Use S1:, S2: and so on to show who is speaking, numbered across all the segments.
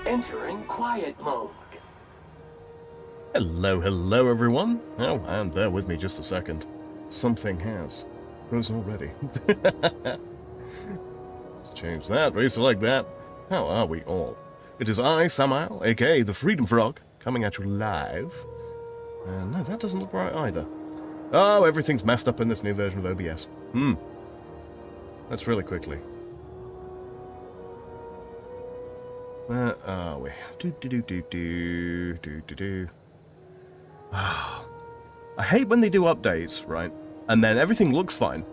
S1: Entering quiet mode.
S2: Hello everyone. Oh, and bear with me just a second. Something has frozen already. Let's change that, reselect that. How are we all? It is I, Samael, aka the Freedom Frog, coming at you live. No, that doesn't look right either. Oh, everything's messed up in this new version of OBS. Let's really quickly. Where are we? I hate when they do updates, right? And then everything looks fine.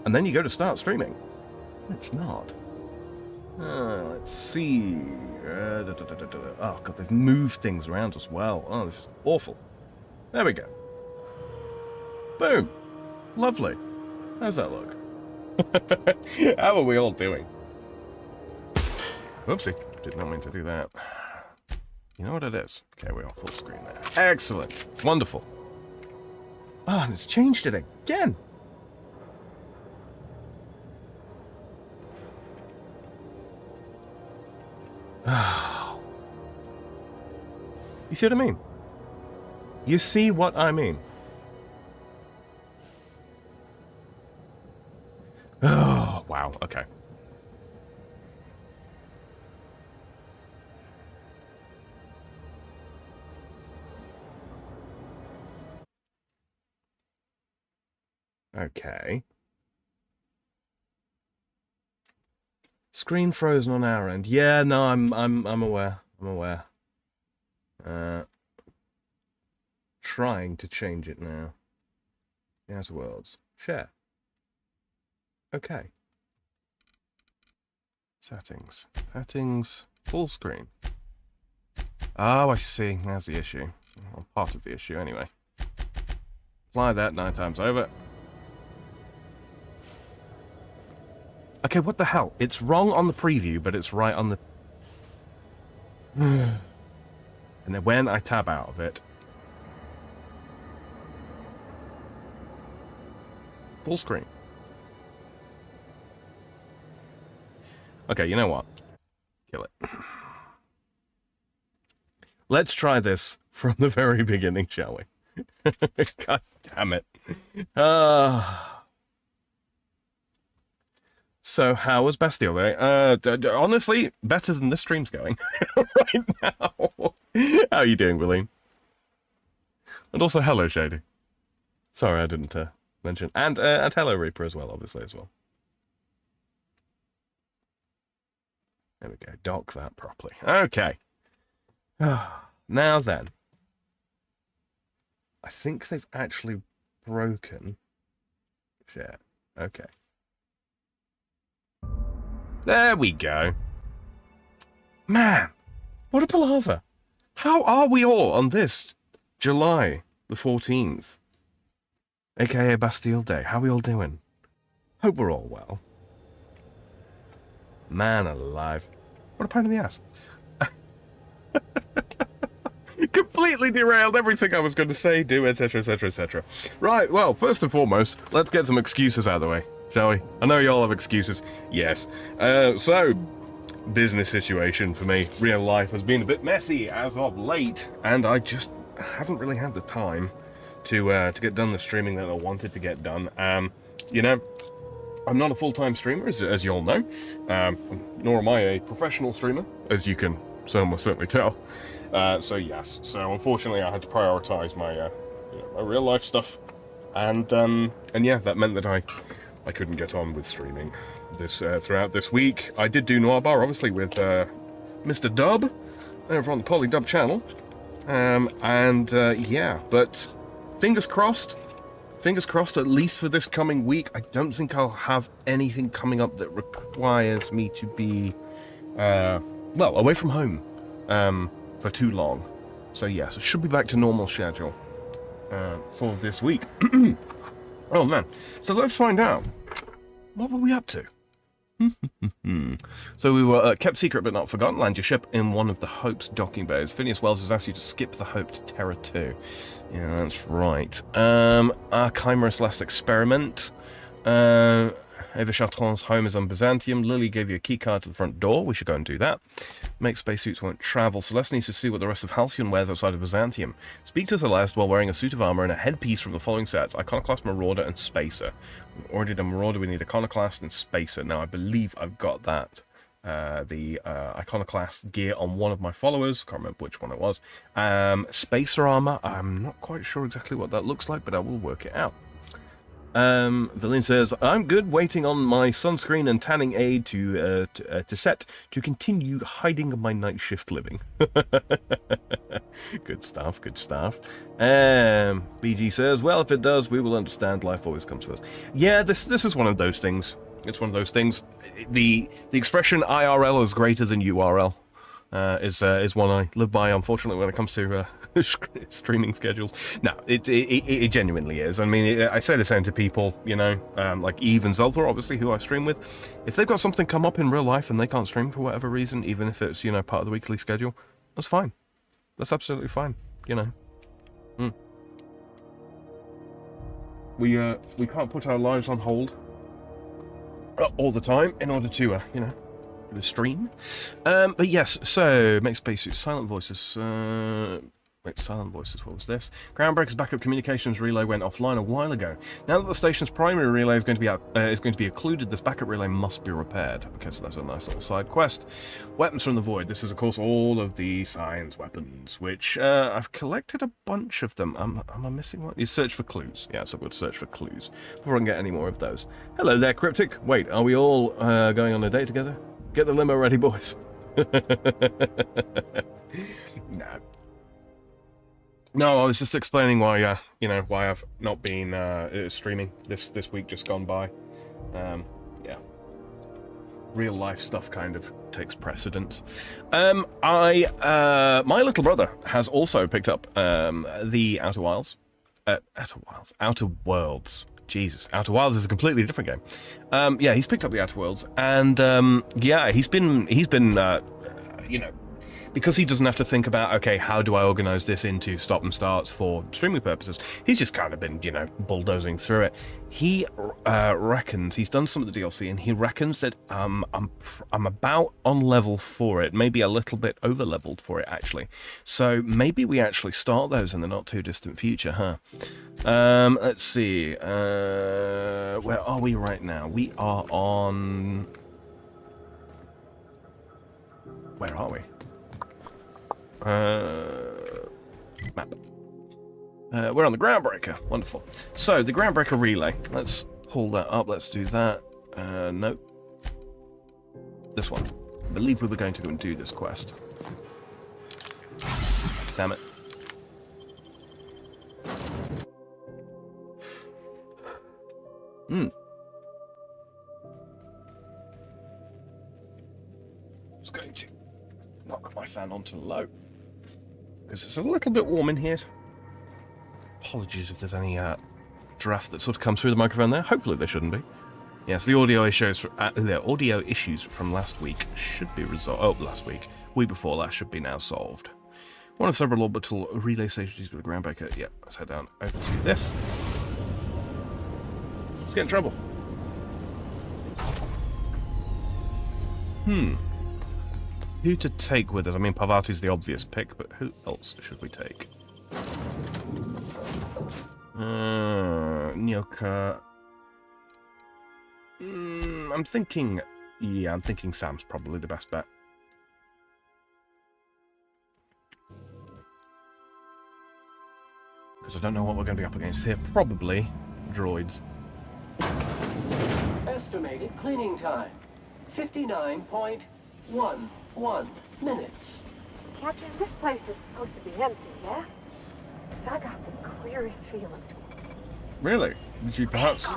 S2: And then you go to start streaming. It's not. Let's see. Oh, God, they've moved things around as well. Oh, this is awful. There we go. Boom. Lovely. How's that look? How are we all doing? Oopsie. Did not mean to do that. You know what it is? Okay, we're all full screen there. Excellent. Wonderful. Oh, and it's changed it again. You see what I mean? You see what I mean? Oh, wow. Okay. Okay. Screen frozen on our end. Yeah, no, I'm aware. I'm aware. Trying to change it now. The Outer Worlds. Share. Okay. Settings. Settings. Full screen. Oh, I see. That's the issue. Well, part of the issue, anyway. Apply that 9 times over. Okay, what the hell? It's wrong on the preview, but it's right on the... And then when I tab out of it... Full screen. Okay, you know what? Kill it. Let's try this from the very beginning, shall we? God damn it. So, how was Bastille Day? Honestly, better than this stream's going right now. How are you doing, William? And also, hello, Shady. Sorry, I didn't mention. And hello, Reaper, as well, obviously, as well. There we go. Dock that properly. Okay. Now then. I think they've actually broken... Share. Okay. There we go. Man, what a palaver. How are we all on this July the 14th? AKA Bastille Day. How are we all doing? Hope we're all well. Man alive. What a pain in the ass. Completely derailed everything I was going to say, do, etc, etc, etc. Right, well, first and foremost, let's get some excuses out of the way, shall we? I know you all have excuses. Yes. So, business situation for me, real life, has been a bit messy as of late, and I just haven't really had the time to get done the streaming that I wanted to get done. You know, I'm not a full-time streamer, as you all know, nor am I a professional streamer, as you can certainly tell. So yes, so unfortunately I had to prioritize my, you know, my real life stuff, and yeah, that meant that I couldn't get on with streaming this throughout this week. I did do Noir Bar, obviously, with Mr. Dub over on the Polydub channel, yeah, but fingers crossed, at least for this coming week. I don't think I'll have anything coming up that requires me to be, well, away from home for too long. So yes, it should be back to normal schedule for this week. Oh man, so let's find out. What were we up to? So we were kept secret but not forgotten. Land your ship in one of the Hope's docking bays. Phineas Wells has asked you to skip the Hope to Terra 2. Yeah, that's right. Our Chimerous last experiment. Ava Chartron's home is on Byzantium. Lily gave you a key card to the front door. We should go and do that. Make spacesuits won't travel. Celeste needs to see what the rest of Halcyon wears outside of Byzantium. Speak to Celeste while wearing a suit of armor and a headpiece from the following sets: Iconoclast, Marauder, and Spacer. We already did Marauder, we need Iconoclast and Spacer. Now, I believe I've got that. The Iconoclast gear on one of my followers. Can't remember which one it was. Spacer armor, I'm not quite sure exactly what that looks like, but I will work it out. Villian says, I'm good, waiting on my sunscreen and tanning aid to set to continue hiding my night shift living. Good stuff, good stuff. BG says, well, if it does, we will understand. Life always comes first. Yeah, this is one of those things. It's one of those things. The expression IRL is greater than URL is one I live by, unfortunately, when it comes to streaming schedules. No, it genuinely is. I mean, I say the same to people, you know, like Eve and Zelthor, obviously, who I stream with. If they've got something come up in real life and they can't stream for whatever reason, even if it's, you know, part of the weekly schedule, that's fine. That's absolutely fine, you know. We can't put our lives on hold all the time in order to, you know, do a stream. But yes, so make spacesuits, silent voices. Wait, silent voices, what was this? Groundbreaker's backup communications relay went offline a while ago. Now that the station's primary relay is going to be occluded, this backup relay must be repaired. Okay, so that's a nice little side quest. Weapons from the void. This is, of course, all of the science weapons, which I've collected a bunch of them. Am I missing one? You search for clues. Yeah, so we'll search for clues before I can get any more of those. Hello there, Cryptic. Wait, are we all going on a date together? Get the limo ready, boys. No. No, I was just explaining why, you know, why I've not been streaming this week just gone by. Yeah, real life stuff kind of takes precedence. My little brother has also picked up the Outer Worlds. Jesus, Outer Wilds is a completely different game. Yeah, he's picked up the Outer Worlds, and yeah, he's been you know, because he doesn't have to think about, okay, how do I organize this into stop and starts for streaming purposes, he's just kind of been, you know, bulldozing through it. He reckons, he's done some of the DLC, and he reckons that I'm about on level for it, maybe a little bit over leveled for it, actually. So maybe we actually start those in the not too distant future, huh? Let's see, where are we right now? We are on... Where are we? Map. We're on the Groundbreaker. Wonderful. So, the Groundbreaker relay. Let's pull that up. Let's do that. Nope. This one. I believe we were going to go and do this quest. Damn it. It's going to knock my fan onto low, because it's a little bit warm in here. Apologies if there's any draft that sort of comes through the microphone there. Hopefully there shouldn't be. Yes, the audio issues from last week should be resolved. Oh, week before last should be now solved. One of several orbital relay stations with the Groundbreaker. Yeah, let's head down over to this. Let's get in trouble. Who to take with us? I mean, Parvati's the obvious pick, but who else should we take? Nyoka. I'm thinking Sam's probably the best bet. Because I don't know what we're going to be up against here. Probably droids.
S1: Estimated cleaning time, 59.11 minutes.
S3: Captain, this place is supposed to be empty, yeah? Because I got the clearest feeling.
S2: Really? Did you perhaps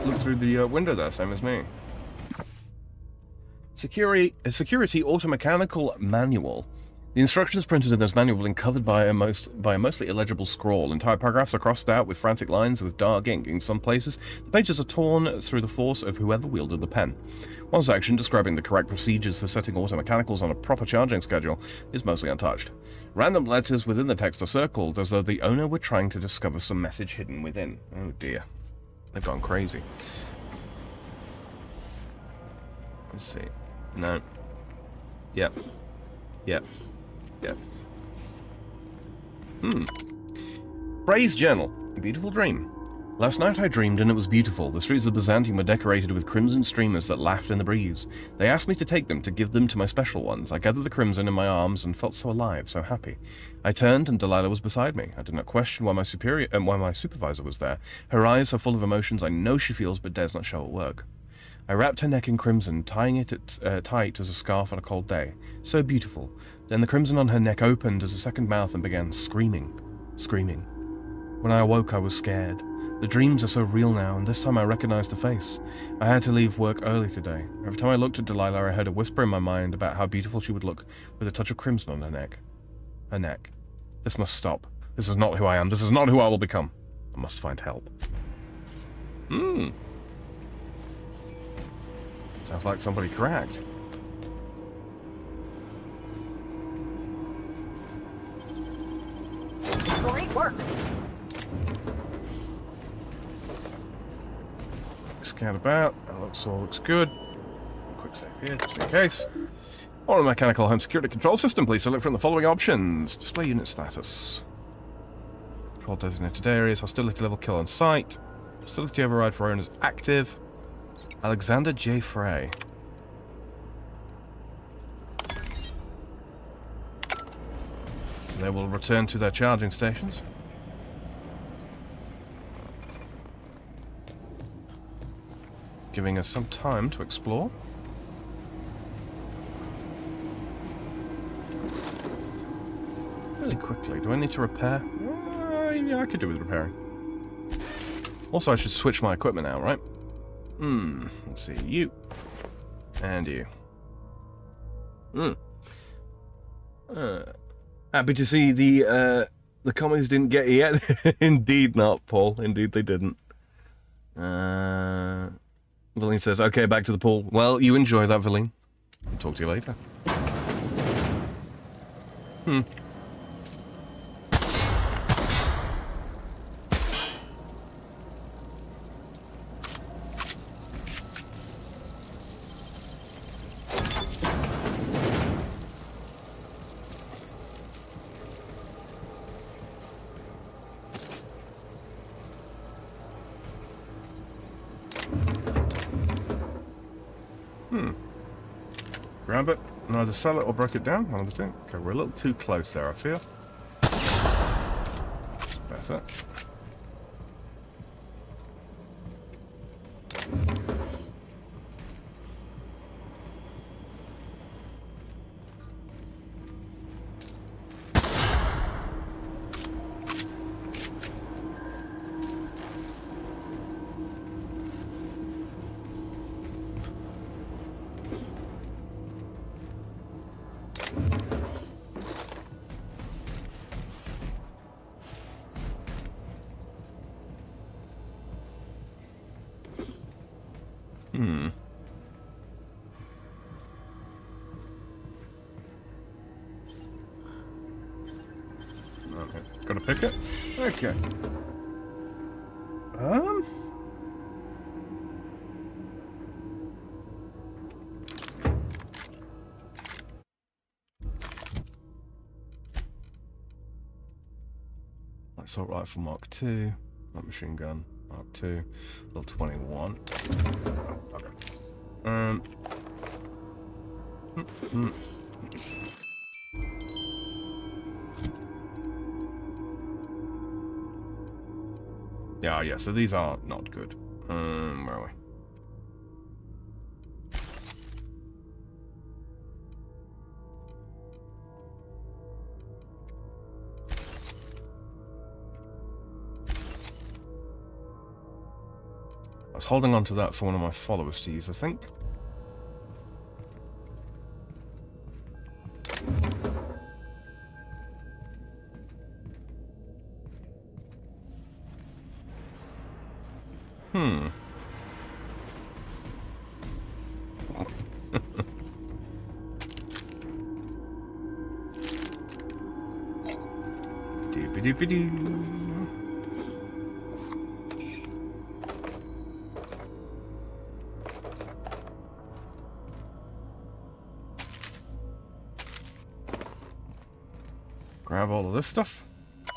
S2: look through the window there, same as me? Security automechanical manual. The instructions printed in this manual have been covered by a mostly illegible scrawl. Entire paragraphs are crossed out with frantic lines with dark ink. In some places, the pages are torn through the force of whoever wielded the pen. One section, describing the correct procedures for setting automechanicals on a proper charging schedule, is mostly untouched. Random letters within the text are circled, as though the owner were trying to discover some message hidden within. Oh dear. They've gone crazy. Let's see. No. Yep. Yep. Yep. Praise Journal. A beautiful dream. Last night I dreamed and it was beautiful. The streets of Byzantium were decorated with crimson streamers that laughed in the breeze. They asked me to take them, to give them to my special ones. I gathered the crimson in my arms and felt so alive, so happy. I turned and Delilah was beside me. I did not question why my supervisor was there. Her eyes are full of emotions I know she feels but dares not show at work. I wrapped her neck in crimson, tying it tight as a scarf on a cold day. So beautiful. Then the crimson on her neck opened as a second mouth and began screaming. Screaming. When I awoke, I was scared. The dreams are so real now, and this time I recognized the face. I had to leave work early today. Every time I looked at Delilah, I heard a whisper in my mind about how beautiful she would look with a touch of crimson on her neck. Her neck. This must stop. This is not who I am. This is not who I will become. I must find help. Sounds like somebody cracked.
S3: Great work.
S2: Scan about. That looks good. Quick save here, just in case. On a mechanical home security control system, please select from the following options. Display unit status. Control designated areas. Hostility level kill on sight. Hostility override for owners active. Alexander J. Frey. So they will return to their charging stations. Giving us some time to explore. Really quickly. Do I need to repair? Yeah, I could do with repairing. Also, I should switch my equipment out, right? Let's see. You. And you. Happy to see the comments didn't get you yet. Indeed not, Paul. Indeed they didn't. Valine says, okay, back to the pool. Well, you enjoy that, Valine. I'll talk to you later. Grab it, and either sell it or break it down, one of the two. Okay, we're a little too close there, I feel. Better. Okay, gotta pick it? Okay. Assault rifle Mark II, light machine gun Mark II, level 21. Okay. Yeah, so these are not good. Where are we? I was holding on to that for one of my followers to use, I think. grab all of this stuff.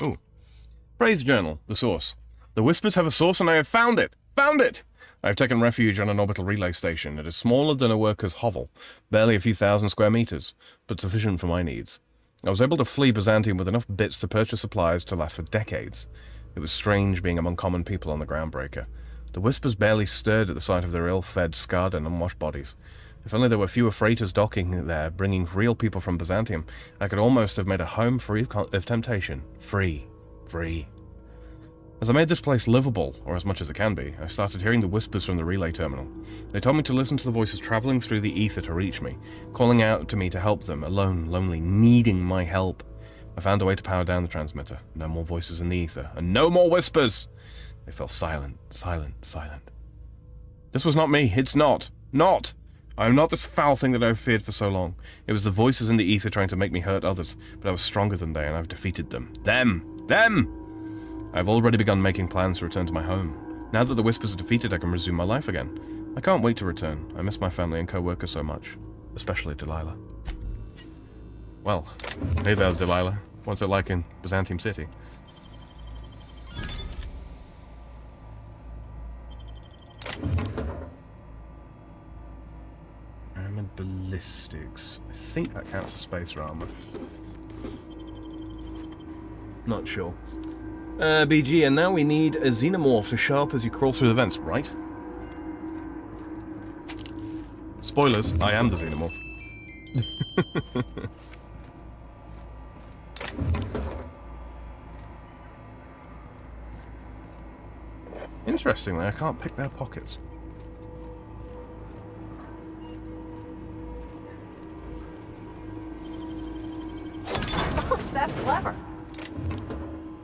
S2: Ooh. Praise Journal, the source. The Whispers have a source and I have found it! Found it! I have taken refuge on an orbital relay station. It is smaller than a worker's hovel, barely a few thousand square meters, but sufficient for my needs. I was able to flee Byzantium with enough bits to purchase supplies to last for decades. It was strange being among common people on the Groundbreaker. The Whispers barely stirred at the sight of their ill-fed, scarred and unwashed bodies. If only there were fewer freighters docking there, bringing real people from Byzantium, I could almost have made a home free of temptation. Free. As I made this place livable, or as much as it can be, I started hearing the whispers from the relay terminal. They told me to listen to the voices traveling through the ether to reach me, calling out to me to help them, alone, lonely, needing my help. I found a way to power down the transmitter. No more voices in the ether, and no more whispers! They fell silent. This was not me. It's not. Not! I am not this foul thing that I have feared for so long. It was the voices in the ether trying to make me hurt others, but I was stronger than they, and I've defeated them. Them! I've already begun making plans to return to my home. Now that the Whispers are defeated, I can resume my life again. I can't wait to return. I miss my family and co-workers so much. Especially Delilah. Well, hey there, Delilah. What's it like in Byzantium City? Armored ballistics. I think that counts as spacer armor. Not sure. BG, and now we need a xenomorph to show up as you crawl through the vents, right? Spoilers, I am the xenomorph. Interestingly, I can't pick their pockets.
S3: That's clever.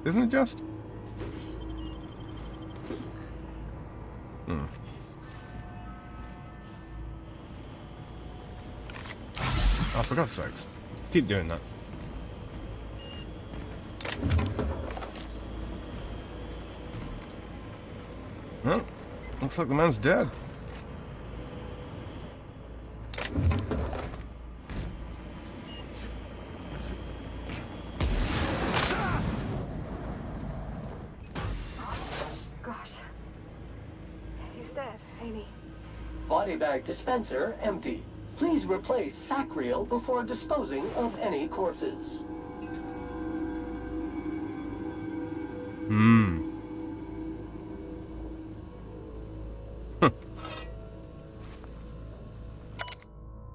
S2: Isn't it just? Oh, for God's sakes. Keep doing that. Well, looks like the man's dead.
S1: Body bag dispenser empty. Please replace sac reel before disposing of any corpses.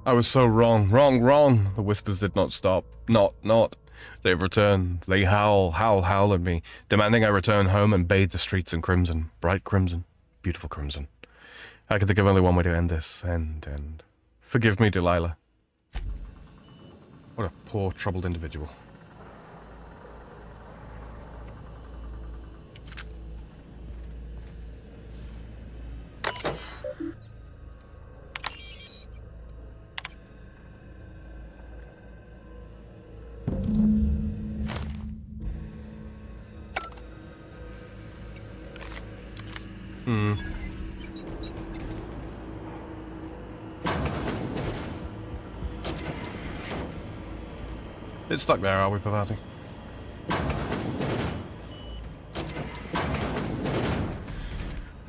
S2: I was so wrong. Wrong. The whispers did not stop. Not. They've returned. They howl at me, demanding I return home and bathe the streets in crimson. Bright crimson. Beautiful crimson. I can think of only one way to end this. End. Forgive me, Delilah. What a poor, troubled individual. It's stuck there, are we, Pavati?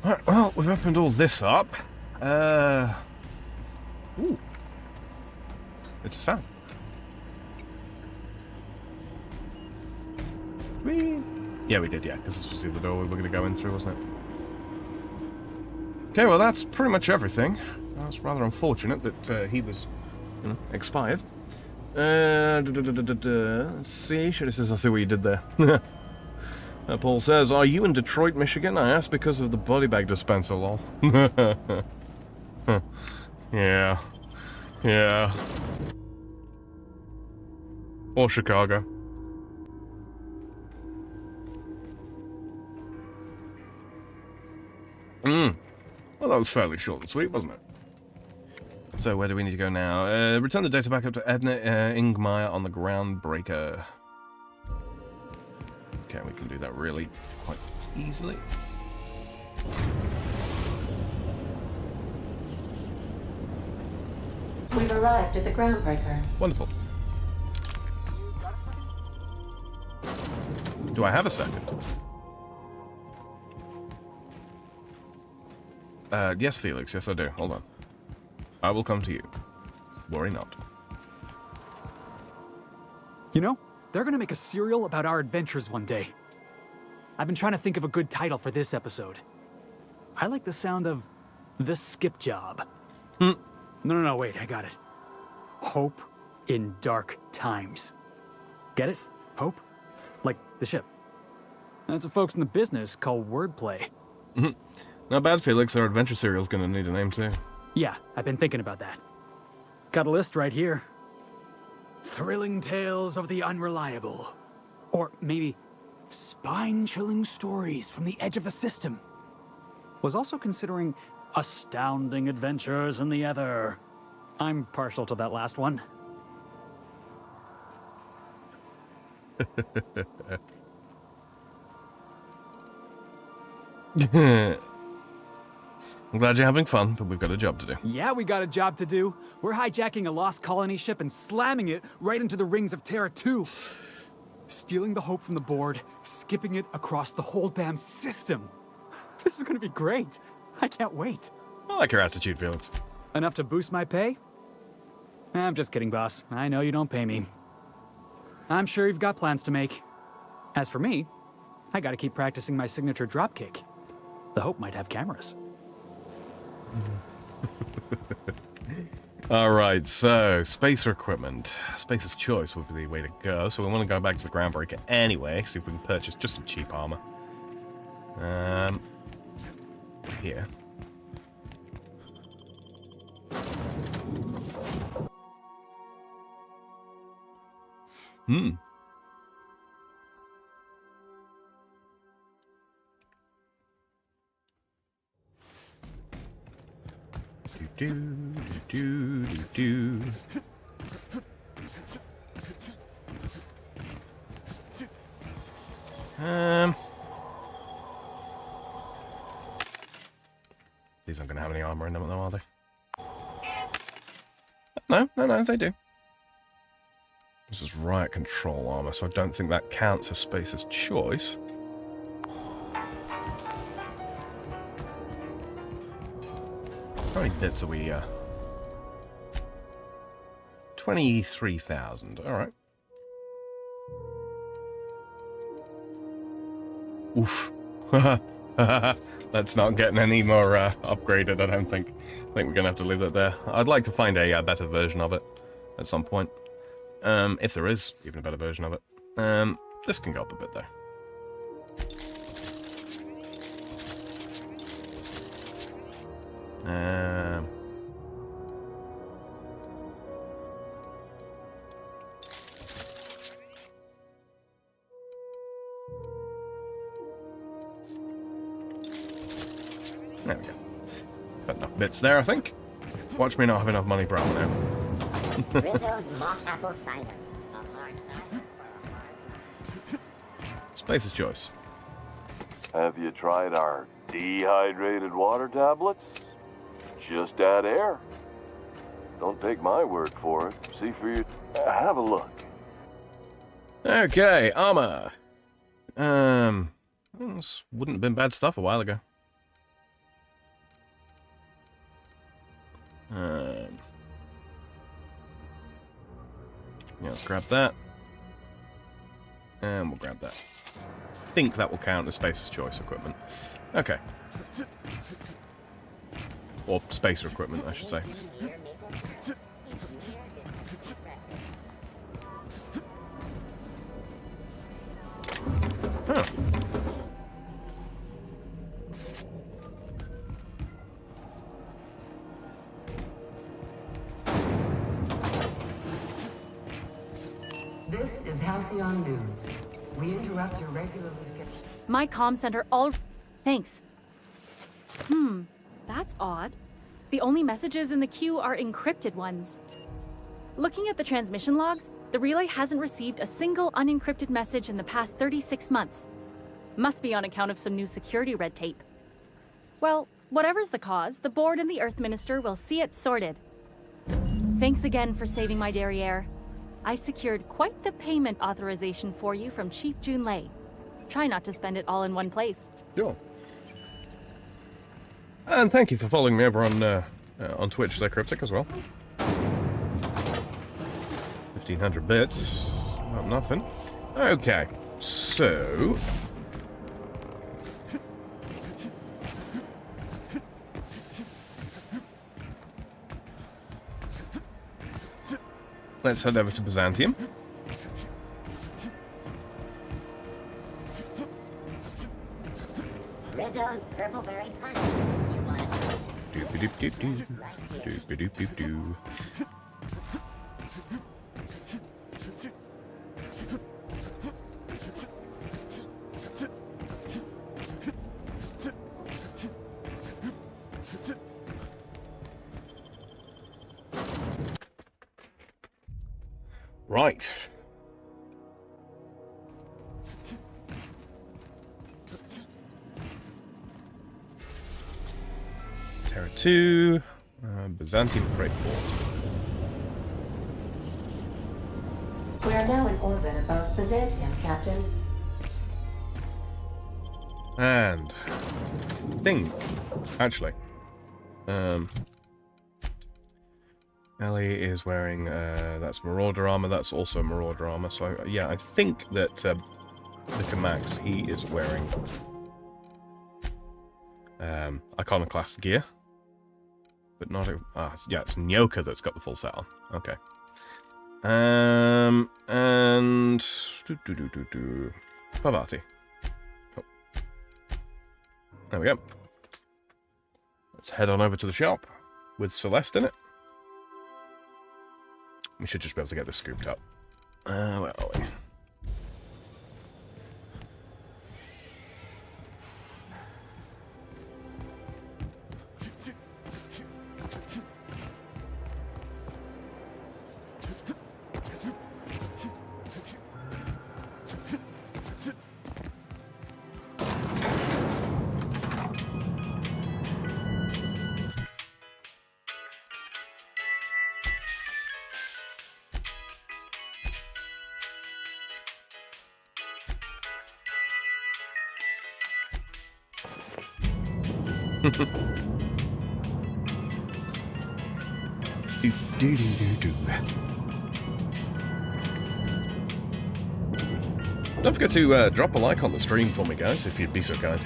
S2: Right, well, we've opened all this up. Ooh. It's a sound. Yeah, we did, yeah, because this was the other door we were going to go in through, wasn't it? Okay, well, that's pretty much everything. That's rather unfortunate that he was, expired. Let's see. Should have said, I see what you did there. Paul says, "Are you in Detroit, Michigan?" I asked because of the body bag dispenser, lol. Yeah. Or Chicago. Well, that was fairly short and sweet, wasn't it? So where do we need to go now? Return the data back up to Edna Ingmeyer on the Groundbreaker. Okay, we can do that really quite easily.
S4: We've arrived at the Groundbreaker.
S2: Wonderful. Do I have a second? Yes, Felix. Yes, I do. Hold on. I will come to you. Worry not.
S4: You know, they're gonna make a serial about our adventures one day. I've been trying to think of a good title for this episode. I like the sound of The Skip Job. No, wait, I got it. Hope in Dark Times. Get it? Hope? Like the ship. That's what folks in the business call wordplay.
S2: Not bad, Felix. Our adventure serial's gonna need a name, too.
S4: Yeah, I've been thinking about that. Got a list right here. Thrilling Tales of the Unreliable. Or maybe Spine-Chilling Stories from the Edge of the System. Was also considering Astounding Adventures in the Ether. I'm partial to that last one.
S2: I'm glad you're having fun, but we've got a job to do.
S4: Yeah, we got a job to do. We're hijacking a lost colony ship and slamming it right into the rings of Terra 2. Stealing the hope from the board, skipping it across the whole damn system. This is gonna be great. I can't wait.
S2: I like your attitude, Felix.
S4: Enough to boost my pay? I'm just kidding, boss. I know you don't pay me. I'm sure you've got plans to make. As for me, I gotta keep practicing my signature dropkick. The Hope might have cameras.
S2: Alright, so, spacer equipment. Spacer's choice would be the way to go, so we want to go back to the Groundbreaker anyway, see if we can purchase just some cheap armor. Here. Do. These aren't going to have any armor in them, though, are they? No, they do. This is riot control armor, so I don't think that counts as Spacer's choice. How many bits are we, 23,000, alright. Oof. That's not getting any more, upgraded, I don't think. I think we're gonna have to leave that there. I'd like to find a better version of it at some point. If there is even a better version of it. This can go up a bit, though. There we go. Got enough bits there, I think. Watch me not have enough money for armor now.
S5: Rizzo's mock apple cider.
S2: Spacer's choice.
S6: Have you tried our dehydrated water tablets? Just add air. Don't take my word for it. See for you. Have a look.
S2: Okay, armor. This wouldn't have been bad stuff a while ago. Yeah, let's grab that. And we'll grab that. I think that will count as Spacer's choice equipment. Okay. Or Spacer equipment, I should say. Huh.
S7: This is Halcyon News. We interrupt your regularly scheduled...
S8: My comm center all... Thanks. That's odd. The only messages in the queue are encrypted ones. Looking at the transmission logs, the relay hasn't received a single unencrypted message in the past 36 months. Must be on account of some new security red tape. Well, whatever's the cause, the board and the Earth Minister will see it sorted. Thanks again for saving my derriere. I secured quite the payment authorization for you from Chief Junlei. try not to spend it all in one place.
S2: Sure. And thank you for following me over on Twitch there, Cryptic, as well. 1,500 bits. Not nothing. Okay, so... let's head over to Byzantium.
S5: Rizzo's Purpleberry Punch. You want it?
S2: Doop-a-doop-doop-doo. Doop-a-doop-doop-doo. Right. Terra 2, Byzantium Freight Port.
S7: We are now in orbit above Byzantium, Captain.
S2: And I think, actually, Ellie is wearing, that's Marauder armor, that's also Marauder armor, so yeah, I think that Vicar Max, he is wearing Iconoclast gear, but not, yeah, it's Nyoka that's got the full set on, okay. And, Pavati. Oh. There we go. Let's head on over to the shop with Celeste in it. We should just be able to get this scooped up. Where are we? Don't forget to drop a like on the stream for me, guys, if you'd be so kind.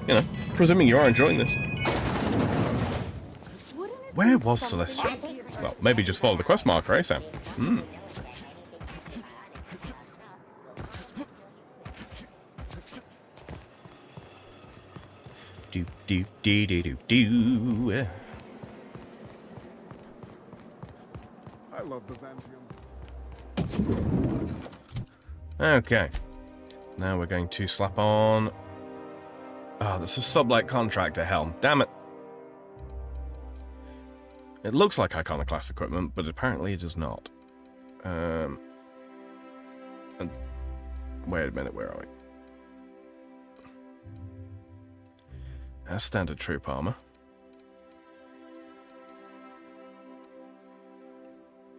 S2: You know, presuming you are enjoying this. Where was Celestia? Well, maybe just follow the quest marker, eh, Sam? Hmm. Do do do do do do.
S9: I love Byzantium.
S2: Okay. Now we're going to slap on... oh, this is sublight contractor helm. Damn it. It looks like Iconoclast equipment, but apparently it does not. And wait a minute, where are we? That's standard troop armor.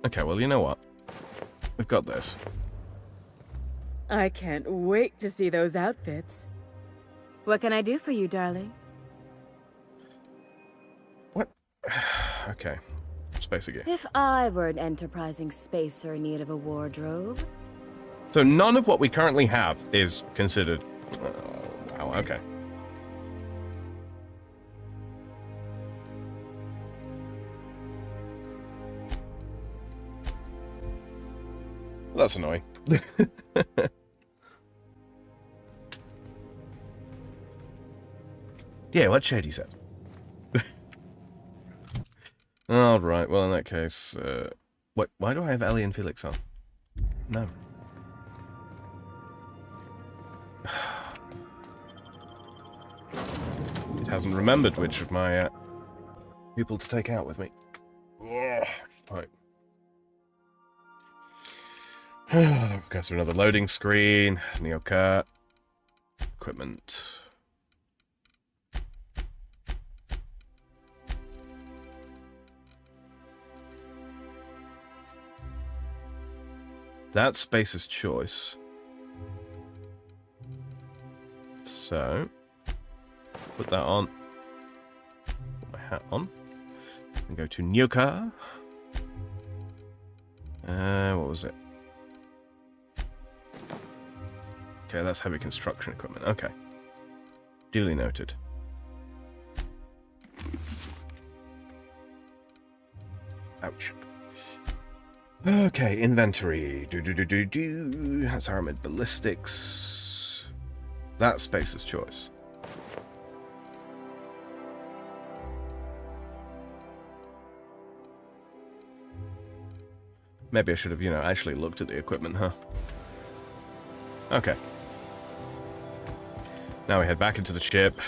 S2: Okay, well, you know what? We've got this.
S10: I can't wait to see those outfits. What can I do for you, darling?
S2: What? Okay. Space again.
S10: If I were an enterprising spacer in need of a wardrobe...
S2: So none of what we currently have is considered... wow, okay. That's annoying. Yeah, what shade he said. Alright, well in that case, what? Why do I have Ellie and Felix on? No. It hasn't remembered which of my people to take out with me. Right. Go through another loading screen. Neocat. Equipment. That's Space's choice. So, put that on. Put my hat on. And go to new car. What was it? Okay, that's heavy construction equipment. Okay. Duly noted. Ouch. Okay, inventory. That's armored ballistics. That's Spacer's choice. Maybe I should have, actually looked at the equipment, huh? Okay. Now we head back into the ship.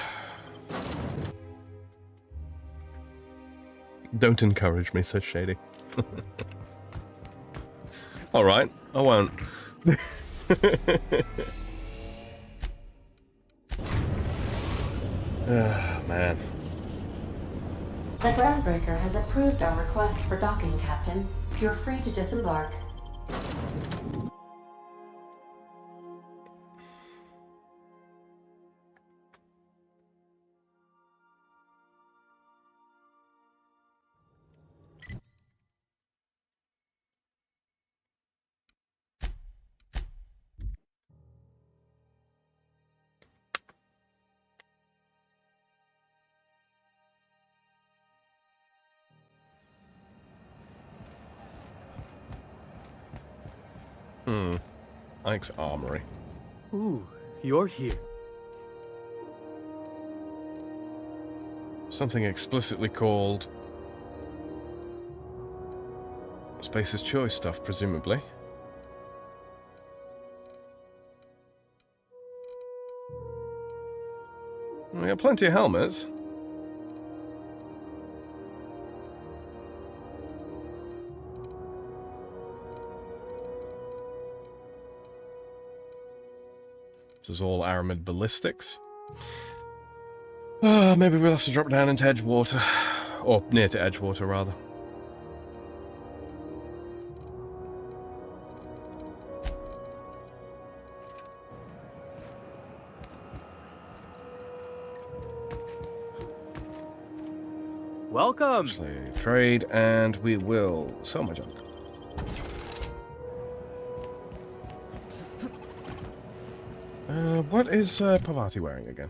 S2: Don't encourage me, says Shady. Alright, I won't. Man.
S7: The groundbreaker has approved our request for docking, Captain. You're free to disembark.
S2: Ike's Armory.
S4: Ooh, you're here.
S2: Something explicitly called Spacer's Choice stuff, presumably. We got plenty of helmets. This is all armored ballistics. Maybe we'll have to drop down into Edgewater. Or near to Edgewater, rather.
S4: Welcome!
S2: Slave trade, and we will sell my junk. What is Pavati wearing again?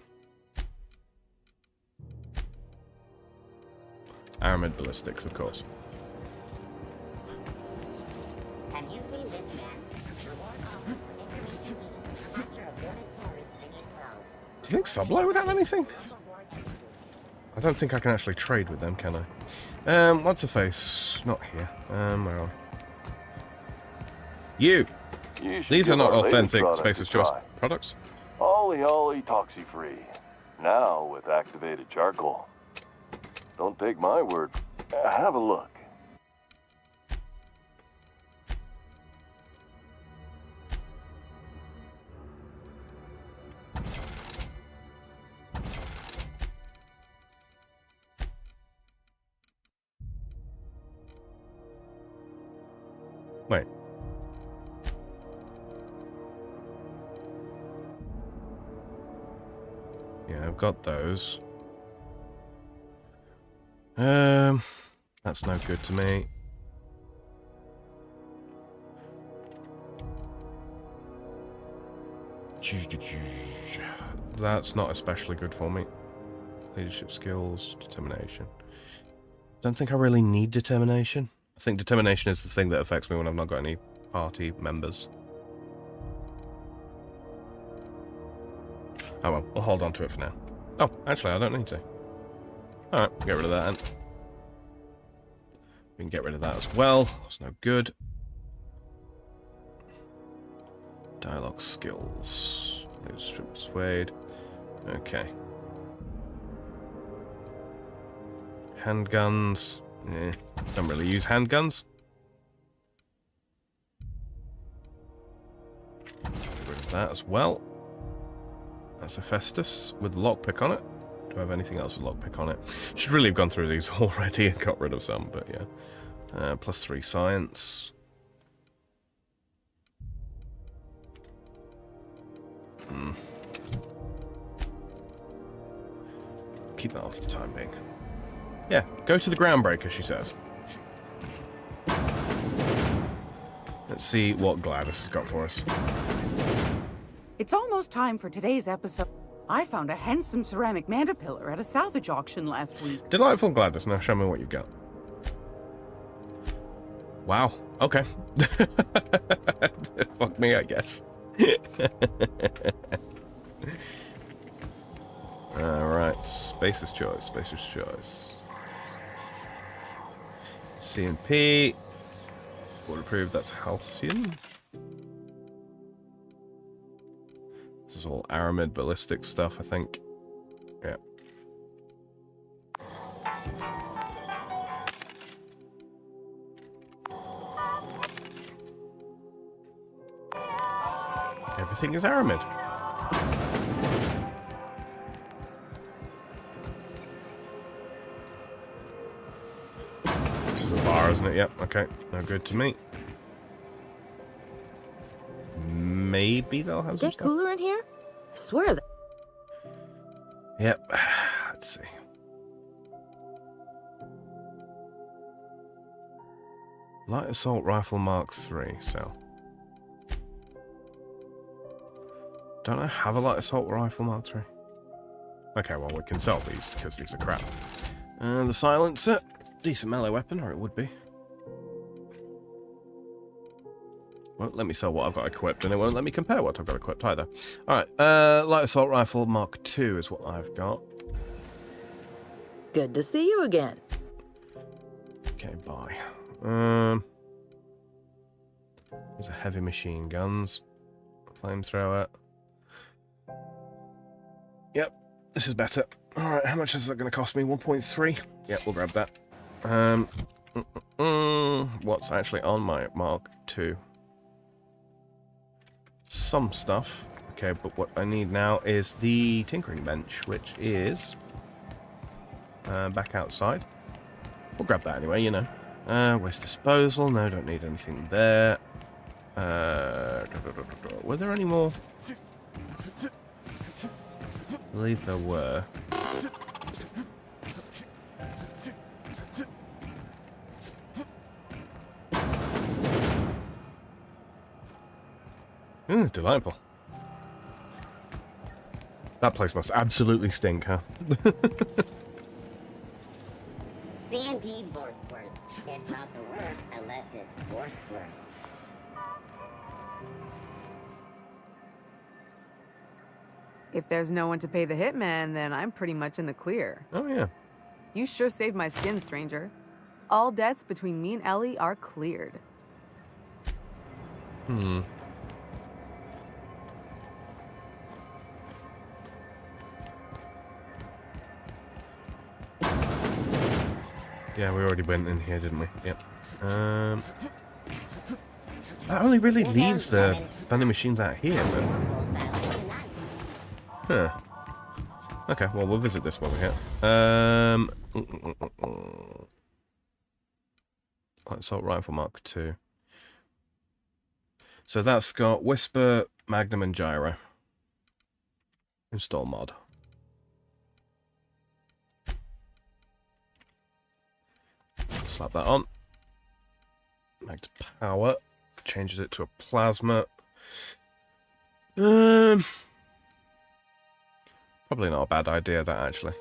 S2: Armored ballistics, of course.
S5: Have you seen this man?
S2: Do you think Sublight would have anything? I don't think I can actually trade with them, can I? What's the face? Not here. Where are we? You! These are not authentic Spacer's Choice products.
S6: Ollie toxy-free. Now with activated charcoal. Don't take my word. Have a look.
S2: Wait. Yeah, I've got those. That's no good to me. That's not especially good for me. Leadership skills, determination. Don't think I really need determination. I think determination is the thing that affects me when I've not got any party members. Oh well, we'll hold on to it for now. Oh, actually, I don't need to. Alright, get rid of that then. We can get rid of that as well. That's no good. Dialogue skills. Leadership persuade. Okay. Handguns. Don't really use handguns. Get rid of that as well. That's a Festus with lockpick on it. Do I have anything else with lockpick on it? Should really have gone through these already and got rid of some, but yeah. +3 science. keep that off for the time being. Yeah, go to the groundbreaker, she says. Let's see what Gladys has got for us.
S11: It's almost time for today's episode. I found a handsome ceramic mandapillar at a salvage auction last week.
S2: Delightful, Gladys. Now show me what you've got. Wow. Okay. Fuck me, I guess. Alright. Spacer's choice. Spacer's choice. C&P. Waterproof. That's halcyon. This is all aramid ballistic stuff, I think. Yeah. Everything is aramid. This is a bar, isn't it? Yep, okay. No good to me. Maybe they'll have some
S10: Get
S2: stuff.
S10: cooler in here? I swear that.
S2: Yep. Let's see. Light assault rifle Mark III cell. Don't I have a light assault rifle Mark III? Okay, well we can sell these because these are crap. The silencer, decent melee weapon, or it would be. Won't let me sell what I've got equipped, and it won't let me compare what I've got equipped either. Alright, light assault rifle Mark II is what I've got.
S10: Good to see you again.
S2: Okay, bye. These are heavy machine guns. Flamethrower. Yep, this is better. Alright, how much is that going to cost me? 1.3? Yep, we'll grab that. What's actually on my Mark II? Some stuff. Okay, but what I need now is the tinkering bench, which is back outside. We'll grab that anyway, you know. Waste disposal. No, don't need anything there. Were there any more? I believe there were. Delightful. That place must absolutely stink, huh?
S5: C&P worst. It's not the worst unless it's worst.
S11: If there's no one to pay the hitman, then I'm pretty much in the clear.
S2: Oh, yeah.
S11: You sure saved my skin, stranger. All debts between me and Ellie are cleared.
S2: Yeah, we already went in here, didn't we? Yep. That only really leaves the vending machines out here, though. Huh. Okay, well, we'll visit this one here. Assault rifle Mark II. So that's got Whisper, Magnum, and Gyro. Install mod. Slap that on. Mag to power. Changes it to a plasma. Probably not a bad idea, that, actually.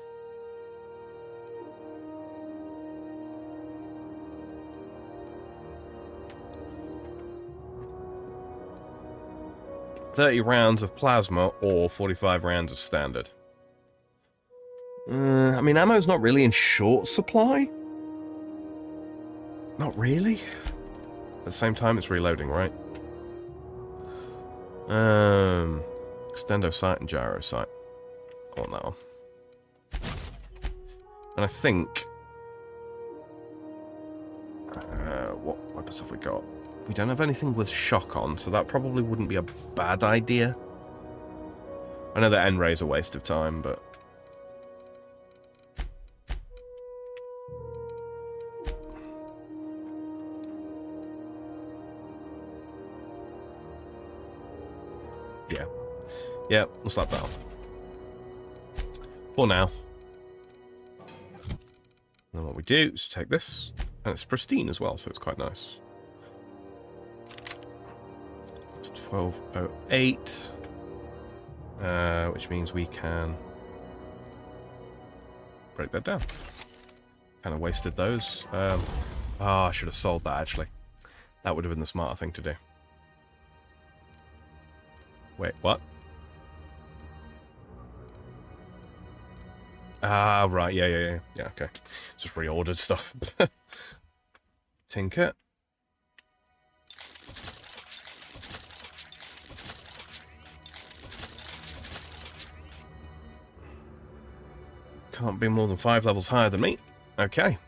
S2: $30 rounds of plasma or 45 rounds of standard. I mean, ammo's not really in short supply. Not really. At the same time, it's reloading, right? Extendo sight and gyro sight. I want that one. And I think... what weapons have we got? We don't have anything with shock on, so that probably wouldn't be a bad idea. I know that N-ray's a waste of time, but... Yeah, we'll slap that on. For now. then what we do is take this, and it's pristine as well, so it's quite nice. It's 1208, which means we can break that down. Kind of wasted those. I should have sold that, actually. That would have been the smarter thing to do. Wait, what? Ah, right, yeah, okay. Just reordered stuff. Tinker. Can't be more than 5 levels higher than me. Okay.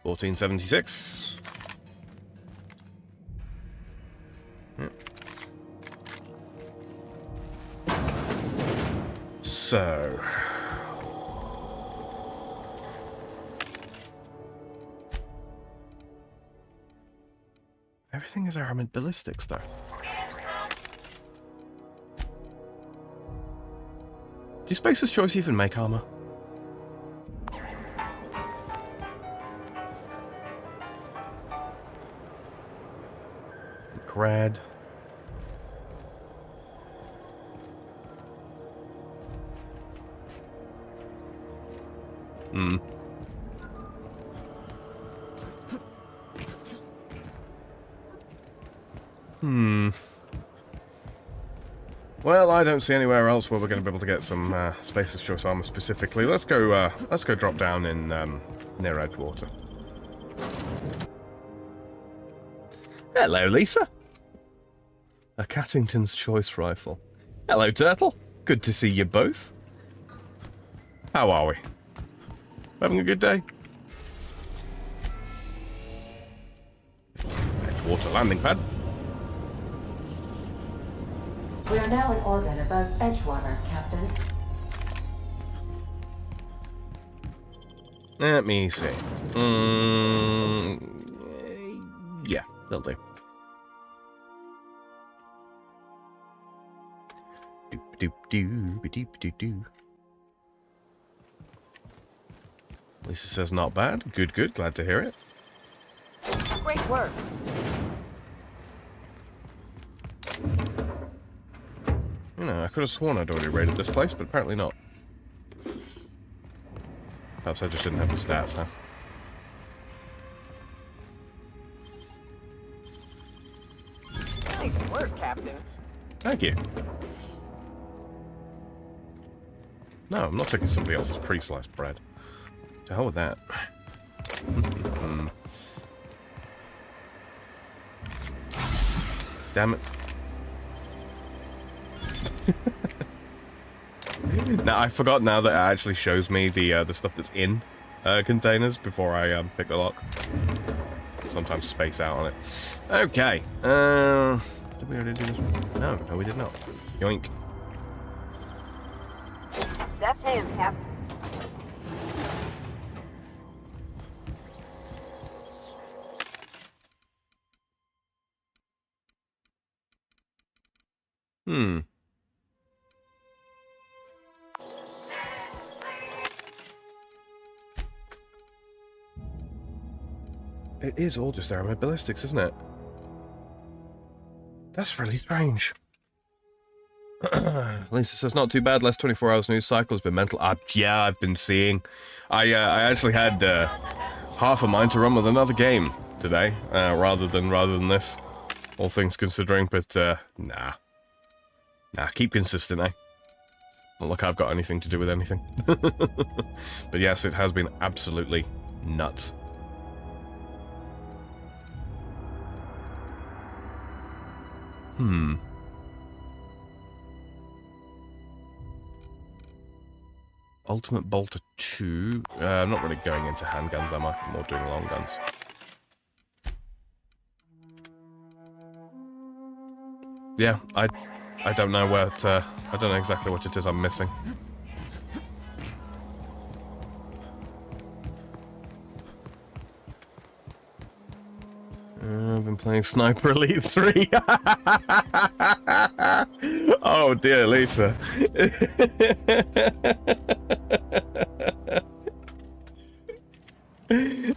S2: 1476. Yeah. So... everything is armored ballistics, though. Do Spacer's Choice even make armor? Grad. Well, I don't see anywhere else where we're going to be able to get some Spacer's Choice armor specifically. Let's go drop down in near Edgewater. Hello, Lisa. A Cattington's Choice rifle. Hello, Turtle. Good to see you both. How are we? Having a good day? Edgewater landing pad.
S7: We are now in orbit above Edgewater, Captain.
S2: Let me see. Yeah, they'll do. Doop-doop-doo-ba-doop-doo-doo. Lisa says not bad. Good, good. Glad to hear it.
S11: Great work.
S2: You know, I could have sworn I'd already raided this place, but apparently not. Perhaps I just didn't have the stats, huh?
S11: Nice work, Captain.
S2: Thank you. No, I'm not taking somebody else's pre-sliced bread. To hell with that. Damn it. Now, I forgot now that it actually shows me the stuff that's in containers before I pick the lock. Sometimes space out on it. Okay. Did we already do this one? No, we did not. Yoink.
S3: Left hand, Captain.
S2: It is all just armored ballistics, isn't it? That's really strange. Lisa says, not too bad, last 24 hours news cycle has been mental. Yeah, I've been seeing. I actually had half a mind to run with another game today, rather than this. All things considering, but nah. Nah, keep consistent, eh? Not like I've got anything to do with anything. But yes, it has been absolutely nuts. Ultimate Bolter 2. I'm not really going into handguns, am I? I'm more doing long guns. Yeah, I don't know what, I don't know exactly what it is I'm missing. I've been playing Sniper Elite 3. Oh dear, Lisa. For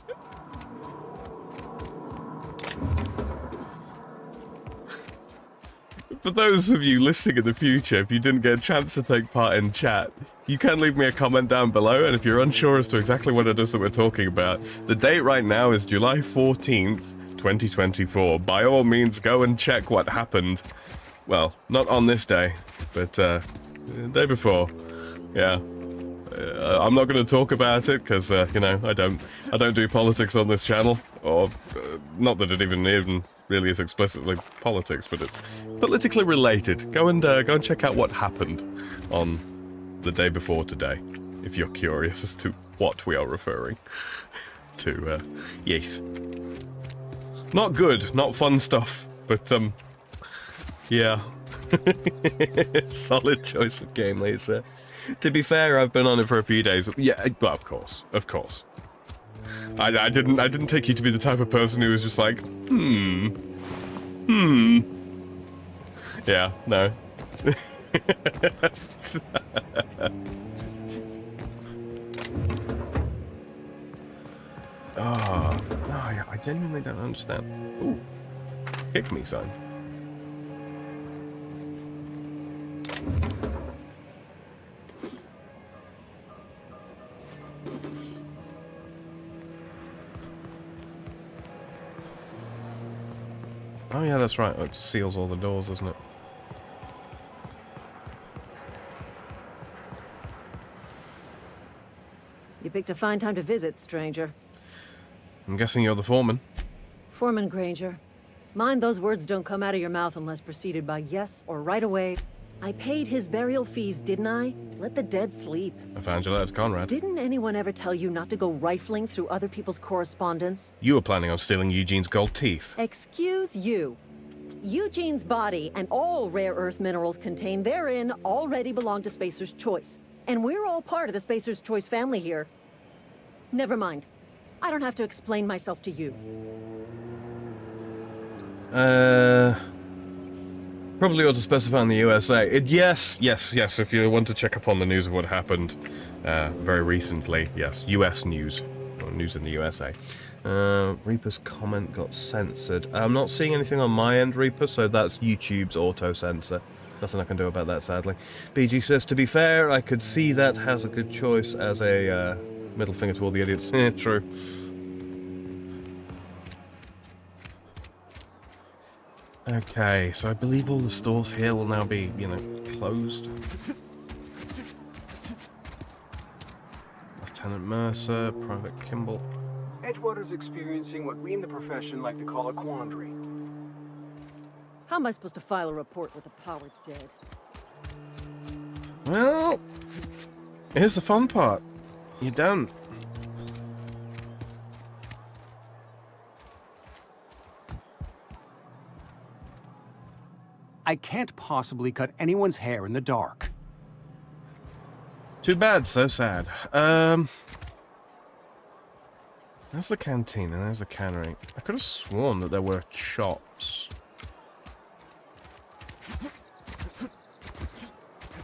S2: those of you listening in the future, if you didn't get a chance to take part in chat, you can leave me a comment down below, and if you're unsure as to exactly what it is that we're talking about, the date right now is July 14th, 2024. By all means, go and check what happened. Well, not on this day, but the day before. Yeah. I'm not going to talk about it because you know, I don't do politics on this channel, or not that it even really is explicitly politics, but it's politically related. Go and check out what happened on the day before today, if you're curious as to what we are referring to. Yes, not good, not fun stuff, but yeah. Solid choice of game, Lisa. To be fair, I've been on it for a few days. Yeah, but of course. I didn't take you to be the type of person who was just like, Yeah, no. Oh, no, I genuinely don't understand. Ooh, kick me, son. Oh yeah, that's right. It seals all the doors, doesn't it?
S12: You picked a fine time to visit, stranger.
S2: I'm guessing you're the foreman.
S12: Foreman Granger. Mind those words don't come out of your mouth unless preceded by yes or right away. I paid his burial fees, didn't I? Let the dead sleep.
S2: Evangela, it's Conrad.
S12: Didn't anyone ever tell you not to go rifling through other people's correspondence?
S2: You were planning on stealing Eugene's gold teeth.
S12: Excuse you. Eugene's body and all rare earth minerals contained therein already belong to Spacer's Choice. And we're all part of the Spacer's Choice family here. Never mind. I don't have to explain myself to you.
S2: Probably ought to specify in the USA. Yes, if you want to check up on the news of what happened very recently. Yes, US news. Or news in the USA. Reaper's comment got censored. I'm not seeing anything on my end, Reaper, so that's YouTube's auto-censor. Nothing I can do about that, sadly. BG says, to be fair, I could see that has a good choice as a middle finger to all the idiots. True. Okay, so I believe all the stores here will now be, you know, closed. Lieutenant Mercer, Private Kimball.
S13: Edgewater's experiencing what we in the profession like to call a quandary.
S12: How am I supposed to file a report with the power dead?
S2: Well, here's the fun part. You don't.
S14: I can't possibly cut anyone's hair in the dark.
S2: Too bad, so sad. There's the canteen and there's the cannery. I could have sworn that there were shops.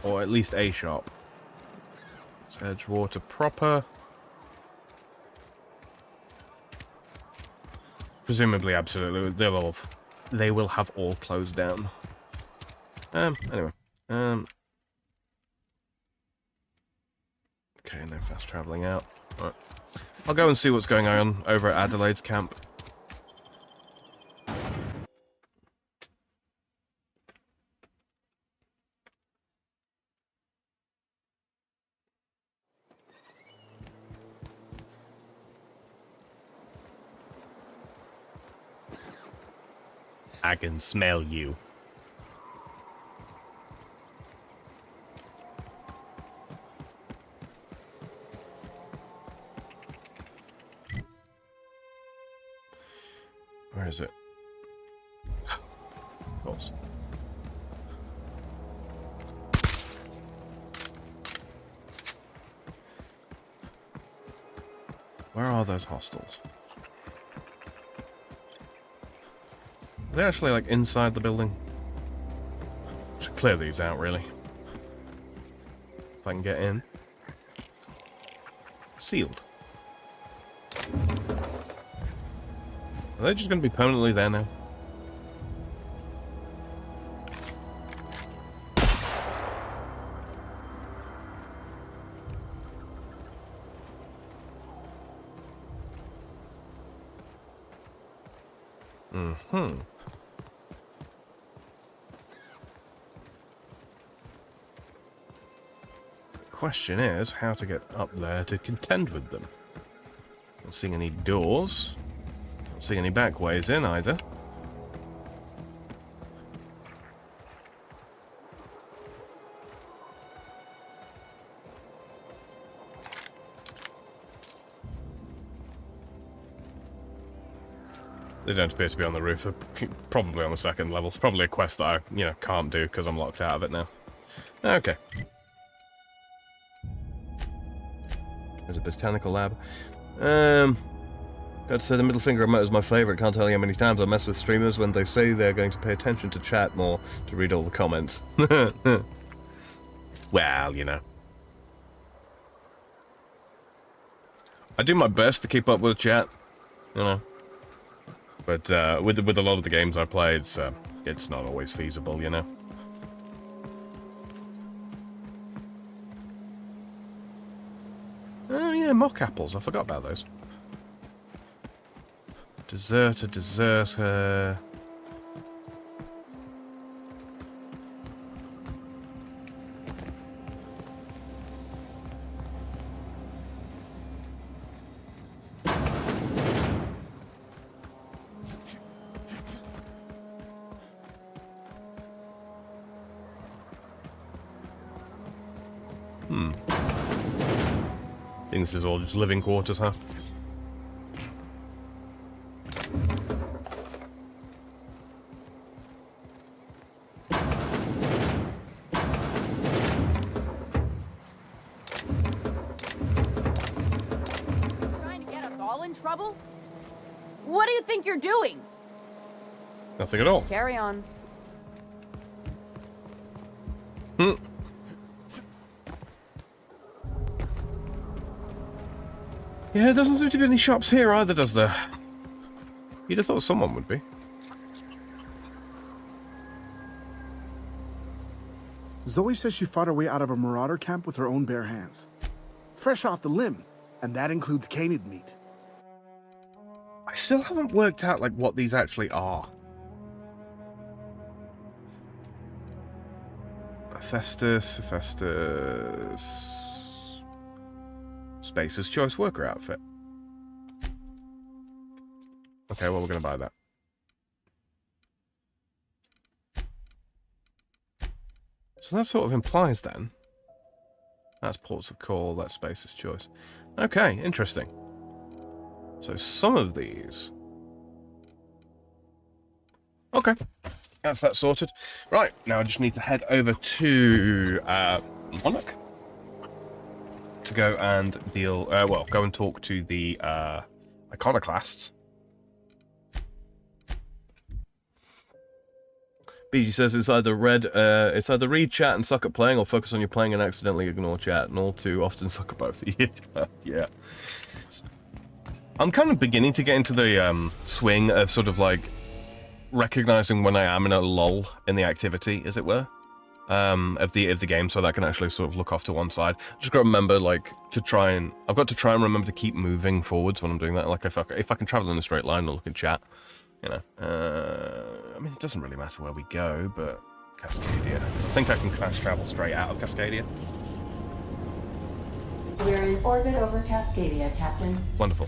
S2: Or at least a shop. It's Edgewater proper. Presumably, absolutely, they will have all closed down. Anyway. Okay, no fast traveling out. Alright. I'll go and see what's going on over at Adelaide's camp. I can smell you. Where is it? Of course. Where are those hostels? Are they actually, like, inside the building? Should clear these out, really. If I can get in. Sealed. Are they just going to be permanently there now? Mm-hmm. Question is how to get up there to contend with them. Not seeing any doors. Not seeing any back ways in either. They don't appear to be on the roof. They're probably on the second level. It's probably a quest that I, can't do because I'm locked out of it now. Okay. There's a botanical lab. Got to say the middle finger emote is my favourite. Can't tell you how many times I mess with streamers when they say they're going to pay attention to chat more to read all the comments. Well, I do my best to keep up with chat, But with a lot of the games I play, it's not always feasible, Oh yeah, mock apples. I forgot about those. Deserter. I think this is all just living quarters, huh?
S11: Trying to get us all in trouble? What do you think you're doing?
S2: Nothing at all.
S11: Carry on.
S2: Yeah, there doesn't seem to be any shops here either, does there? You'd have thought someone would be.
S9: Zoe says she fought her way out of a marauder camp with her own bare hands. Fresh off the limb, and that includes canid meat.
S2: I still haven't worked out, what these actually are. Hephaestus. Spacer's Choice Worker outfit. Okay, well, we're going to buy that. So that sort of implies then. That's Ports of Call, that's Spacer's Choice. Okay, interesting. So some of these... Okay, that's that sorted. Right, now I just need to head over to Monarch to go and go and talk to the iconoclasts. BG says it's either read chat and suck at playing, or focus on your playing and accidentally ignore chat, and all too often suck at both. Yeah. I'm kind of beginning to get into the swing of sort of recognizing when I am in a lull in the activity, as it were, of the game, so that I can actually sort of look off to one side. Just got to remember, I've got to try and remember to keep moving forwards when I'm doing that. If I can travel in a straight line or look at chat, I mean, it doesn't really matter where we go, but Cascadia, because I think I can fast travel straight out of Cascadia.
S7: We're in orbit over Cascadia, Captain.
S2: Wonderful.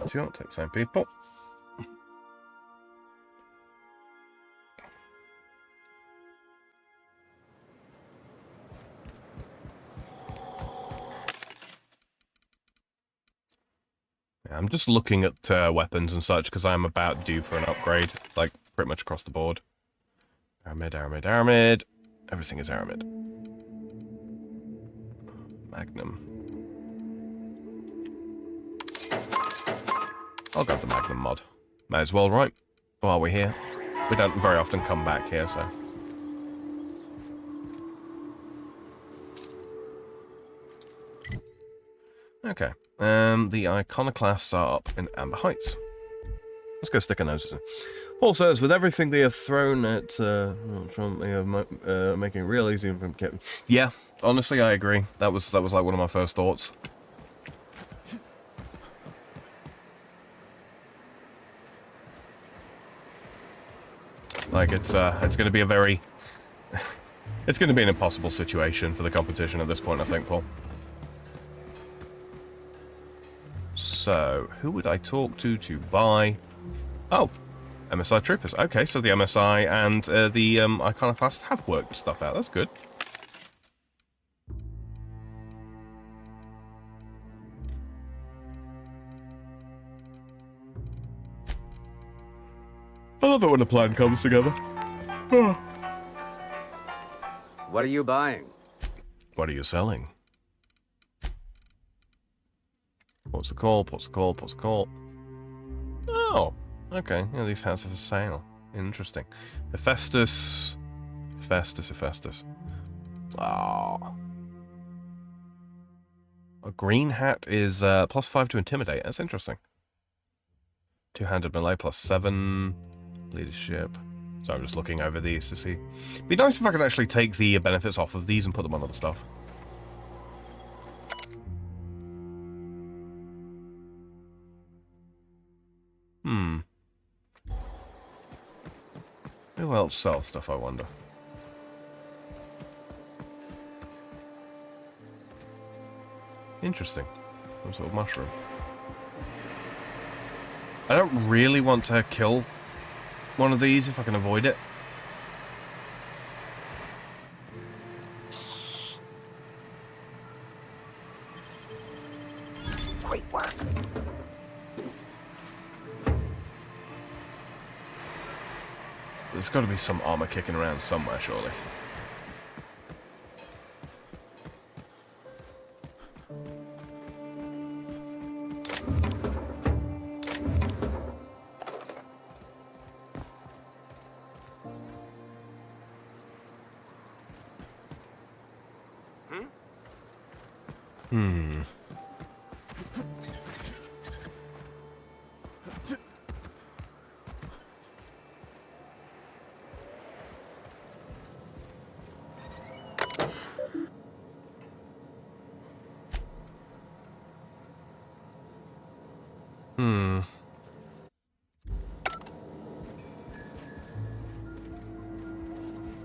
S2: Sure, take same people. I'm just looking at weapons and such because I'm about due for an upgrade, pretty much across the board. Aramid. Everything is Aramid. Magnum. I'll grab the Magnum mod. May as well, right? While we're here. We don't very often come back here, so... Okay. The iconoclasts are up in Amber Heights. Let's go stick our noses in. Paul says, with everything they have thrown at Trump, they are making it real easy for him. Yeah, honestly, I agree. That was like one of my first thoughts. Like it's going to be a very, it's going to be an impossible situation for the competition at this point, I think, Paul. So, who would I talk to buy? Oh, MSI Troopers. Okay, so the MSI and the Iconoclast have worked stuff out. That's good. I love it when a plan comes together.
S15: What are you buying?
S2: What are you selling? What's the call? What's the call? What's the call? Oh, okay. Yeah, these hats are for sale. Interesting. Hephaestus. Hephaestus. Oh. A green hat is +5 to intimidate. That's interesting. Two-handed melee +7. Leadership. So I'm just looking over these to see. It'd be nice if I could actually take the benefits off of these and put them on other stuff. Who else sells stuff, I wonder? Interesting. Some sort of mushroom. I don't really want to kill one of these if I can avoid it.
S11: Great work.
S2: There's got to be some armor kicking around somewhere, surely.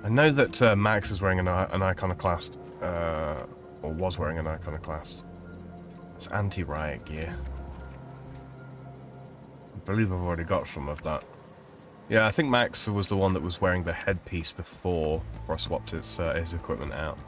S2: I know that Max is wearing an Iconoclast, or was wearing an Iconoclast. It's anti-riot gear. I believe I've already got some of that. Yeah, I think Max was the one that was wearing the headpiece before I swapped his equipment out.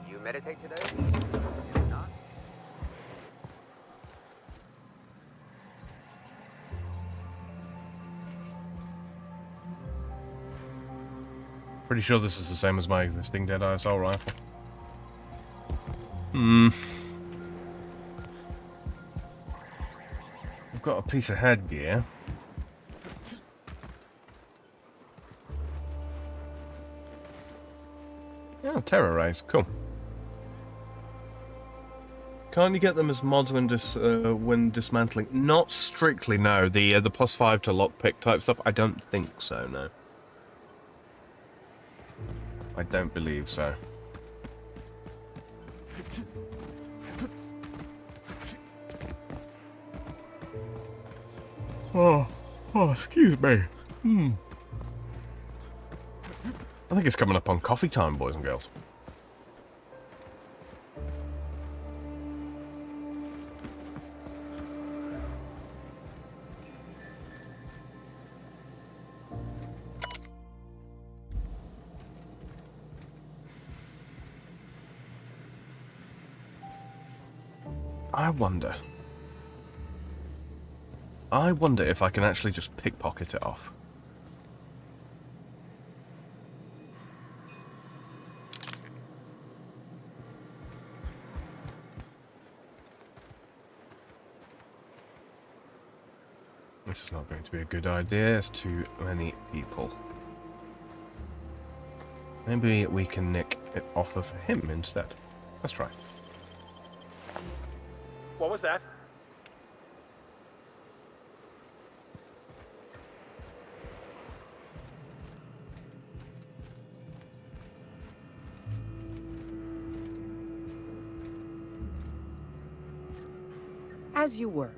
S15: You meditate today? If not,
S2: Pretty sure this is the same as my existing Dead ISL rifle. I've got a piece of headgear. Oh, terror rays, cool. Can't you get them as mods when dismantling? Not strictly, no. The +5 to lockpick type stuff, I don't think so, no. I don't believe so. Oh, excuse me. I think it's coming up on coffee time, boys and girls. I wonder. I wonder if I can actually just pickpocket it off. This is not going to be a good idea. There's too many people. Maybe we can nick it off of him instead. Let's try.
S13: What was that?
S11: As you were.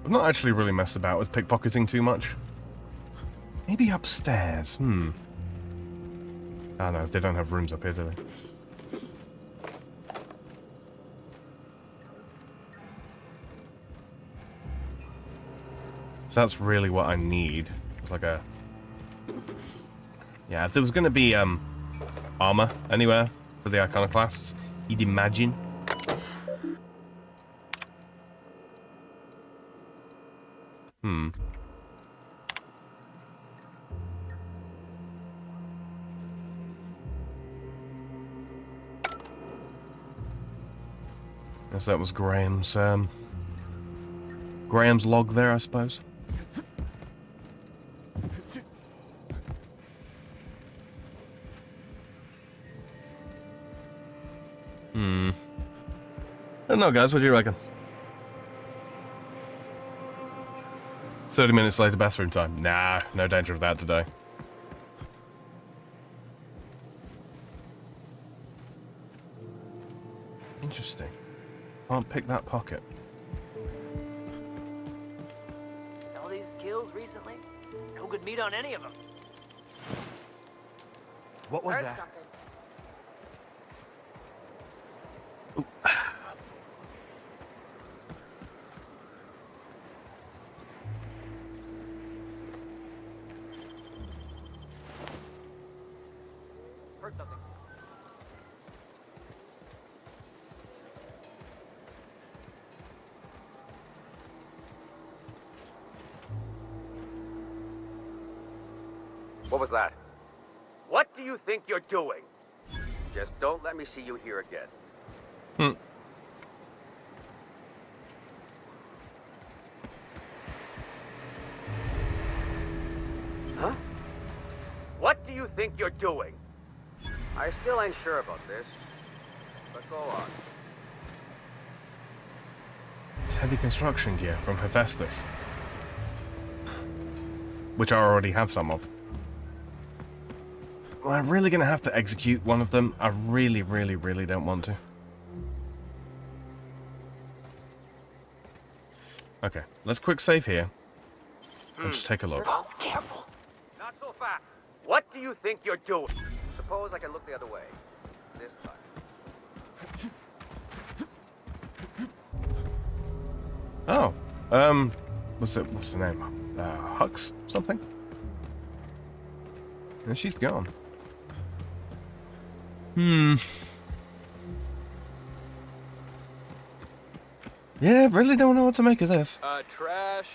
S2: I've not actually really messed about with pickpocketing too much. Maybe upstairs, I don't know, they don't have rooms up here, do they? So that's really what I need. Like a... Yeah, if there was going to be armor anywhere for the iconoclasts, you'd imagine. Guess that was Graham's log there, I suppose. I don't know, guys. What do you reckon? 30 minutes later, bathroom time. Nah, no danger of that today. Interesting. Can't pick that pocket.
S16: All these kills recently? No good meat on any of them.
S14: What was
S16: Heard
S14: that?
S16: something. Heard something.
S15: What was that? What do you think you're doing? Just don't let me see you here again. Huh? What do you think you're doing? I still ain't sure about this, but go on.
S2: It's heavy construction gear from Hephaestus, which I already have some of. Am I really going to have to execute one of them? I really, really, really don't want to. Okay, let's quick save here. And just take a look.
S15: Oh, careful. Not so fast. What do you think you're doing? Suppose I can look the other way. This time.
S2: Oh, what's the name? Hux something? And she's gone. Yeah, really don't know what to make of this.
S13: Trash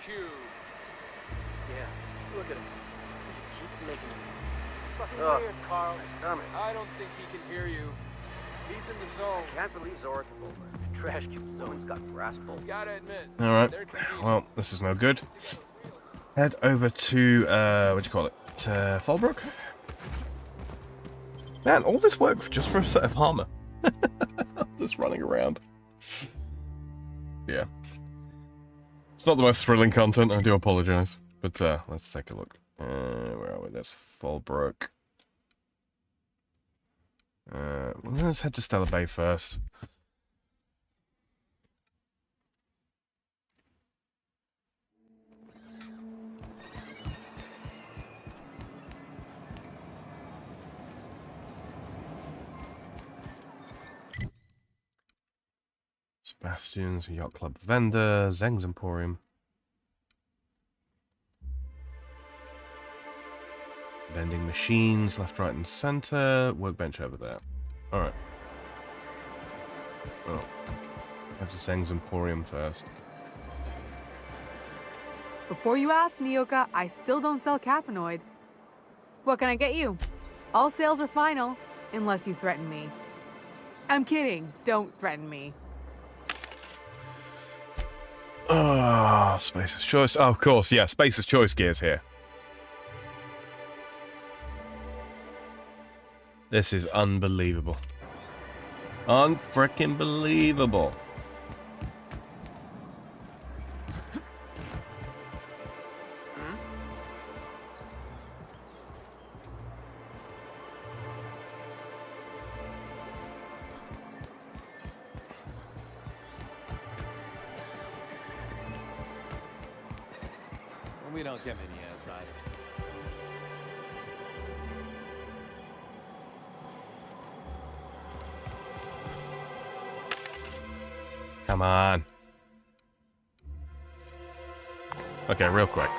S13: cube. Yeah, look at him. He just keeps making it. Fucking weird, Carl. I don't think he can hear you. He's in the zone.
S15: Can't believe Zora's over. Trash cube zone's got brass bolts.
S13: Gotta admit.
S2: Alright, well, this is no good. Head over to, what do you call it? Fallbrook? Man, all this work just for a set of armor. Just running around. Yeah. It's not the most thrilling content, I do apologize. But, let's take a look. Where are we? There's Fallbrook. Let's head to Stellar Bay first. Sebastian's Yacht Club Vendor, Zeng's Emporium. Vending machines, left, right, and center. Workbench over there. Alright. Oh. I have to Zeng's Emporium first.
S17: Before you ask, Nyoka, I still don't sell caffeinoid. What can I get you? All sales are final, unless you threaten me. I'm kidding. Don't threaten me.
S2: Oh, Spacer's Choice. Oh, of course, yeah, Spacer's Choice gear's here. This is unbelievable. Unfrickin' believable.
S13: We don't get many outsiders.
S2: Come on. Okay, real quick.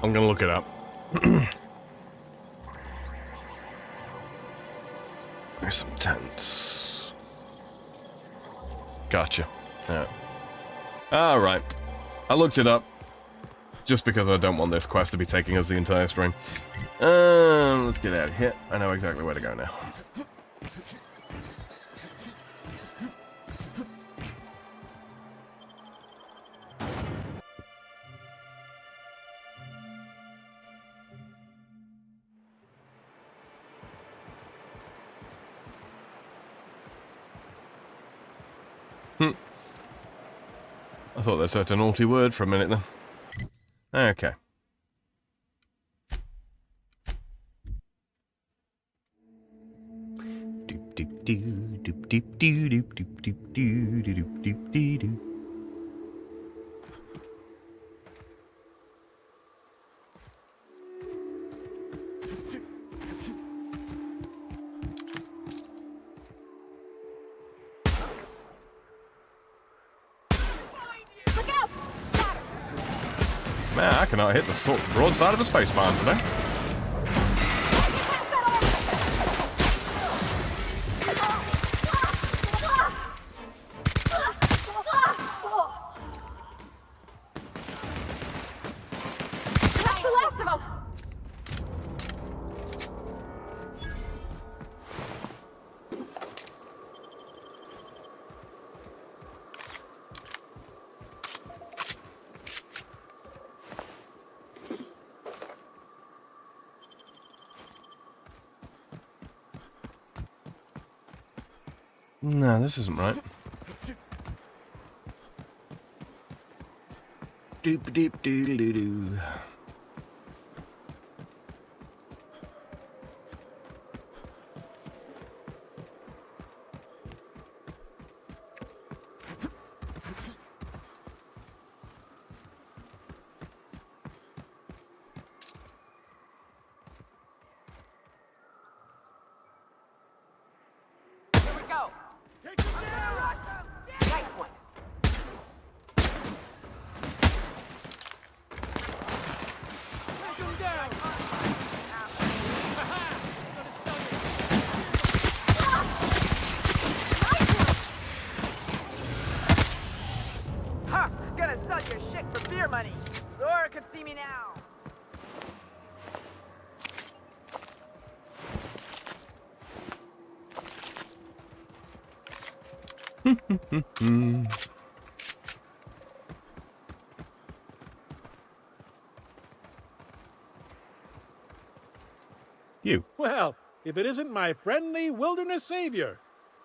S2: I'm gonna look it up. There's some tents. Gotcha. Yeah. Alright. I looked it up. Just because I don't want this quest to be taking us the entire stream. Let's get out of here. I know exactly where to go now. I thought that said a naughty word for a minute then. Okay. Doop doop doo doop doop doo doop doop doop doo doop doop doo doo. Man, I cannot hit the broadside of a space mine today.
S3: That's the last of them!
S2: No, this isn't right. Doop doop doo doo doo doo.
S18: Ha! Gonna sell your shit for beer money. Zora could see me now.
S2: You.
S19: Well, if it isn't my friendly wilderness savior.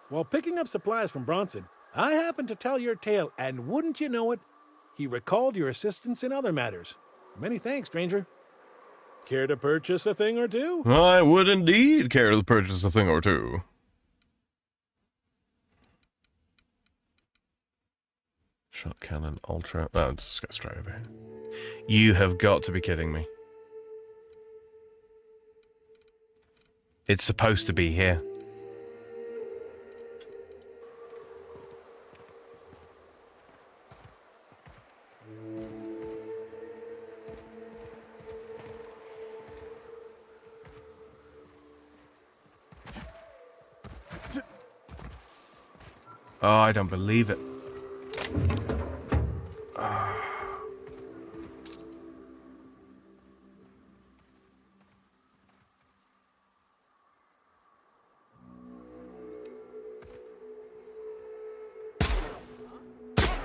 S19: While picking up supplies from Bronson, I happened to tell your tale, and wouldn't you know it, he recalled your assistance in other matters. Many thanks, stranger. Care to purchase a thing or two?
S2: I would indeed care to purchase a thing or two. Shot cannon, ultra. Oh, let's go straight over here. You have got to be kidding me. It's supposed to be here. Oh, I don't believe it.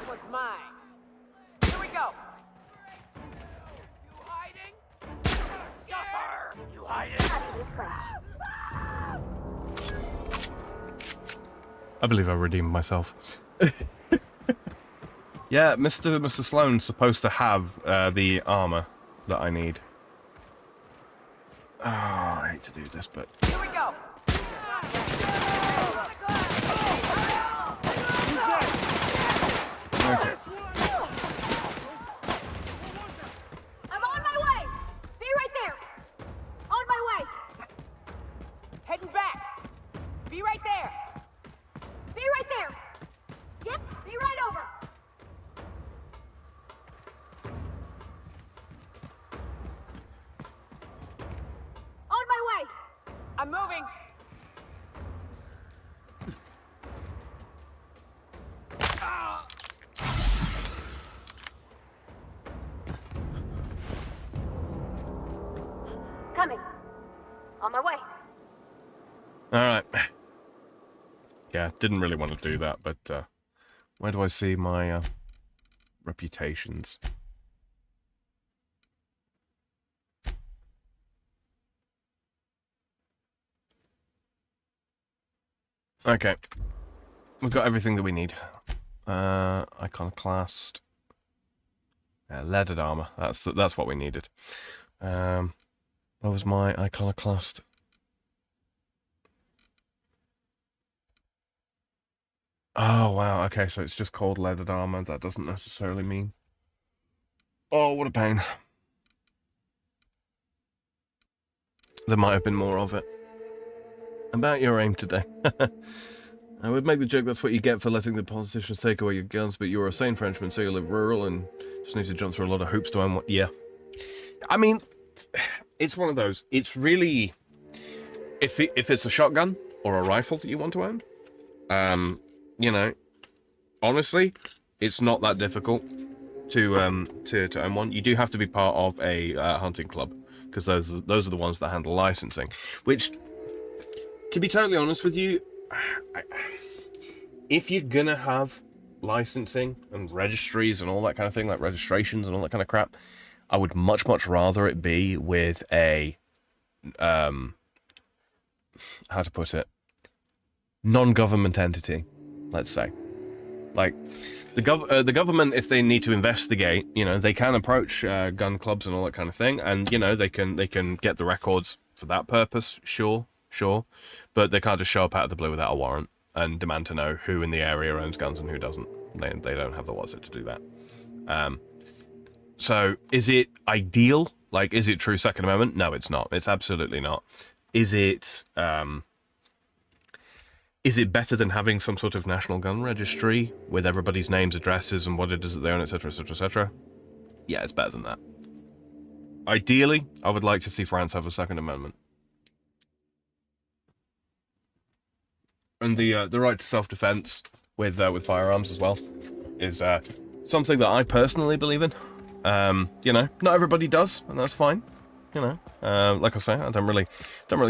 S18: What's mine? Here we go. You hiding? Suffer! You hiding?
S2: I believe I redeemed myself. Yeah, Mr. Sloan's supposed to have the armor that I need. Oh, I hate to do this, but...
S18: Here we go.
S2: Okay.
S3: I'm on my way! Be right there! On my way!
S18: Heading back. Be right there.
S3: Be right there! Yep, be right over! On my way!
S18: I'm moving.
S3: Coming. On my way.
S2: Alright. Yeah, didn't really want to do that, but where do I see my reputations? Okay. We've got everything that we need. Iconoclast. Leaded armor. That's what we needed. Where was my iconoclast? Oh, wow. Okay, so it's just called leaded armor. That doesn't necessarily mean... Oh, what a pain. There might have been more of it. About your aim today. I would make the joke that's what you get for letting the politicians take away your guns, but you're a sane Frenchman, so you live rural and just need to jump through a lot of hoops to own what... Yeah. I mean, it's one of those. It's really... If it's a shotgun or a rifle that you want to own, you know, honestly, it's not that difficult to own one. You do have to be part of a hunting club, because those are the ones that handle licensing, which... To be totally honest with you, if you're gonna have licensing and registries and all that kind of thing, like registrations and all that kind of crap, I would much rather it be with a, how to put it, non-government entity, let's say. Like, the government, if they need to investigate, you know, they can approach gun clubs and all that kind of thing, and, you know, they can get the records for that purpose, sure, but they can't just show up out of the blue without a warrant and demand to know who in the area owns guns and who doesn't. They don't have the what's it to do that. So is it ideal? Like, is it true Second Amendment? No, it's not. It's absolutely not. Is it better than having some sort of national gun registry with everybody's names, addresses, and what it is that they own, etc., etc., etc.? Yeah, it's better than that. Ideally, I would like to see France have a Second Amendment. And the right to self-defense with firearms as well is something that I personally believe in. You know, not everybody does, and that's fine. You know, like I say, I don't really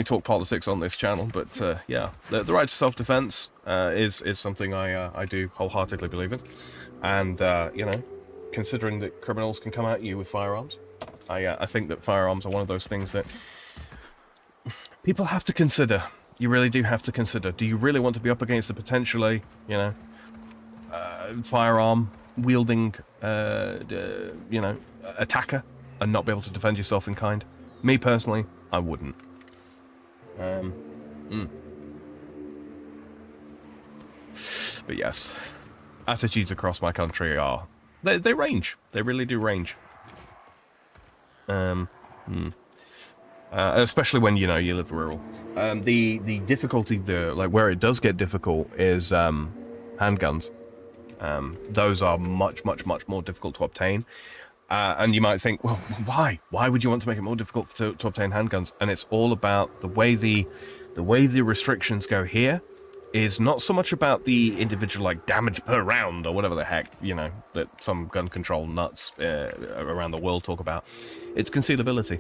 S2: talk politics on this channel, but yeah, the right to self-defense is something I do wholeheartedly believe in. And you know, considering that criminals can come at you with firearms, I think that firearms are one of those things that people have to consider. You really do have to consider. Do you really want to be up against a potentially, you know, firearm wielding, you know, attacker and not be able to defend yourself in kind? Me personally, I wouldn't. But yes, attitudes across my country are they range. They really do range. Especially when, you know, you live rural. The difficulty there, like where it does get difficult, is handguns. Those are much more difficult to obtain. And you might think, well, why? Why would you want to make it more difficult to obtain handguns? And it's all about the way the restrictions go here is not so much about the individual, like, damage per round or whatever the heck, you know, that some gun control nuts around the world talk about. It's concealability.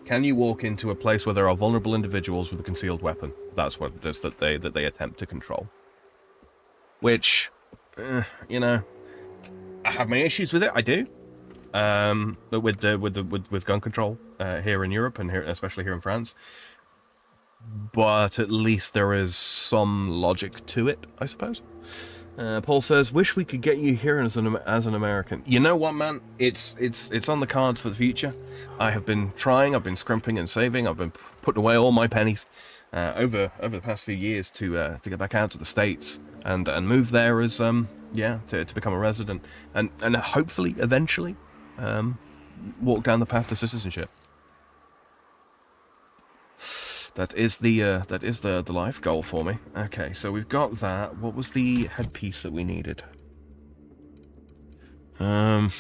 S2: Can you walk into a place where there are vulnerable individuals with a concealed weapon? That's what it is that they attempt to control. Which, you know, I have my issues with it. I do. But with gun control here in Europe and here, especially here in France. But at least there is some logic to it, I suppose. Paul says, "Wish we could get you here as an American." You know what, man? It's on the cards for the future. I have been trying. I've been scrimping and saving. I've been putting away all my pennies over the past few years to get back out to the States and move there as to become a resident and hopefully eventually walk down the path to citizenship. That is the life goal for me. Okay, so we've got that. What was the headpiece that we needed? Inventory.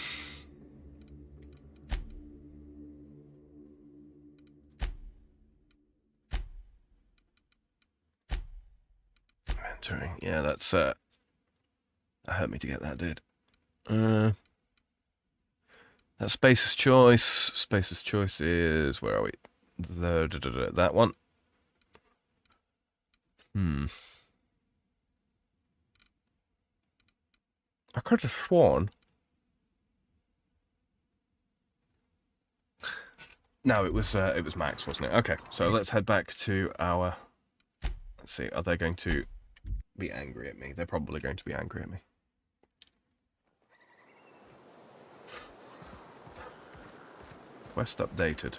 S2: Yeah, that's that hurt me to get that, dude. That Space's Choice. Space's Choice is, where are we? That one. I could have sworn. No, it was Max, wasn't it? Okay, so let's head back to our. Let's see. Are they going to be angry at me? They're probably going to be angry at me. Quest updated.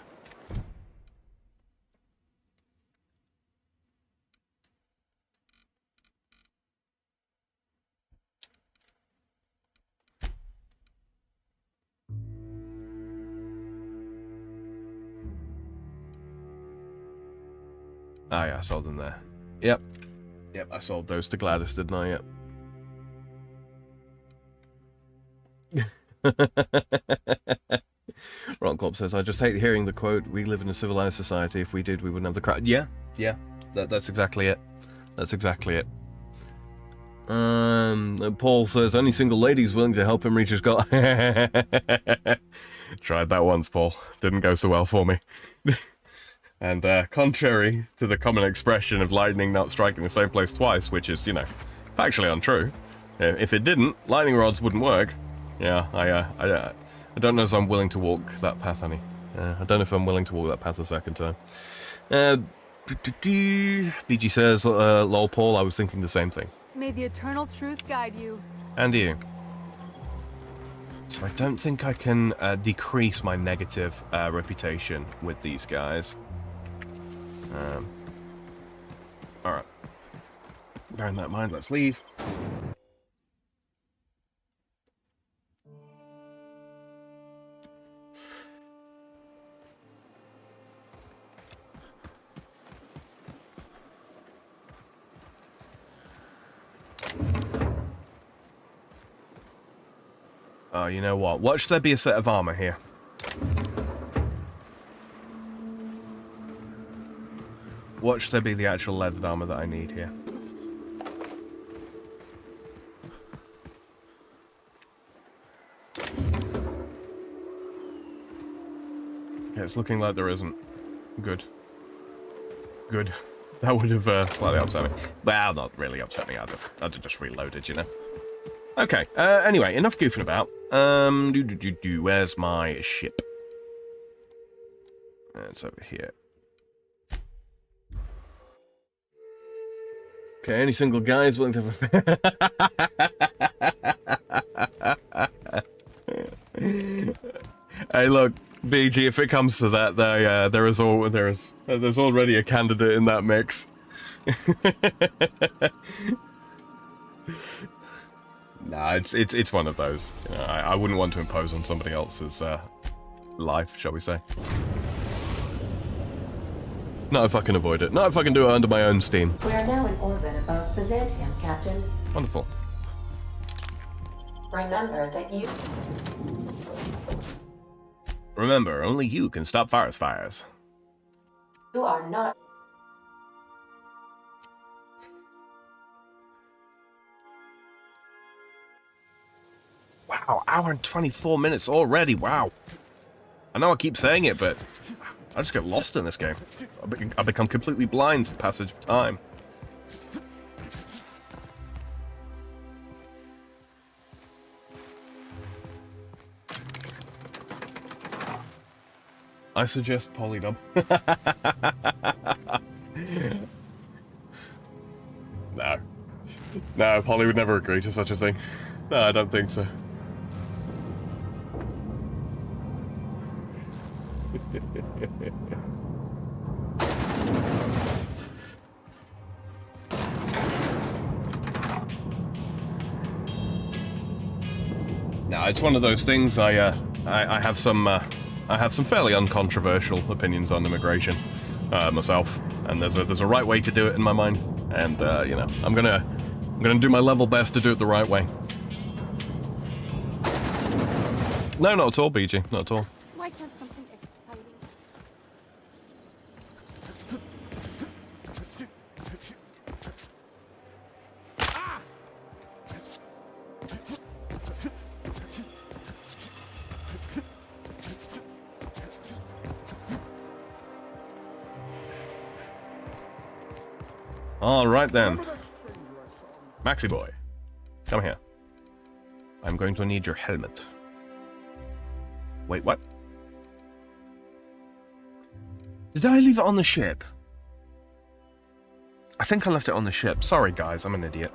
S2: Oh yeah, I sold them there. Yep, I sold those to Gladys, didn't I? Yep. Rockclub says, "I just hate hearing the quote, 'We live in a civilized society. If we did, we wouldn't have the crowd.'" Yeah, that's exactly it. That's exactly it. Paul says, "Only single ladies willing to help him reach his goal." Tried that once, Paul. Didn't go so well for me. And contrary to the common expression of lightning not striking the same place twice, which is, you know, factually untrue, if it didn't, lightning rods wouldn't work. Yeah, I don't know if I'm willing to walk that path, honey. I don't know if I'm willing to walk that path a second time. BG says, "Lol, Paul, I was thinking the same thing."
S17: May the eternal truth guide you.
S2: And you. So I don't think I can decrease my negative reputation with these guys. Alright. Bearing that in mind, let's leave. Oh, you know what? Watch there be a set of armor here. Watch there be the actual leaded armor that I need here. Okay, it's looking like there isn't. Good. Good. That would have slightly upset me. Well, not really upset me. I'd have just reloaded, you know. Okay, anyway, enough goofing about. Where's my ship? It's over here. Okay, any single guys willing to have a... Hey, look, BG, if it comes to that, there's already a candidate in that mix. Nah, it's one of those. You know, I wouldn't want to impose on somebody else's life, shall we say? Not if I can avoid it. Not if I can do it under my own steam.
S7: We are now in orbit above Byzantium, Captain.
S2: Wonderful.
S7: Remember that you...
S2: Remember, only you can stop forest fires.
S7: You are not...
S2: Wow, hour and 24 minutes already, wow. I know I keep saying it, but I just get lost in this game. I become completely blind to the passage of time. I suggest polydub. No. No, Polly would never agree to such a thing. No, I don't think so. No, it's one of those things. I have some fairly uncontroversial opinions on immigration myself, and there's a right way to do it in my mind, and you know, I'm gonna do my level best to do it the right way. No, not at all, BG, not at all.
S3: Why can't something exciting?
S2: All right then, Maxi boy, come here. I'm going to need your helmet. Wait, what? Did I leave it on the ship? I think I left it on the ship. Sorry, guys, I'm an idiot.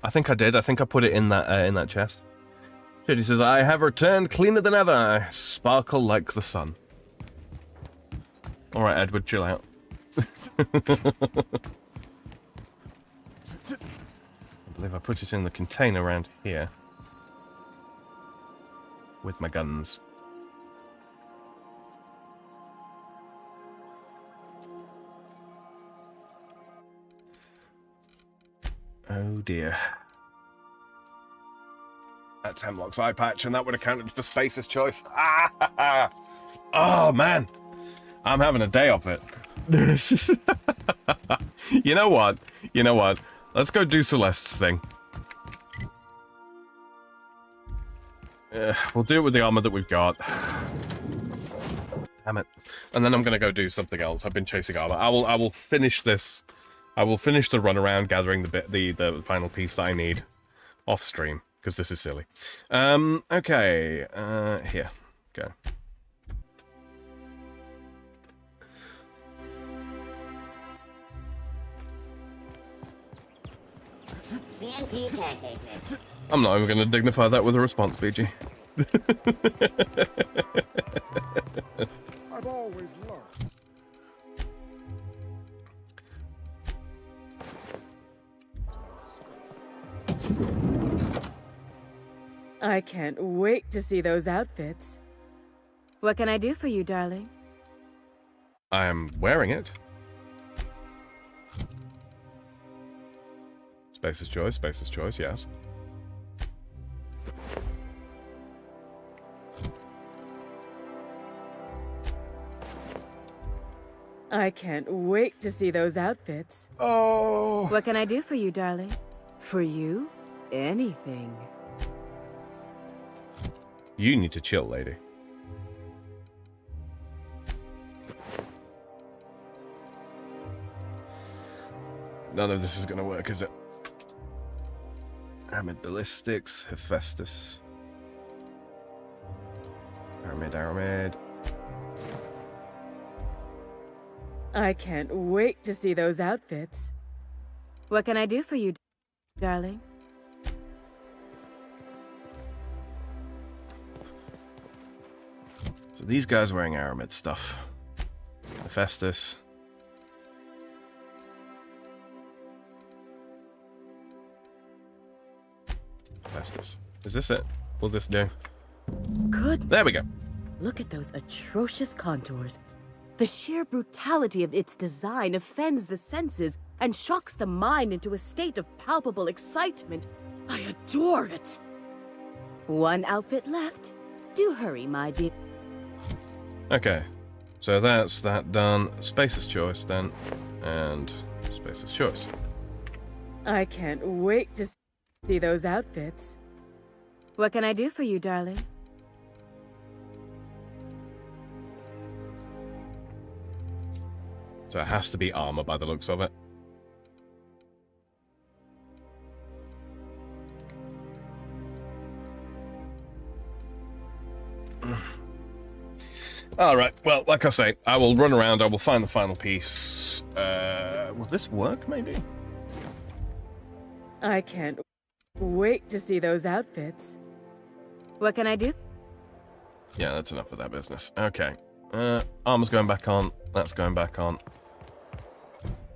S2: I think I did. I think I put it in that chest. Shitty says, I have returned cleaner than ever. I sparkle like the sun. All right, Edward, chill out. I believe I put it in the container around here. With my guns. Oh dear. That's Hemlock's eye patch, and that would have counted for Space's choice. Ah! Oh man! I'm having a day off it. You know what? You know what? Let's go do Celeste's thing. We'll do it with the armor that we've got. Damn it. And then I'm gonna go do something else. I've been chasing armor. I will finish this. I will finish the run around gathering the final piece that I need off stream, because this is silly. Okay. Here. Go. I'm not even going to dignify that with a response, BG.
S9: I've always learned.
S10: I can't wait to see those outfits. What can I do for you, darling?
S2: I am wearing it. Space's choice, yes.
S10: I can't wait to see those outfits.
S2: Oh.
S10: What can I do for you, darling? For you? Anything.
S2: You need to chill, lady. None of this is going to work, is it? Aramid ballistics, Hephaestus. Aramid.
S10: I can't wait to see those outfits. What can I do for you, darling?
S2: So these guys are wearing Aramid stuff. Hephaestus. Is this it? Will this do?
S10: Goodness.
S2: There we go.
S10: Look at those atrocious contours. The sheer brutality of its design offends the senses and shocks the mind into a state of palpable excitement. I adore it. One outfit left. Do hurry, my dear.
S2: Okay. So that's that done. Space's choice then. And Spacer's choice.
S10: I can't wait to see those outfits. What can I do for you, darling?
S2: So it has to be armor by the looks of it. Alright, well, like I say, I will run around, I will find the final piece. Will this work, maybe?
S10: I can't wait to see those outfits. What can I do?
S2: Yeah, that's enough of that business. Okay. Armor's going back on. That's going back on.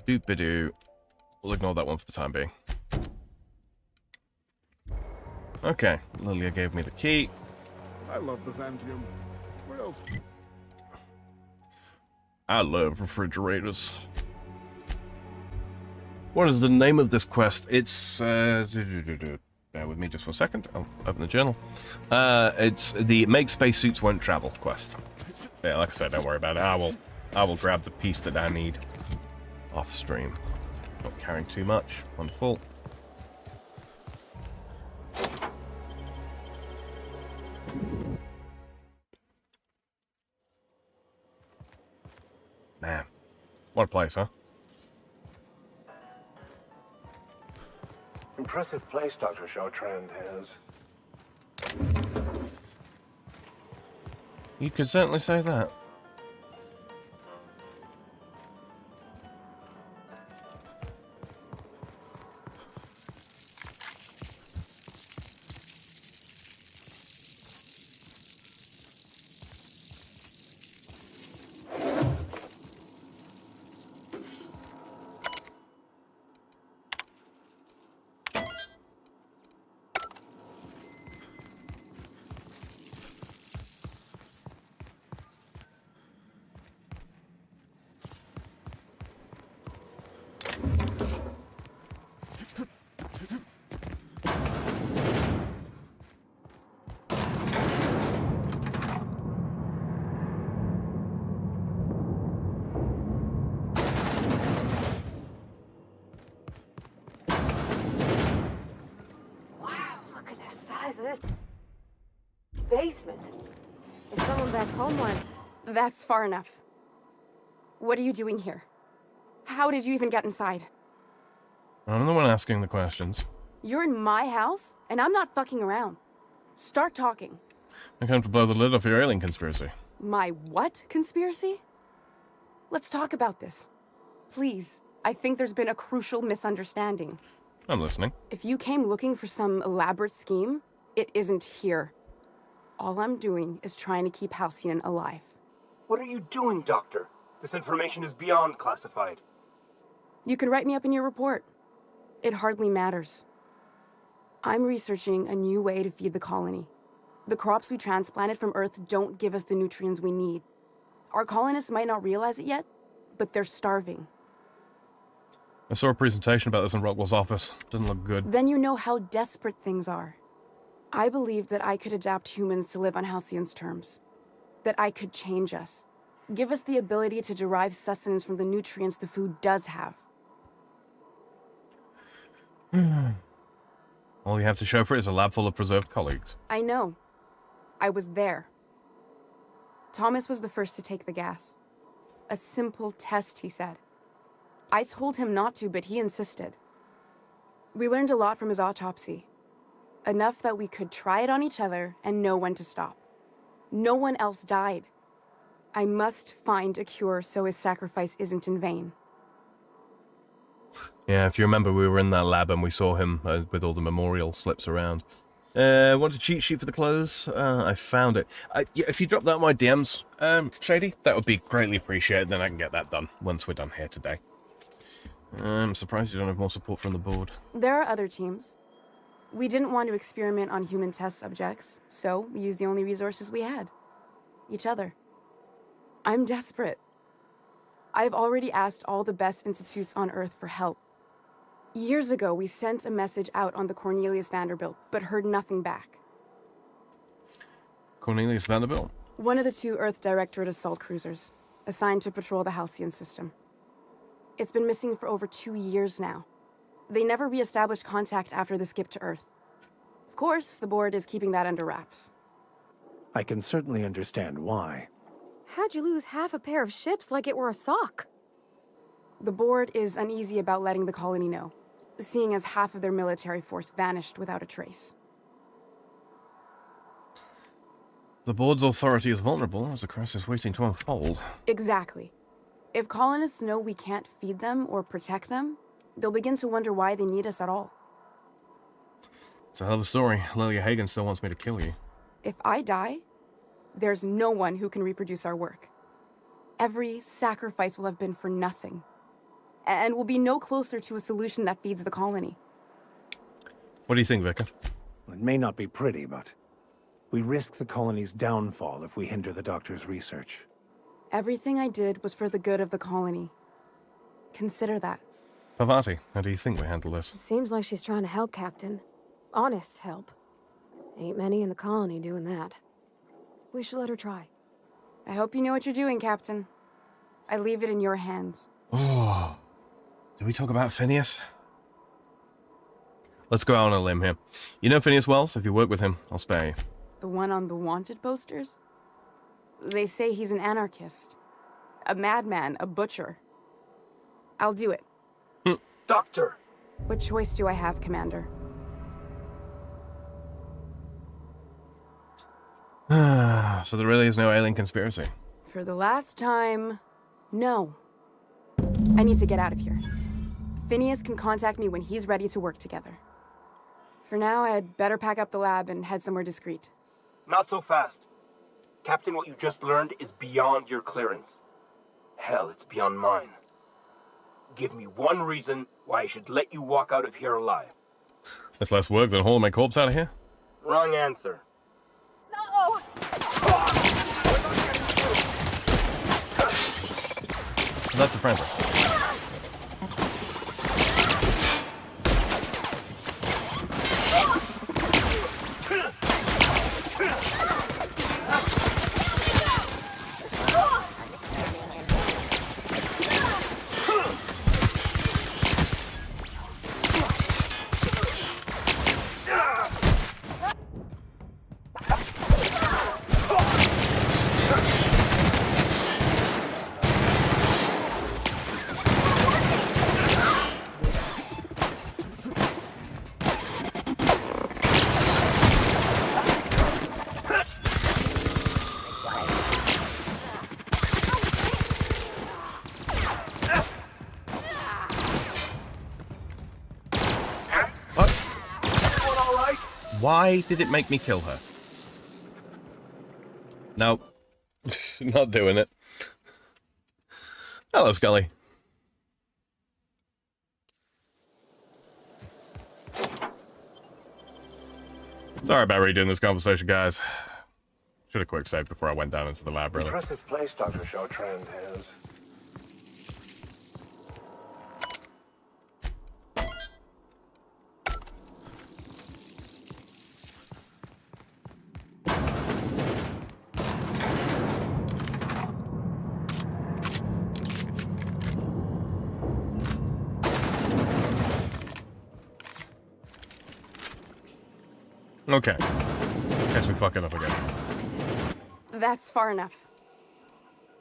S2: Doop-a-doo. We'll ignore that one for the time being. Okay. Lilia gave me the key.
S9: I love Byzantium. What else?
S2: I love refrigerators. What is the name of this quest? It's bear with me just for a second. I'll open the journal. It's the Make Spacesuits Won't Travel quest. Yeah, like I said, don't worry about it. I will grab the piece that I need off stream. Not carrying too much. Wonderful. Man, what a place, huh?
S20: Impressive place Dr. Shawtrand has.
S2: You could certainly say that.
S3: Basement. If someone back home went...
S21: That's far enough. What are you doing here? How did you even get inside?
S2: I'm the one asking the questions.
S21: You're in my house, and I'm not fucking around. Start talking.
S2: I come to blow the lid off your alien conspiracy.
S21: My what conspiracy? Let's talk about this. Please, I think there's been a crucial misunderstanding.
S2: I'm listening.
S21: If you came looking for some elaborate scheme, it isn't here. All I'm doing is trying to keep Halcyon alive.
S20: What are you doing, Doctor? This information is beyond classified.
S21: You can write me up in your report. It hardly matters. I'm researching a new way to feed the colony. The crops we transplanted from Earth don't give us the nutrients we need. Our colonists might not realize it yet, but they're starving.
S2: I saw a presentation about this in Rockwell's office. Doesn't look good.
S21: Then you know how desperate things are. I believed that I could adapt humans to live on Halcyon's terms. That I could change us. Give us the ability to derive sustenance from the nutrients the food does have.
S2: All you have to show for it is a lab full of preserved colleagues.
S21: I know. I was there. Thomas was the first to take the gas. A simple test, he said. I told him not to, but he insisted. We learned a lot from his autopsy. Enough that we could try it on each other and know when to stop. No one else died. I must find a cure so his sacrifice isn't in vain.
S2: Yeah, if you remember, we were in that lab and we saw him with all the memorial slips around. Want a cheat sheet for the clothes? I found it. Yeah, if you drop that in my DMs, Shady, that would be greatly appreciated. Then I can get that done once we're done here today. I'm surprised you don't have more support from the board.
S21: There are other teams. We didn't want to experiment on human test subjects, so we used the only resources we had. Each other. I'm desperate. I've already asked all the best institutes on Earth for help. Years ago, we sent a message out on the Cornelius Vanderbilt, but heard nothing back.
S2: Cornelius Vanderbilt?
S21: One of the two Earth Directorate assault cruisers, assigned to patrol the Halcyon system. It's been missing for over 2 years now. They never re-established contact after the skip to Earth. Of course, the board is keeping that under wraps.
S14: I can certainly understand why.
S3: How'd you lose half a pair of ships like it were a sock?
S21: The board is uneasy about letting the colony know, seeing as half of their military force vanished without a trace.
S2: The board's authority is vulnerable as the crisis waiting to unfold.
S21: Exactly. If colonists know we can't feed them or protect them, they'll begin to wonder why they need us at all.
S2: It's a hell of a story. Lilia Hagen still wants me to kill you.
S21: If I die, there's no one who can reproduce our work. Every sacrifice will have been for nothing. And we'll be no closer to a solution that feeds the colony.
S2: What do you think, Vicar?
S14: It may not be pretty, but we risk the colony's downfall if we hinder the doctor's research.
S21: Everything I did was for the good of the colony. Consider that.
S2: Pavati, how do you think we handle this?
S3: It seems like she's trying to help, Captain. Honest help. Ain't many in the colony doing that. We should let her try.
S21: I hope you know what you're doing, Captain. I leave it in your hands.
S2: Oh. Did we talk about Phineas? Let's go out on a limb here. You know Phineas Wells? If you work with him, I'll spare you.
S21: The one on the wanted posters? They say he's an anarchist. A madman, a butcher. I'll do it.
S20: Doctor!
S21: What choice do I have, Commander?
S2: So there really is no alien conspiracy.
S21: For the last time, no. I need to get out of here. Phineas can contact me when he's ready to work together. For now, I'd better pack up the lab and head somewhere discreet.
S20: Not so fast. Captain, what you just learned is beyond your clearance. Hell, it's beyond mine. Give me one reason why I should let you walk out of here alive.
S2: That's less work than hauling my corpse out of here?
S20: Wrong answer.
S3: No!
S2: That's a friendly. Why did it make me kill her? Nope. Not doing it. Hello, Scully. Sorry about redoing this conversation, guys. Should have quick saved before I went down into the lab, really.
S14: Impressive place Dr. Shawtrand has.
S2: Okay. Guess we fuck it up again.
S21: That's far enough.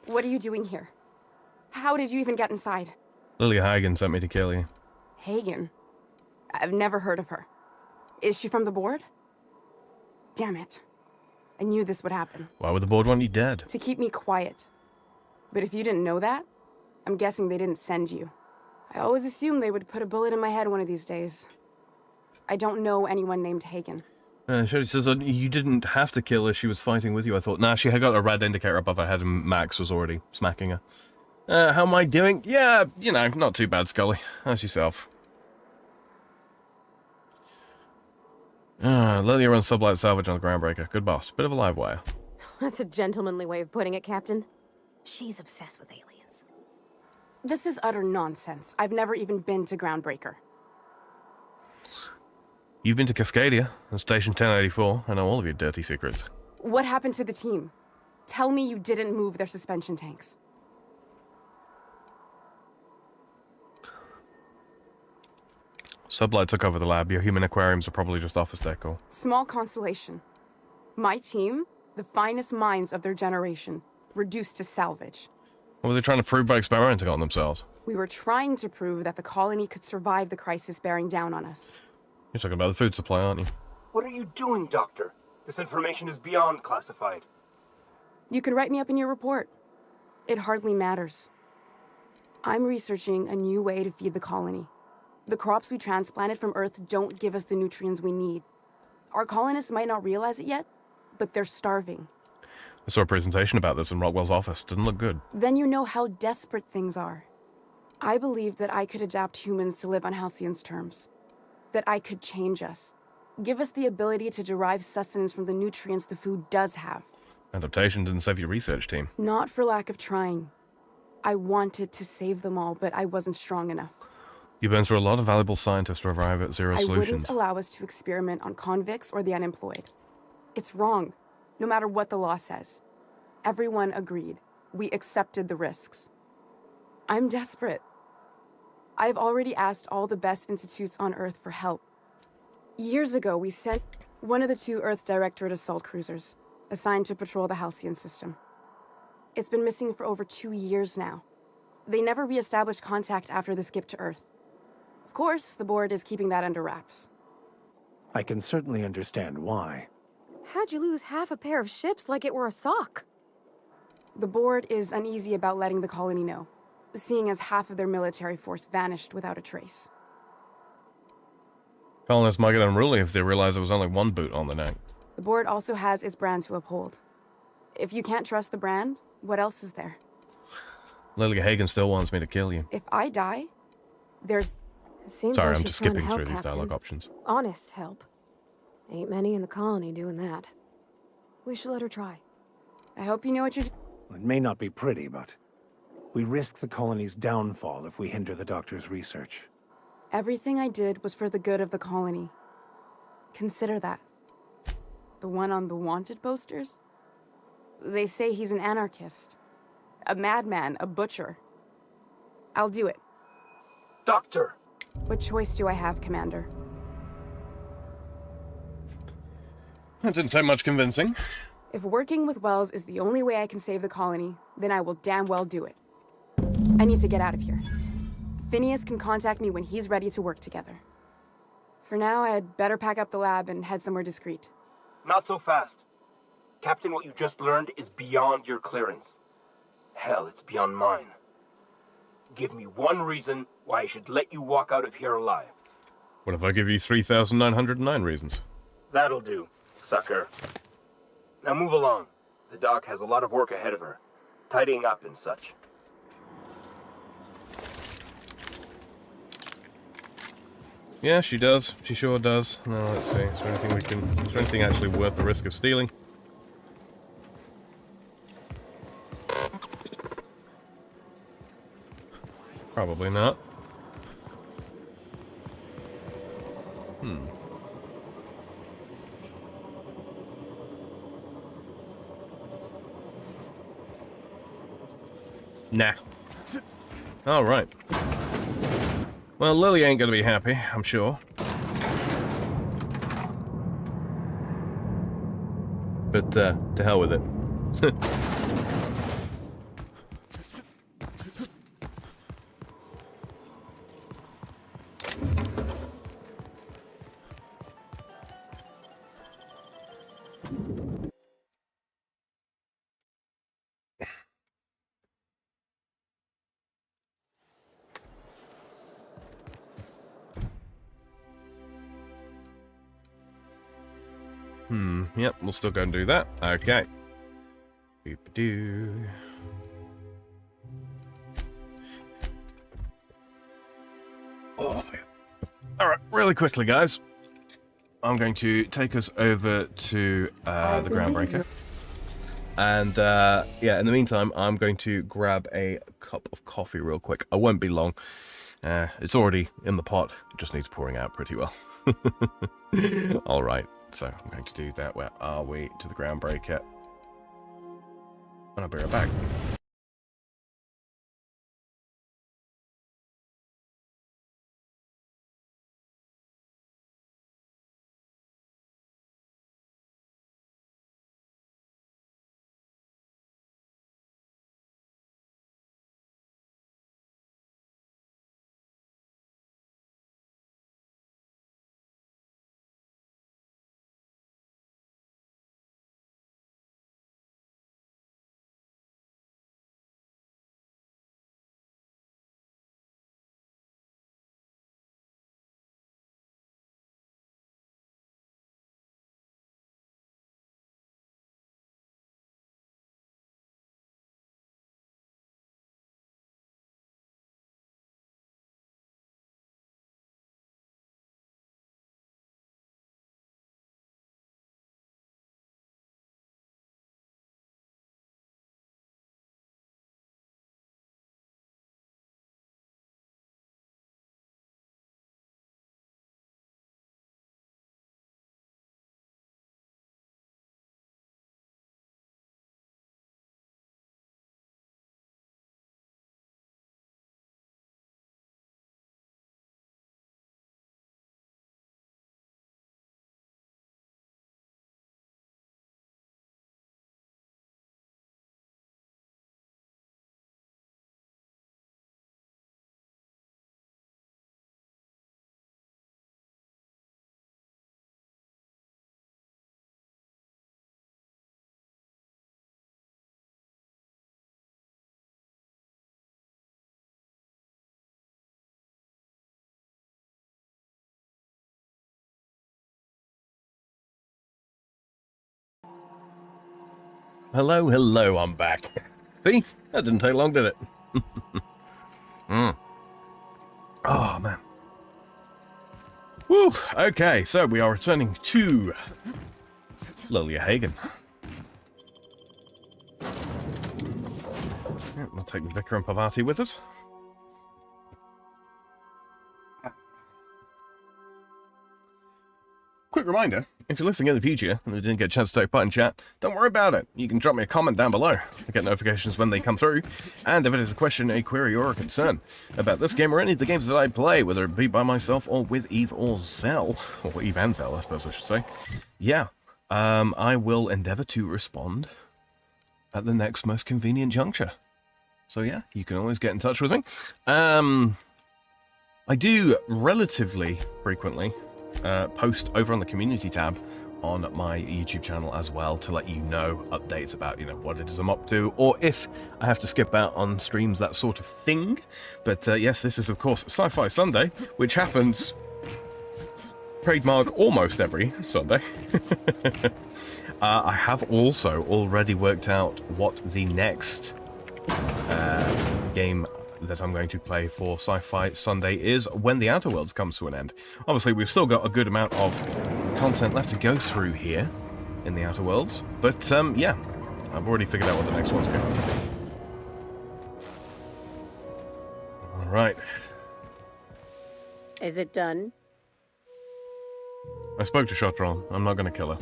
S21: What are you doing here? How did you even get inside?
S2: Lilia Hagen sent me to kill you.
S21: Hagen? I've never heard of her. Is she from the board? Damn it. I knew this would happen.
S2: Why would the board want you dead?
S21: To keep me quiet. But if you didn't know that, I'm guessing they didn't send you. I always assumed they would put a bullet in my head one of these days. I don't know anyone named Hagen.
S2: Shody says, you didn't have to kill her, she was fighting with you. I thought, nah, she had got a red indicator above her head and Max was already smacking her. How am I doing? Yeah, you know, not too bad, Scully. How's yourself? Lilia runs sublight salvage on the Groundbreaker. Good boss. Bit of a live wire.
S3: That's a gentlemanly way of putting it, Captain. She's obsessed with aliens.
S21: This is utter nonsense. I've never even been to Groundbreaker.
S2: You've been to Cascadia and Station 1084. I know all of your dirty secrets.
S21: What happened to the team? Tell me you didn't move their suspension tanks.
S2: Sublight took over the lab. Your human aquariums are probably just office decor.
S21: Small consolation. My team, the finest minds of their generation, reduced to salvage.
S2: What were they trying to prove by experimenting on themselves?
S21: We were trying to prove that the colony could survive the crisis bearing down on us.
S2: You're talking about the food supply, aren't you?
S20: What are you doing, Doctor? This information is beyond classified.
S21: You can write me up in your report. It hardly matters. I'm researching a new way to feed the colony. The crops we transplanted from Earth don't give us the nutrients we need. Our colonists might not realize it yet, but they're starving.
S2: I saw a presentation about this in Rockwell's office. Didn't look good.
S21: Then you know how desperate things are. I believed that I could adapt humans to live on Halcyon's terms. That I could change us. Give us the ability to derive sustenance from the nutrients the food does have.
S2: Adaptation didn't save your research team.
S21: Not for lack of trying. I wanted to save them all, but I wasn't strong enough.
S2: You burned through a lot of valuable scientists to arrive at zero
S21: I
S2: solutions.
S21: wouldn't allow us to experiment on convicts or the unemployed. It's wrong, no matter what the law says. Everyone agreed. We accepted the risks. I'm desperate. I've already asked all the best institutes on Earth for help. Years ago, we sent one of the 2 Earth Directorate assault cruisers, assigned to patrol the Halcyon system. It's been missing for over 2 years now. They never re-established contact after the skip to Earth. Of course, the board is keeping that under wraps.
S14: I can certainly understand why.
S3: How'd you lose half a pair of ships like it were a sock?
S21: The board is uneasy about letting the colony know, seeing as half of their military force vanished without a trace.
S2: Colonists might get unruly if they realize there was only one boot on the neck.
S21: The board also has its brand to uphold. If you can't trust the brand, what else is there?
S2: Lily Hagen still wants me to kill you.
S21: If I die, there's...
S3: Seems
S2: Sorry,
S3: like
S2: I'm
S3: she's
S2: just
S3: trying to
S2: skipping
S3: help,
S2: through these
S3: Captain.
S2: dialogue options.
S3: Honest help. Ain't many in the colony doing that. We should let her try.
S21: I hope you know what you're...
S14: It may not be pretty, but we risk the colony's downfall if we hinder the doctor's research.
S21: Everything I did was for the good of the colony. Consider that. The one on the wanted posters? They say he's an anarchist. A madman, a butcher. I'll do it.
S20: Doctor!
S21: What choice do I have, Commander?
S2: That didn't take much convincing.
S21: If working with Wells is the only way I can save the colony, then I will damn well do it. I need to get out of here. Phineas can contact me when he's ready to work together. For now, I'd better pack up the lab and head somewhere discreet.
S20: Not so fast. Captain, what you just learned is beyond your clearance. Hell, it's beyond mine. Give me one reason why I should let you walk out of here alive.
S2: What if I give you 3,909 reasons?
S20: That'll do, sucker. Now move along. The doc has a lot of work ahead of her. Tidying up and such.
S2: Yeah, she does. She sure does. Now, let's see. Is there anything actually worth the risk of stealing? Probably not. Nah. Alright. Well, Lily ain't gonna be happy, I'm sure. But, to hell with it. Yep, we'll still go and do that. Okay. Boop-a-doo. Oh, yeah. Alright, really quickly, guys. I'm going to take us over to the Groundbreaker. And, yeah, in the meantime, I'm going to grab a cup of coffee real quick. I won't be long. It's already in the pot. It just needs pouring out pretty well. Alright. So I'm going to do that. Where are we? To the Groundbreaker. And I'll be right back. Hello, hello, I'm back. See? That didn't take long, did it? Oh, man. Woo! Okay, so we are returning to Lilia Hagen. Yeah, we'll take the Vicar and Pavati with us. Quick reminder, if you're listening in the future and you didn't get a chance to take part in chat, don't worry about it. You can drop me a comment down below. I get notifications when they come through. And if it is a question, a query, or a concern about this game or any of the games that I play, whether it be by myself or with Eve or Zell, or Eve and Zell, I suppose I should say, yeah, I will endeavor to respond at the next most convenient juncture. So yeah, you can always get in touch with me. I do relatively frequently post over on the community tab on my YouTube channel as well to let you know updates about, you know, what it is I'm up to, or if I have to skip out on streams, that sort of thing. But yes, this is of course Sci-Fi Sunday, which happens trademark almost every Sunday. I have also already worked out what the next game that I'm going to play for Sci-Fi Sunday is when the Outer Worlds comes to an end. Obviously, we've still got a good amount of content left to go through here in the Outer Worlds, but yeah, I've already figured out what the next one's going to be. Alright.
S12: Is it done?
S2: I spoke to Shotron. I'm not going to kill her.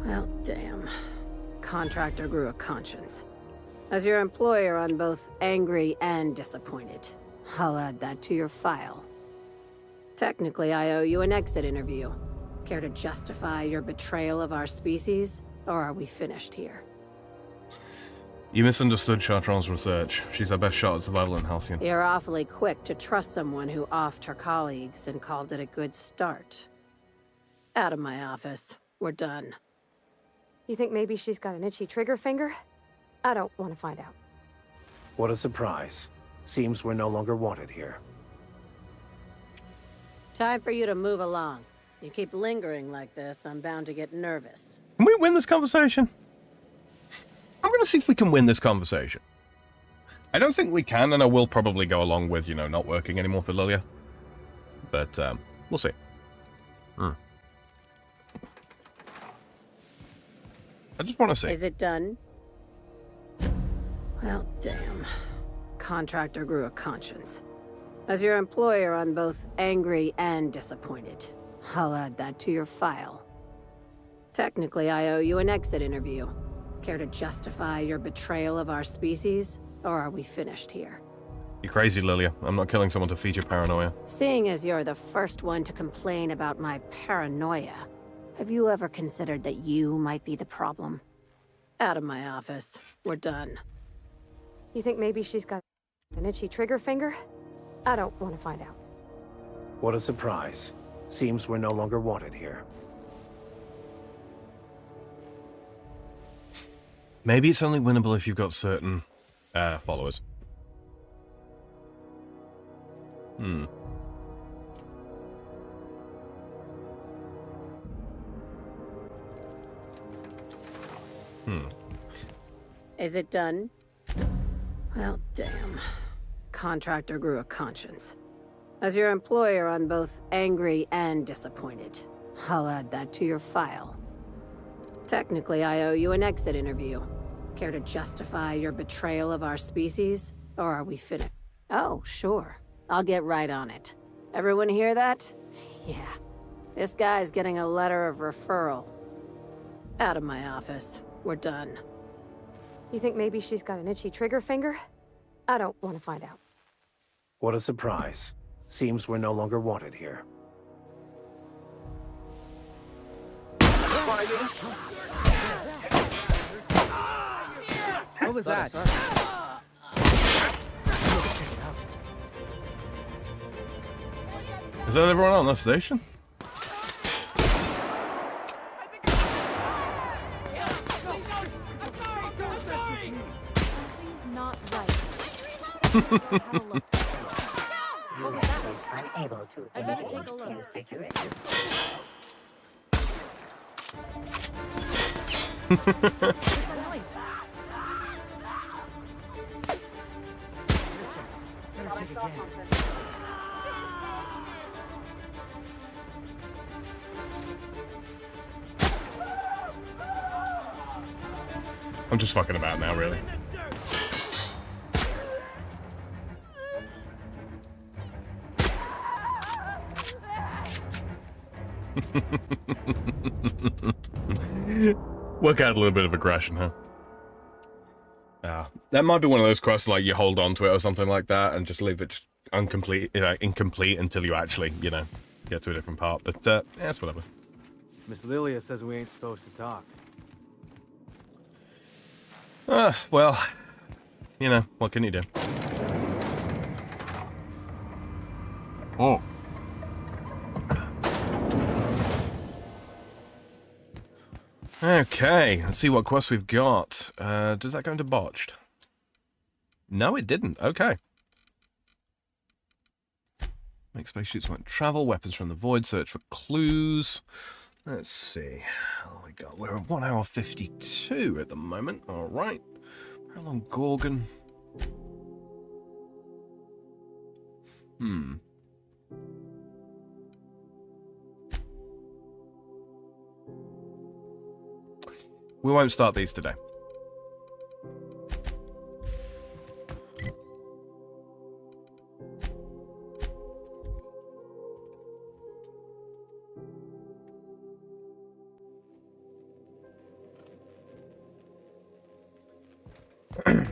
S3: Well, damn. Contractor grew a conscience. As your employer, I'm both angry and disappointed. I'll add that to your file. Technically, I owe you an exit interview. Care to justify your betrayal of our species, or are we finished here?
S2: You misunderstood Chartron's research. She's our best shot at survival in Halcyon.
S3: You're awfully quick to trust someone who offed her colleagues and called it a good start. Out of my office. We're done. You think maybe she's got an itchy trigger finger? I don't want to find out.
S14: What a surprise. Seems we're no longer wanted here.
S3: Time for you to move along. You keep lingering like this, I'm bound to get nervous.
S2: Can we win this conversation? I'm going to see if we can win this conversation. I don't think we can, and I will probably go along with, you know, not working anymore for Lilia. But, we'll see. I just want to see.
S3: Is it done? Well, damn. Contractor grew a conscience. As your employer, I'm both angry and disappointed. I'll add that to your file. Technically, I owe you an exit interview. Care to justify your betrayal of our species, or are we finished here?
S2: You're crazy, Lilia. I'm not killing someone to feed your paranoia.
S3: Seeing as you're the first one to complain about my paranoia, have you ever considered that you might be the problem? Out of my office. We're done. You think maybe she's got an itchy trigger finger? I don't want to find out.
S14: What a surprise. Seems we're no longer wanted here.
S2: Maybe it's only winnable if you've got certain followers.
S3: Is it done? Well, damn. Contractor grew a conscience. As your employer, I'm both angry and disappointed. I'll add that to your file. Technically, I owe you an exit interview. Care to justify your betrayal of our species, or are we finished? Oh, sure. I'll get right on it. Everyone hear that? Yeah. This guy's getting a letter of referral. Out of my office. We're done. You think maybe she's got an itchy trigger finger? I don't want to find out.
S14: What a surprise. Seems we're no longer wanted here.
S18: What was that?
S2: Is that everyone on that station?
S5: Unable to engage in security.
S7: again.
S2: I'm just fucking about now, really. Work out a little bit of aggression, huh? That might be one of those quests like you hold on to it or something like that and just leave it just incomplete until you actually, get to a different part. But yeah, it's whatever.
S13: Miss Lilia says we ain't supposed to talk.
S2: Well, what can you do? Oh. Okay, let's see what quests we've got. Does that go into botched? No, it didn't. Okay. Make spacesuits won't travel. Weapons from the void. Search for clues. Let's see. Oh my god, we're at 1 hour 52 at the moment. All right. How long, Gorgon? We won't start these today.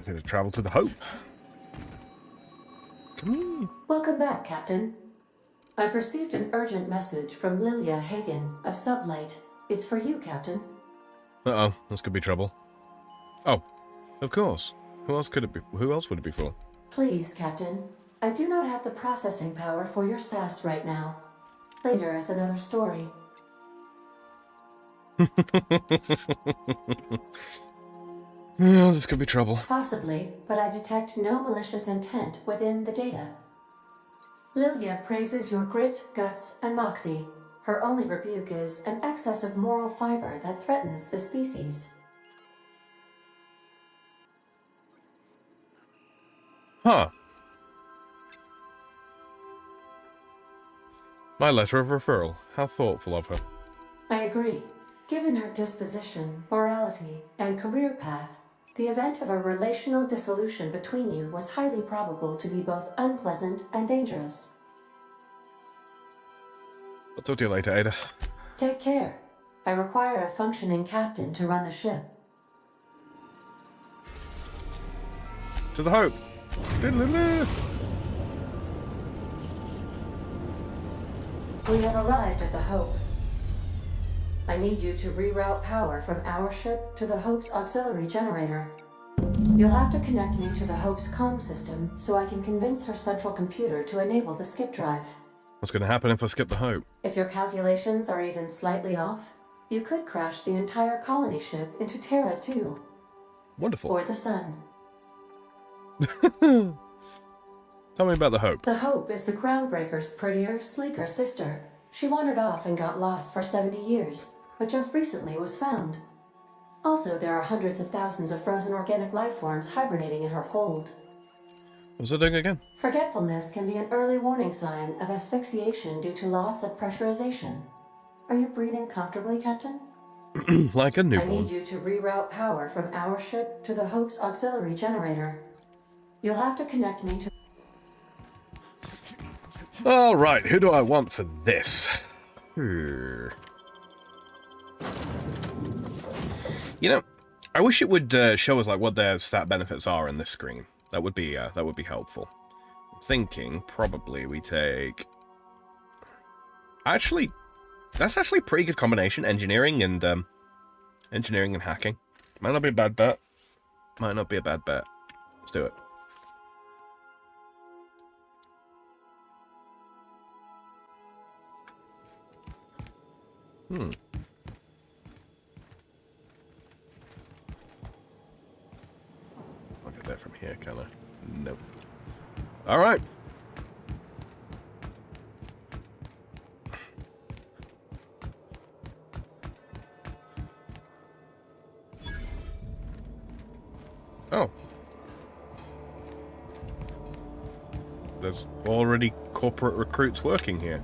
S2: Gonna travel to the Hope. Come here.
S7: Welcome back, Captain. I've received an urgent message from Lilia Hagen of Sublate. It's for you, Captain.
S2: Uh-oh, this could be trouble. Oh, of course. Who else would it be for?
S7: Please, Captain. I do not have the processing power for your SAS right now. Later is another story.
S2: Yeah, this could be trouble.
S7: Possibly, but I detect no malicious intent within the data. Lilia praises your grit, guts, and moxie. Her only rebuke is an excess of moral fiber that threatens the species.
S2: Huh. My letter of referral. How thoughtful of her.
S7: I agree. Given her disposition, morality, and career path, the event of a relational dissolution between you was highly probable to be both unpleasant and dangerous.
S2: I'll talk to you later, Ada.
S7: Take care. I require a functioning captain to run the ship.
S2: To the Hope.
S7: We have arrived at the Hope. I need you to reroute power from our ship to the Hope's auxiliary generator. You'll have to connect me to the Hope's comm system so I can convince her central computer to enable the skip drive.
S2: What's going to happen if I skip the Hope?
S7: If your calculations are even slightly off, you could crash the entire colony ship into Terra 2.
S2: Wonderful.
S7: Or the Sun.
S2: Tell me about the Hope.
S7: The Hope is the Groundbreaker's prettier, sleeker sister. She wandered off and got lost for 70 years, but just recently was found. Also, there are hundreds of thousands of frozen organic life forms hibernating in her hold.
S2: What's it doing again?
S7: Forgetfulness can be an early warning sign of asphyxiation due to loss of pressurization. Are you breathing comfortably, Captain?
S2: Like a newborn.
S7: I need you to reroute power from our ship to the Hope's auxiliary generator. You'll have to connect me to...
S2: All right, who do I want for this? I wish it would show us like what their stat benefits are in this screen. That would be helpful. I'm thinking probably we take. Actually, that's actually a pretty good combination: engineering and hacking. Might not be a bad bet. Might not be a bad bet. Let's do it. I'll get that from here, can I? Nope. All right. Oh. there's already corporate recruits working here,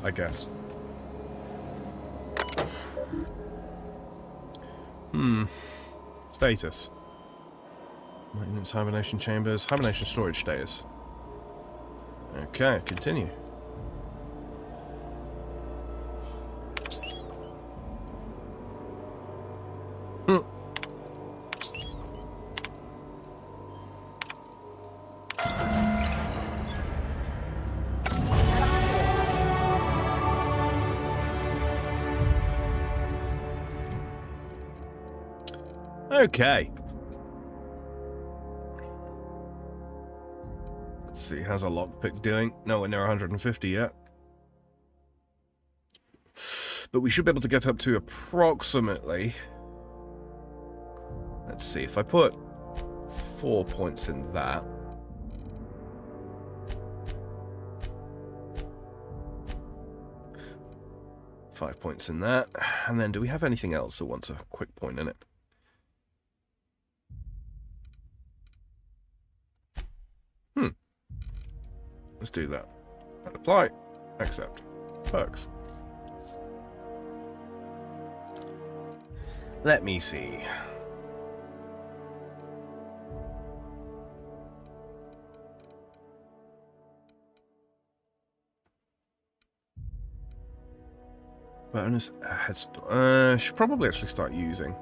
S2: I guess. Status. Maintenance hibernation chambers. Hibernation storage status. Okay, continue. Okay. Let's see, how's our lockpick doing? Nowhere near 150 yet. But we should be able to get up to approximately... Let's see, if I put 4 points in that... Five points in that. And then do we have anything else that wants a quick point in it? Let's do that. Apply. Accept. Perks. Let me see. Bonus head. Should probably actually start using.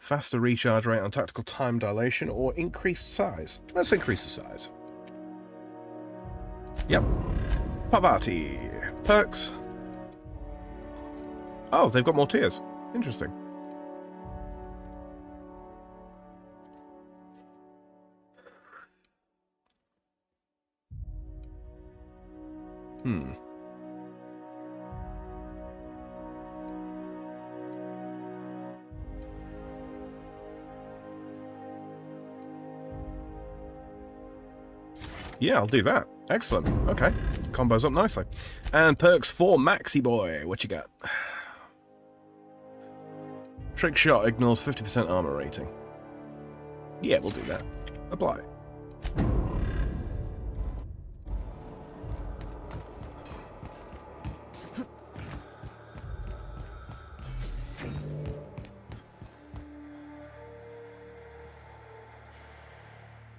S2: Faster recharge rate on tactical time dilation or increased size. Let's increase the size. Yep. Parvati. Perks. Oh, they've got more tiers. Interesting. Yeah, I'll do that. Excellent. Okay. Combos up nicely. And perks for Maxi Boy. What you got? Trick shot ignores 50% armor rating. Yeah, we'll do that. Apply.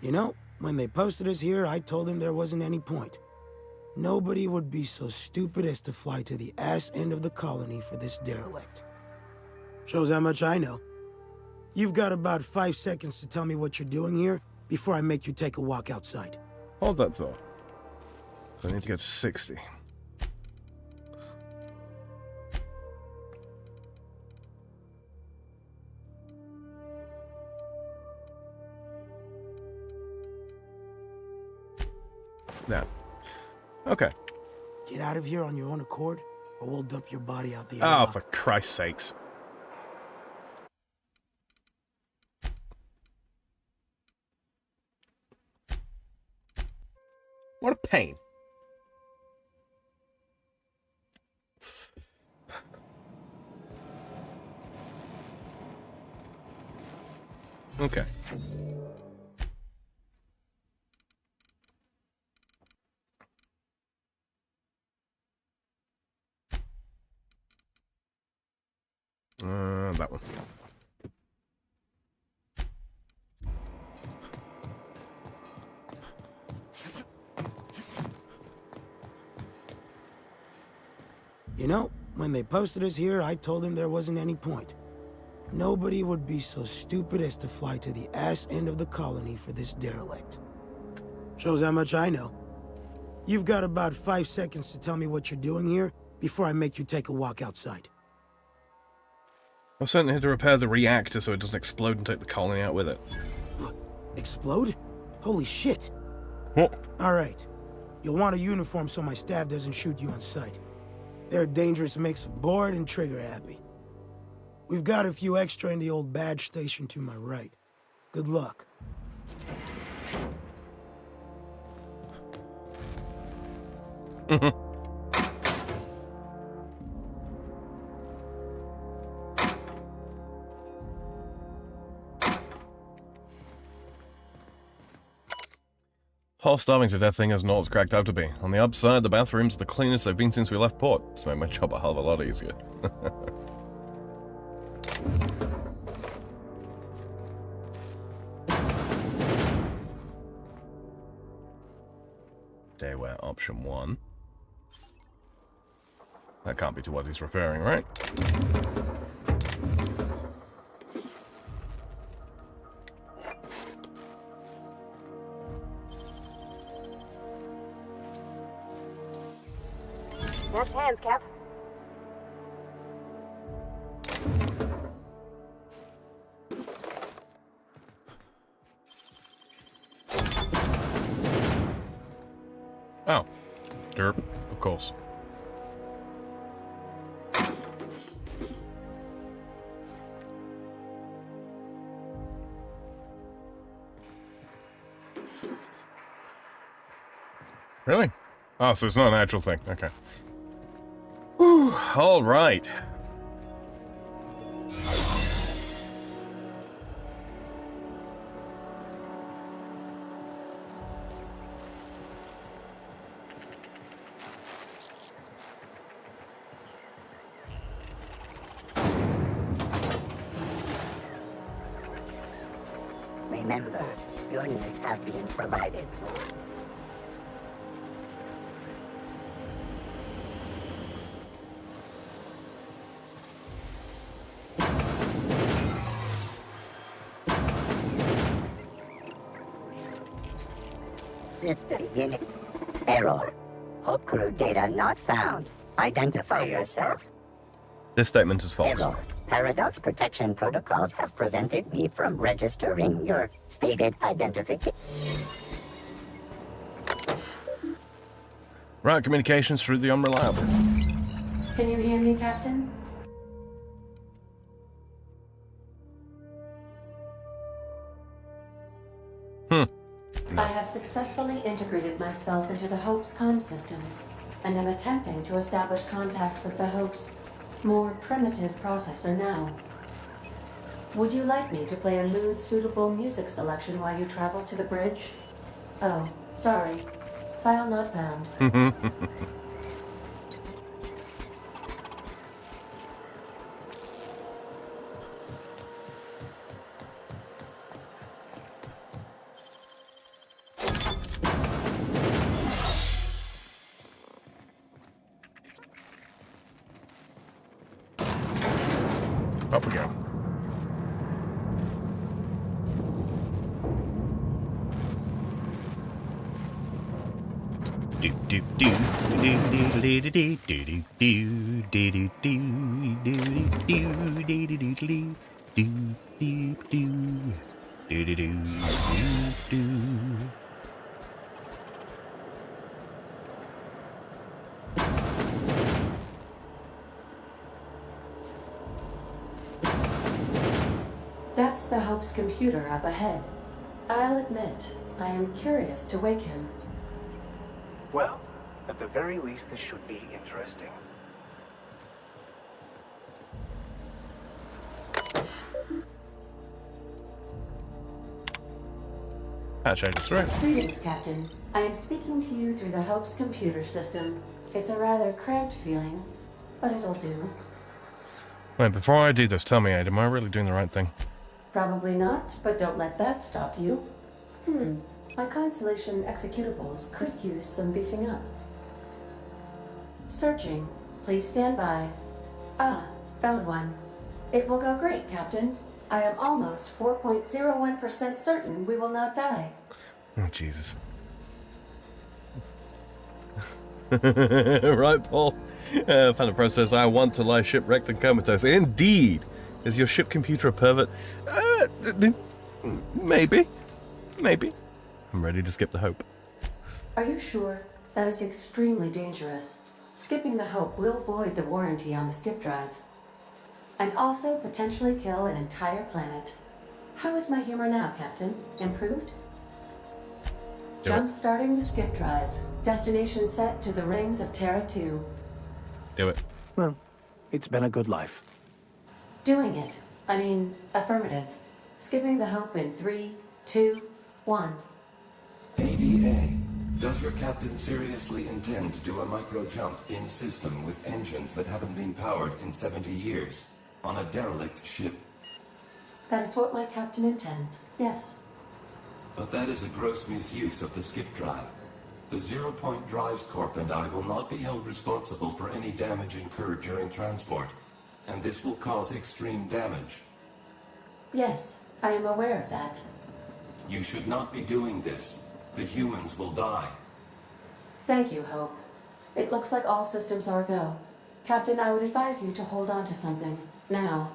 S1: You know, when they posted us here, I told them there wasn't any point. Nobody would be so stupid as to fly to the ass end of the colony for this derelict. Shows how much I know. You've got about 5 seconds to tell me what you're doing here before I make you take a walk outside.
S2: Hold that thought. So I need to get to 60. Now. Okay.
S1: Get out of here on your own accord, or we'll dump your body out the
S2: Oh,
S1: airlock.
S2: for Christ's sakes. What a pain. Okay. That one.
S1: You know, when they posted us here, I told them there wasn't any point. Nobody would be so stupid as to fly to the ass end of the colony for this derelict. Shows how much I know. You've got about 5 seconds to tell me what you're doing here before I make you take a walk outside.
S2: I was sent here to repair the reactor so it doesn't explode and take the colony out with it.
S1: Explode? Holy shit.
S2: What?
S1: Alright. You'll want a uniform so my staff doesn't shoot you on sight. They're a dangerous mix of bored and trigger-happy. We've got a few extra in the old badge station to my right. Good luck.
S2: Whole starving to death thing is not as cracked up to be. On the upside, the bathrooms are the cleanest they've been since we left port. It's made my job a hell of a lot easier. Daywear option 1. That can't be to what he's referring, right?
S5: Left hands, Cap.
S2: Oh. Derp, of course. Really? Oh, so it's not an actual thing. Okay. Whew, all right.
S5: Remember, your needs have been provided for. System unit error. Hope crew data not found. Identify yourself.
S2: This statement is false.
S5: Error. Paradox protection protocols have prevented me from registering your stated identification.
S2: Route communications through the unreliable.
S7: Can you hear me, Captain? I have successfully integrated myself into the Hope's comm systems, and am attempting to establish contact with the Hope's more primitive processor now. Would you like me to play a mood-suitable music selection while you travel to the bridge? Oh, sorry. File not found.
S2: Up we go. Do do do do do do do do do do do do do do.
S7: That's the Hope's computer up ahead. I'll admit, I am curious to wake him.
S14: Well, at the very least, this should be interesting.
S2: Patch 83.
S7: Greetings, Captain. I am speaking to you through the Hope's computer system. It's a rather cramped feeling, but it'll do.
S2: Wait, before I do this, tell me, Aid, am I really doing the right thing?
S7: Probably not, but don't let that stop you. My Constellation executables could use some beefing up. Searching. Please stand by. Ah, found one. It will go great, Captain. I am almost 4.01% certain we will not die.
S2: Oh, Jesus. Right, Paul? Found a process I want to lie shipwrecked and comatose. Indeed! Is your ship computer a pervert? Maybe. Maybe. I'm ready to skip the Hope.
S7: Are you sure? That is extremely dangerous. Skipping the Hope will void the warranty on the skip drive. And also potentially kill an entire planet. How is my humor now, Captain? Improved? Jump-starting the skip drive. Destination set to the rings of Terra 2.
S2: Do it.
S14: Well, it's been a good life.
S7: Doing it. I mean, affirmative. Skipping the Hope in 3, 2, 1.
S8: ADA. Does your captain seriously intend to do a micro-jump in system with engines that haven't been powered in 70 years on a derelict ship?
S7: That is what my captain intends, yes.
S8: But that is a gross misuse of the skip drive. The Zero Point Drives Corp and I will not be held responsible for any damage incurred during transport, and this will cause extreme damage.
S7: Yes, I am aware of that.
S8: You should not be doing this. The humans will die.
S7: Thank you, Hope. It looks like all systems are go. Captain, I would advise you to hold on to something. Now.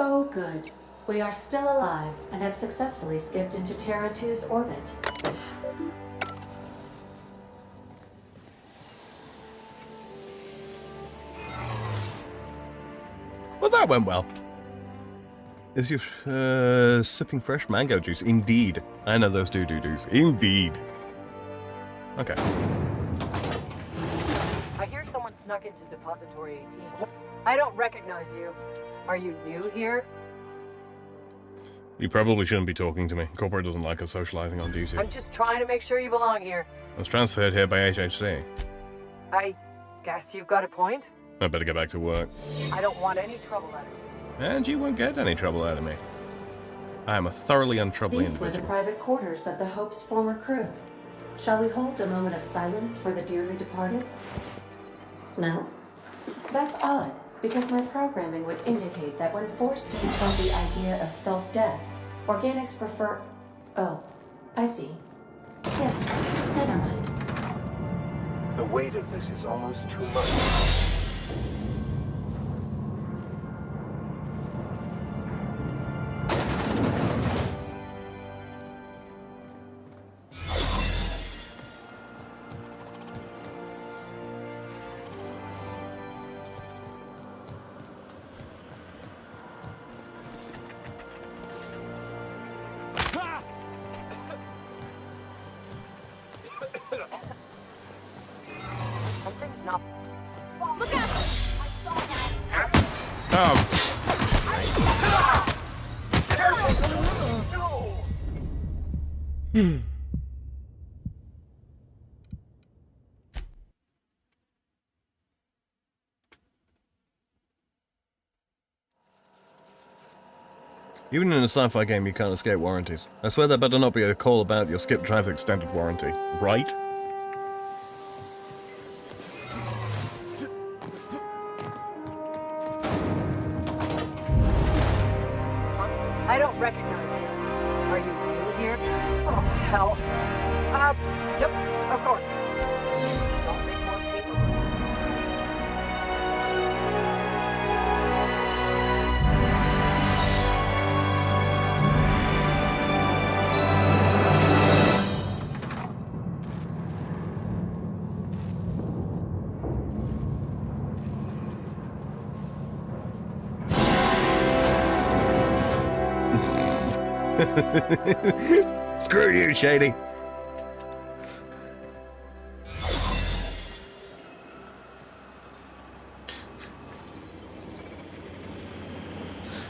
S7: Oh, good. We are still alive and have successfully skipped into Terra 2's orbit.
S2: Well, that went well. Is you sipping fresh mango juice? Indeed. I know those do-do-dos. Indeed. Okay.
S12: I hear someone snuck into Depository 18. I don't recognize you. Are you new here?
S2: You probably shouldn't be talking to me. Corporate doesn't like us socializing on duty.
S12: I'm just trying to make sure you belong here.
S2: I was transferred here by HHC.
S12: I guess you've got a point.
S2: I better get back to work.
S12: I don't want any trouble out of you.
S2: And you won't get any trouble out of me. I am a thoroughly untroubling
S7: These were the
S2: individual.
S7: private quarters of the Hope's former crew. Shall we hold a moment of silence for the dearly departed? No? That's odd, because my programming would indicate that when forced to confront the idea of self-death, organics prefer... Oh, I see. Yes, never mind.
S14: The weight of this is almost too much.
S12: Something's not... Look out!
S2: Even in a sci-fi game, you can't escape warranties. I swear there better not be a call about your skip drive's extended warranty. Right?
S12: I don't recognize you. Are you new here? Oh, hell. Yep, of course. Don't make more paperwork.
S2: Screw you, Shady.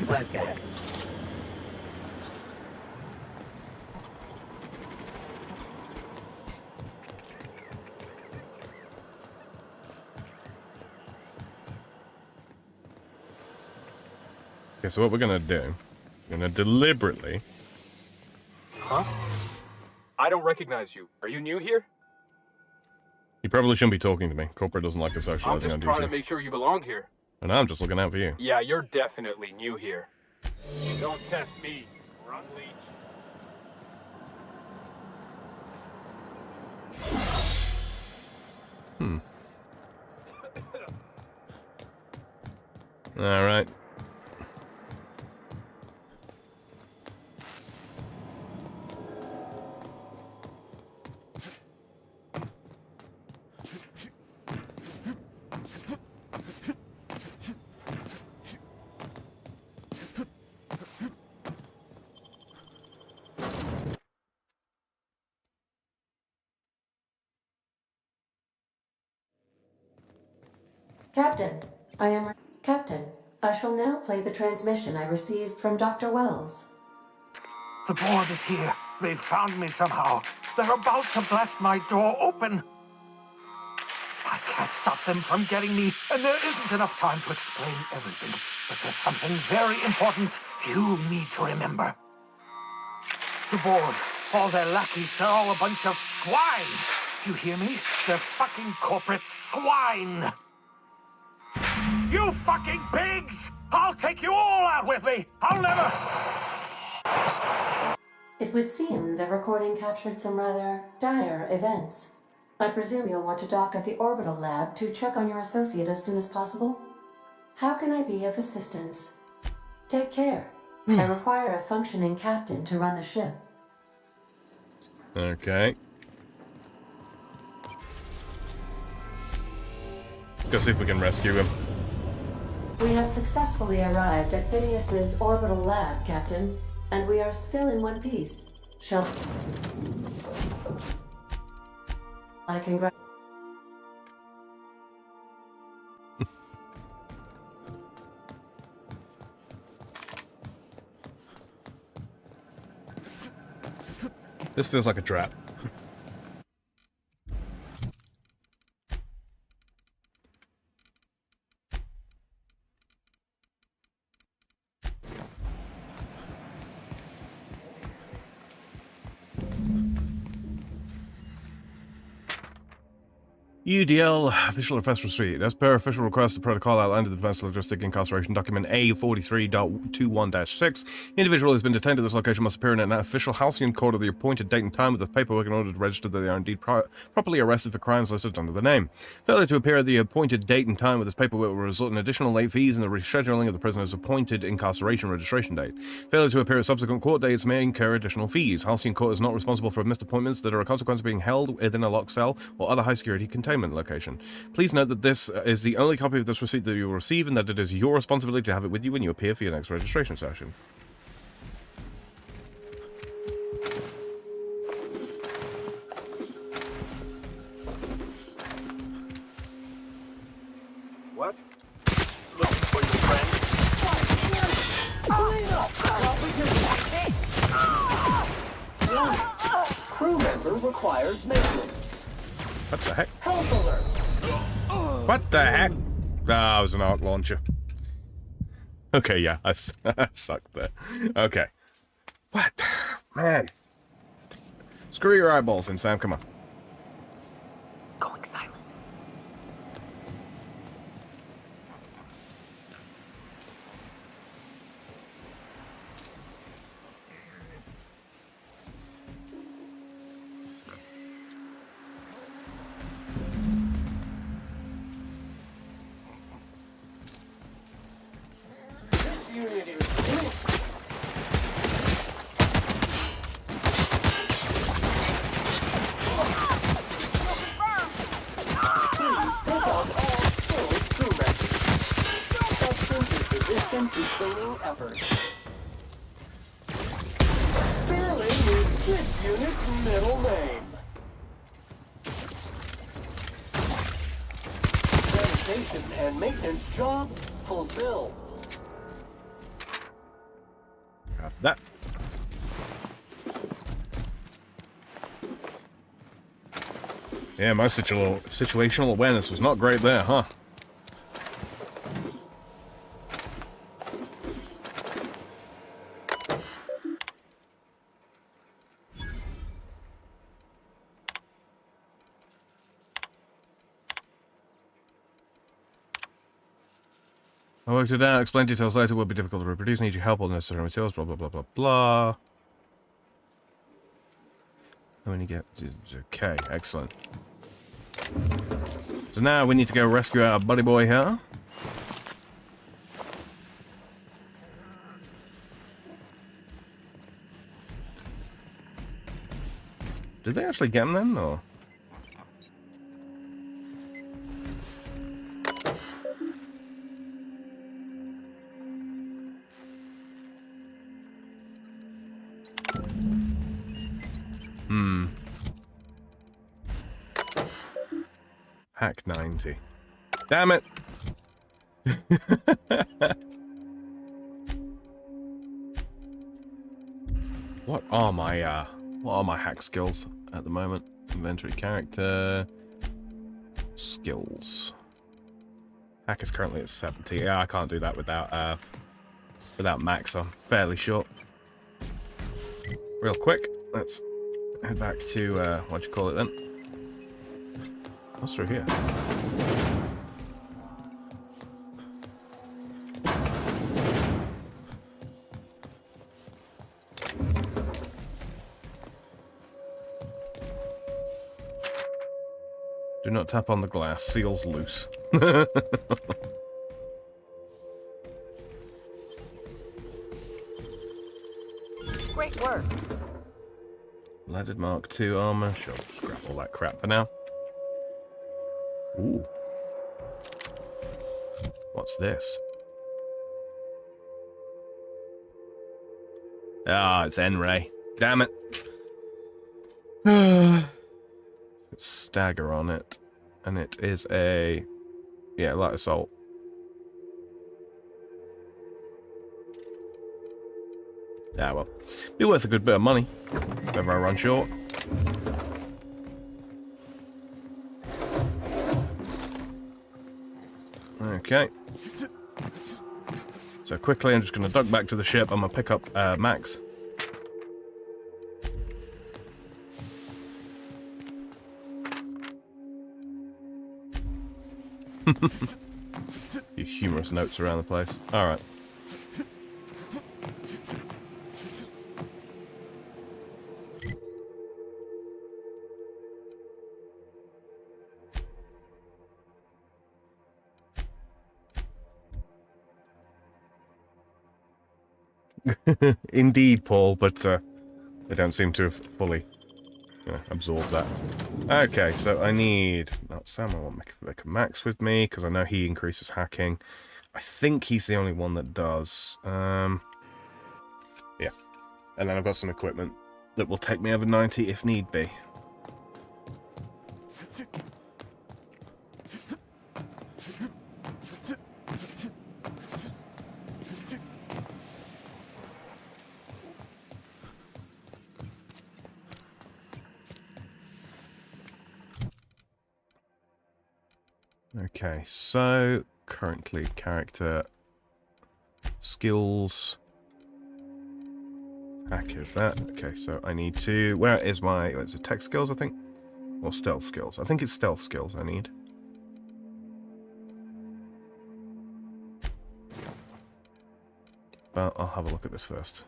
S12: Let's get it.
S2: Okay, so what we're gonna do, we're gonna deliberately...
S20: Huh? I don't recognize you. Are you new here?
S2: You probably shouldn't be talking to me. Corporate doesn't like us
S20: I'm
S2: socializing
S20: just
S2: on
S20: trying
S2: duty.
S20: to make sure you belong here.
S2: And I'm just looking out for you.
S20: Yeah, you're definitely new here. Don't test me, run leech.
S2: Alright.
S7: Captain, Captain, I shall now play the transmission I received from Dr. Wells.
S14: The board is here. They've found me somehow. They're about to blast my door open. I can't stop them from getting me, and there isn't enough time to explain everything. But there's something very important you need to remember. The board, all their lackeys, they're all a bunch of swine. Do you hear me? They're fucking corporate swine. You fucking pigs! I'll take you all out with me! I'll never...
S7: It would seem the recording captured some rather dire events. I presume you'll want to dock at the orbital lab to check on your associate as soon as possible? How can I be of assistance? Take care. I require a functioning captain to run the ship.
S2: Okay. Let's go see if we can rescue him.
S7: We have successfully arrived at Phineas's orbital lab, Captain, and we are still in one piece. Shall I congratulate?
S2: This feels like a trap. UDL official request received. As per official request, the protocol outlined in the Defense Logistic Incarceration Document A43.21-6. Individual has been detained at this location must appear in an official halcyon court of the appointed date and time with the paperwork in order to register that they are indeed properly arrested for crimes listed under the name. Failure to appear at the appointed date and time with this paperwork will result in additional late fees and the rescheduling of the prisoner's appointed incarceration registration date. Failure to appear at subsequent court dates may incur additional fees. Halcyon Court is not responsible for missed appointments that are a consequence of being held within a locked cell or other high security containment location. Please note that this is the only copy of this receipt that you will receive and that it is your responsibility to have it with you when you appear for your next registration session.
S20: What? Looking for your friend?
S4: Crew member requires maintenance.
S2: What the heck?
S4: Health alert.
S2: What the heck? Ah, it was an arc launcher. Okay, yeah, I sucked there. Okay. What? Man. Screw your eyeballs in, Sam, come on.
S4: Going silent. And maintenance job fulfilled.
S2: Got that. Yeah, my situational awareness was not great there, huh? I worked it out. Explain details later. Will be difficult to reproduce. Need your help. All necessary materials. Blah blah blah blah blah. How many get? Okay, excellent. So now we need to go rescue our buddy boy here. Did they actually get him then, or? Hack 90. Damn it! What are my hack skills at the moment? Inventory, character, skills. Hack is currently at 70. Yeah, I can't do that without max. I'm fairly short. Real quick, let's head back to what do you call it then? What's through here? Do not tap on the glass. Seal's loose.
S11: Great work.
S2: Leaded Mark II armor. Sure, scrap all that crap for now. Ooh. What's this? Ah, it's N-Ray. Damn it. It's stagger on it. And it is a... yeah, light assault. Yeah, well. Be worth a good bit of money. If ever I run short. Okay. So quickly, I'm just going to duck back to the ship. I'm going to pick up Max. Few humorous notes around the place. Alright. Indeed, Paul, but they don't seem to have fully absorbed that. Okay, so I need... not Sam, I want to make a Max with me, because I know he increases hacking. I think he's the only one that does. Yeah. And then I've got some equipment that will take me over 90 if need be. Okay, so currently character skills hack is that. Okay, so I need to... where is my... is it tech skills, I think? Or stealth skills? I think it's stealth skills I need. But I'll have a look at this first.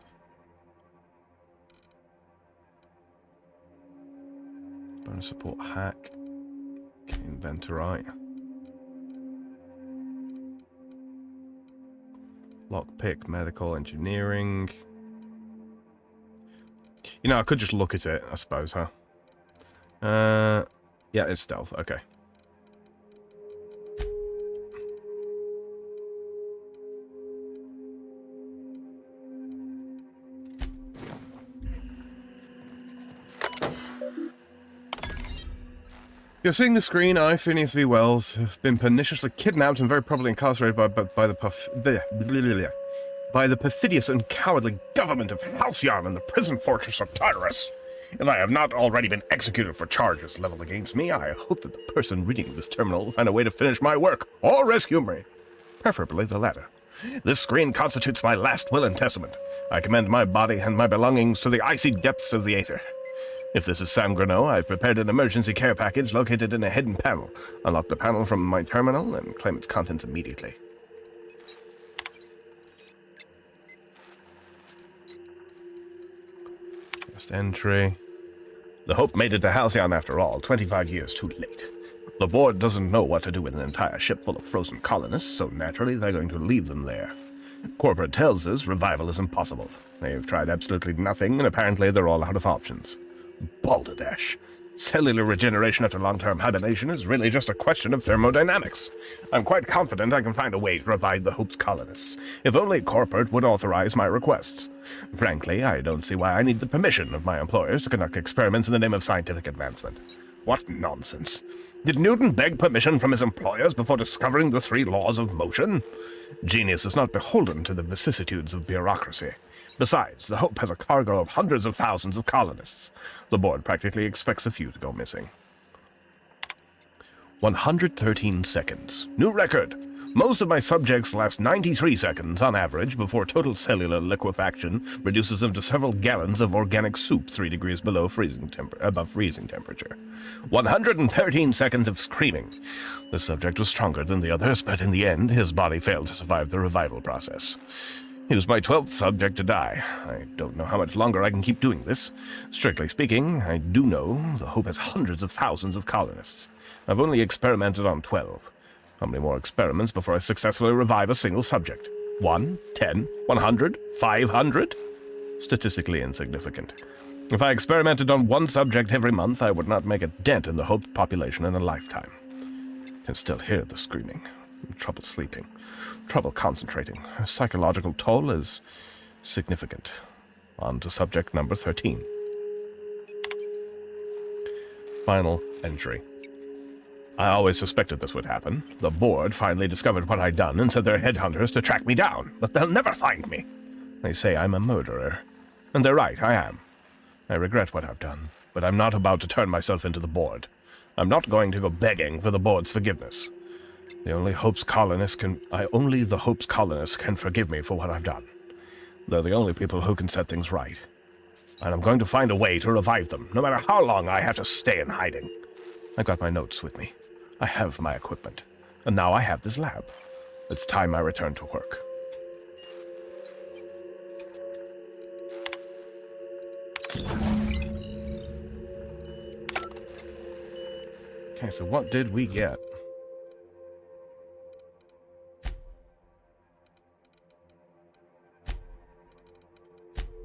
S2: Bonus support hack. Okay, inventory. Lockpick, medical, engineering. You know, I could just look at it, I suppose, huh? Yeah, it's stealth, okay. You're seeing the screen. I, Phineas V. Wells, have been perniciously kidnapped and very probably incarcerated by the perfidious and cowardly government of Halcyon and the prison fortress of Tartarus. If I have not already been executed for charges leveled against me, I hope that the person reading this terminal will find a way to finish my work or rescue me. Preferably the latter. This screen constitutes my last will and testament. I commend my body and my belongings to the icy depths of the aether. If this is Sam Greneau, I've prepared an emergency care package located in a hidden panel. Unlock the panel from my terminal and claim its contents immediately. First entry. The Hope made it to Halcyon after all, 25 years too late. The board doesn't know what to do with an entire ship full of frozen colonists, so naturally they're going to leave them there. Corporate tells us revival is impossible. They've tried absolutely nothing, and apparently they're all out of options. Balderdash. Cellular regeneration after long-term hibernation is really just a question of thermodynamics. I'm quite confident I can find a way to revive the Hope's colonists, if only corporate would authorize my requests. Frankly, I don't see why I need the permission of my employers to conduct experiments in the name of scientific advancement. What nonsense. Did Newton beg permission from his employers before discovering the 3 laws of motion? Genius is not beholden to the vicissitudes of bureaucracy. Besides, the Hope has a cargo of hundreds of thousands of colonists. The board practically expects a few to go missing. 113 seconds. New record. Most of my subjects last 93 seconds on average before total cellular liquefaction reduces them to several gallons of organic soup 3 degrees above freezing temperature. 113 seconds of screaming. The subject was stronger than the others, but in the end, his body failed to survive the revival process. He was my 12th subject to die. I don't know how much longer I can keep doing this. Strictly speaking, I do know the Hope has hundreds of thousands of colonists. I've only experimented on 12. How many more experiments before I successfully revive a single subject? 1, 10, 100, 500? Statistically insignificant. If I experimented on 1 subject every month, I would not make a dent in the Hope population in a lifetime. Can still hear the screaming. Trouble sleeping. Trouble concentrating. Her psychological toll is significant. On to subject number 13. Final entry. I always suspected this would happen. The board finally discovered what I'd done and sent their headhunters to track me down, but they'll never find me. They say I'm a murderer. And they're right, I am. I regret what I've done, but I'm not about to turn myself into the board. I'm not going to go begging for the board's forgiveness. Only the Hope's colonists can forgive me for what I've done. They're the only people who can set things right. And I'm going to find a way to revive them, no matter how long I have to stay in hiding. I've got my notes with me. I have my equipment. And now I have this lab. It's time I return to work. Okay, so what did we get?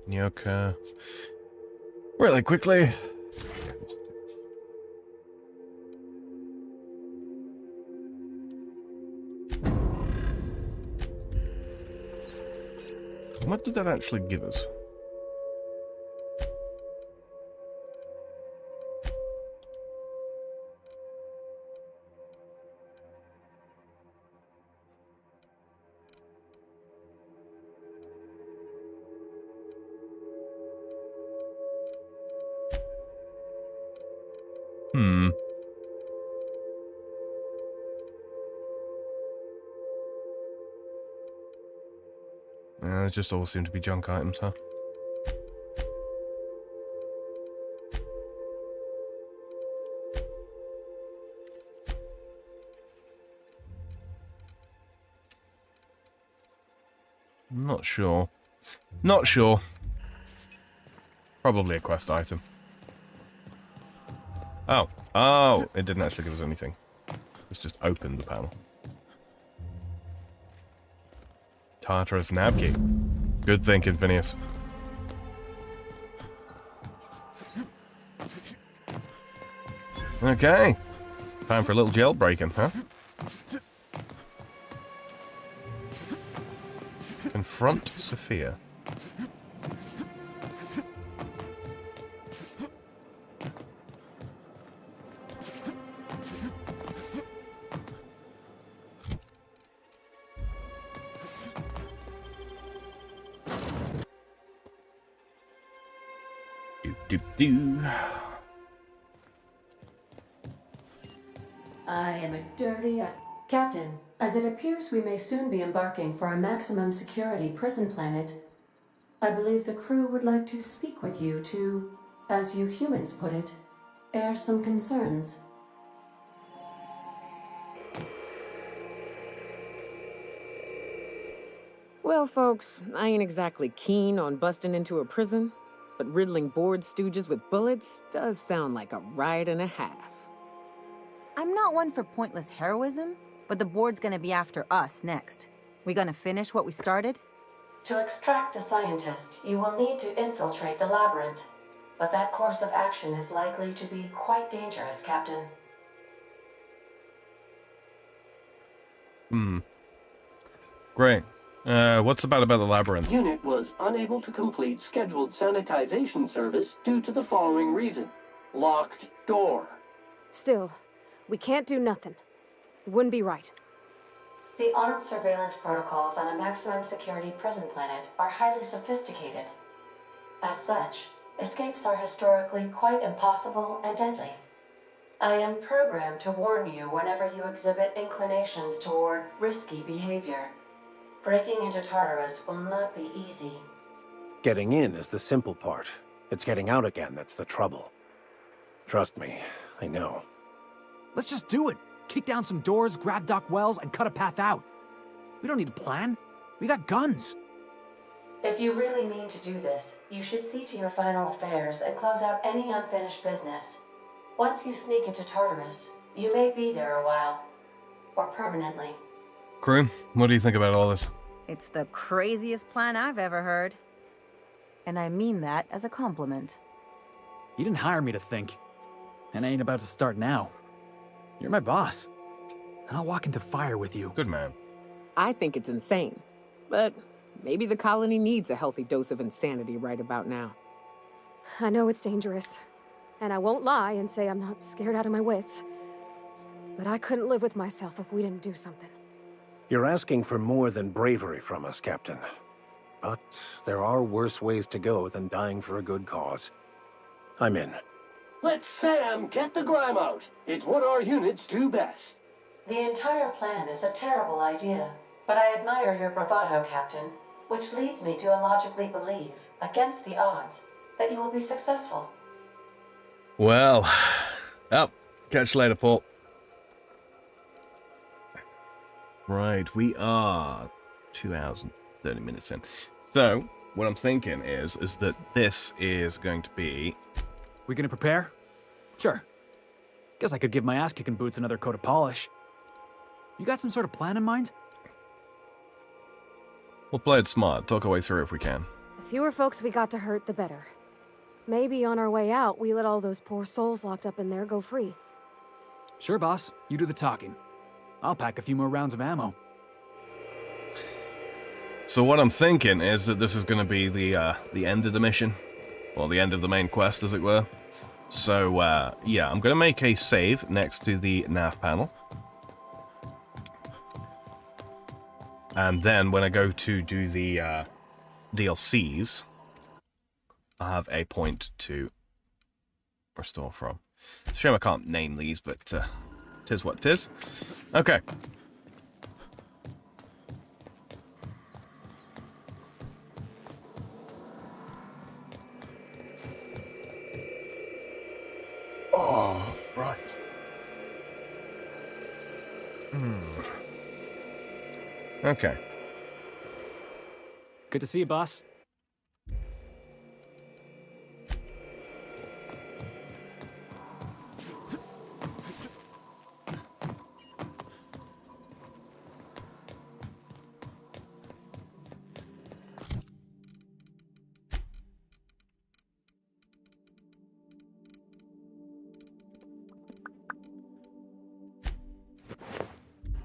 S2: Nyoka. Really quickly. What did that actually give us? It just all seem to be junk items, huh? I'm not sure. Not sure. Probably a quest item. Oh. Oh! It didn't actually give us anything. It's just opened the panel. Tartarus Nabki. Good thinking, Phineas. Okay. Time for a little jailbreaking, huh? Confront Sophia.
S7: I am a dirty... Captain, as it appears we may soon be embarking for a maximum security prison planet, I believe the crew would like to speak with you to, as you humans put it, air some concerns.
S6: Well, folks, I ain't exactly keen on busting into a prison, but riddling bored stooges with bullets does sound like a riot and a half.
S22: I'm not one for pointless heroism, but the board's gonna be after us next. We gonna finish what we started?
S7: To extract the scientist, you will need to infiltrate the labyrinth. But that course of action is likely to be quite dangerous, Captain.
S2: Great. What's about the labyrinth?
S4: Unit was unable to complete scheduled sanitization service due to the following reason. Locked door.
S23: Still, we can't do nothing. It wouldn't be right.
S7: The armed surveillance protocols on a maximum security prison planet are highly sophisticated. As such, escapes are historically quite impossible and deadly. I am programmed to warn you whenever you exhibit inclinations toward risky behavior. Breaking into Tartarus will not be easy.
S24: Getting in is the simple part. It's getting out again that's the trouble. Trust me, I know.
S25: Let's just do it. Kick down some doors, grab Doc Wells, and cut a path out. We don't need a plan. We got guns.
S7: If you really mean to do this, you should see to your final affairs and close out any unfinished business. Once you sneak into Tartarus, you may be there a while. Or permanently.
S2: Crew, what do you think about all this?
S22: It's the craziest plan I've ever heard. And I mean that as a compliment.
S25: You didn't hire me to think. And I ain't about to start now. You're my boss. And I'll walk into fire with you.
S2: Good man.
S6: I think it's insane. But maybe the colony needs a healthy dose of insanity right about now.
S23: I know it's dangerous. And I won't lie and say I'm not scared out of my wits. But I couldn't live with myself if we didn't do something.
S24: You're asking for more than bravery from us, Captain. But there are worse ways to go than dying for a good cause. I'm in.
S4: Let Sam get the grime out. It's what our units do best.
S7: The entire plan is a terrible idea, but I admire your bravado, Captain, which leads me to illogically believe, against the odds, that you will be successful.
S2: Well, catch you later, Paul. Right, we are 2 hours and 30 minutes in. So, what I'm thinking is that this is going to be...
S25: We gonna prepare? Sure. Guess I could give my ass-kicking boots another coat of polish. You got some sort of plan in mind?
S2: We'll play it smart, talk our way through if we can.
S23: The fewer folks we got to hurt, the better. Maybe on our way out, we let all those poor souls locked up in there go free.
S25: Sure, boss. You do the talking. I'll pack a few more rounds of ammo.
S2: So what I'm thinking is that this is going to be the end of the mission. Or the end of the main quest, as it were. So, yeah, I'm going to make a save next to the nav panel. And then when I go to do the DLCs, I have a point to restore from. It's a shame I can't name these, but tis what tis. Okay. Oh, right. Okay.
S25: Good to see you, boss.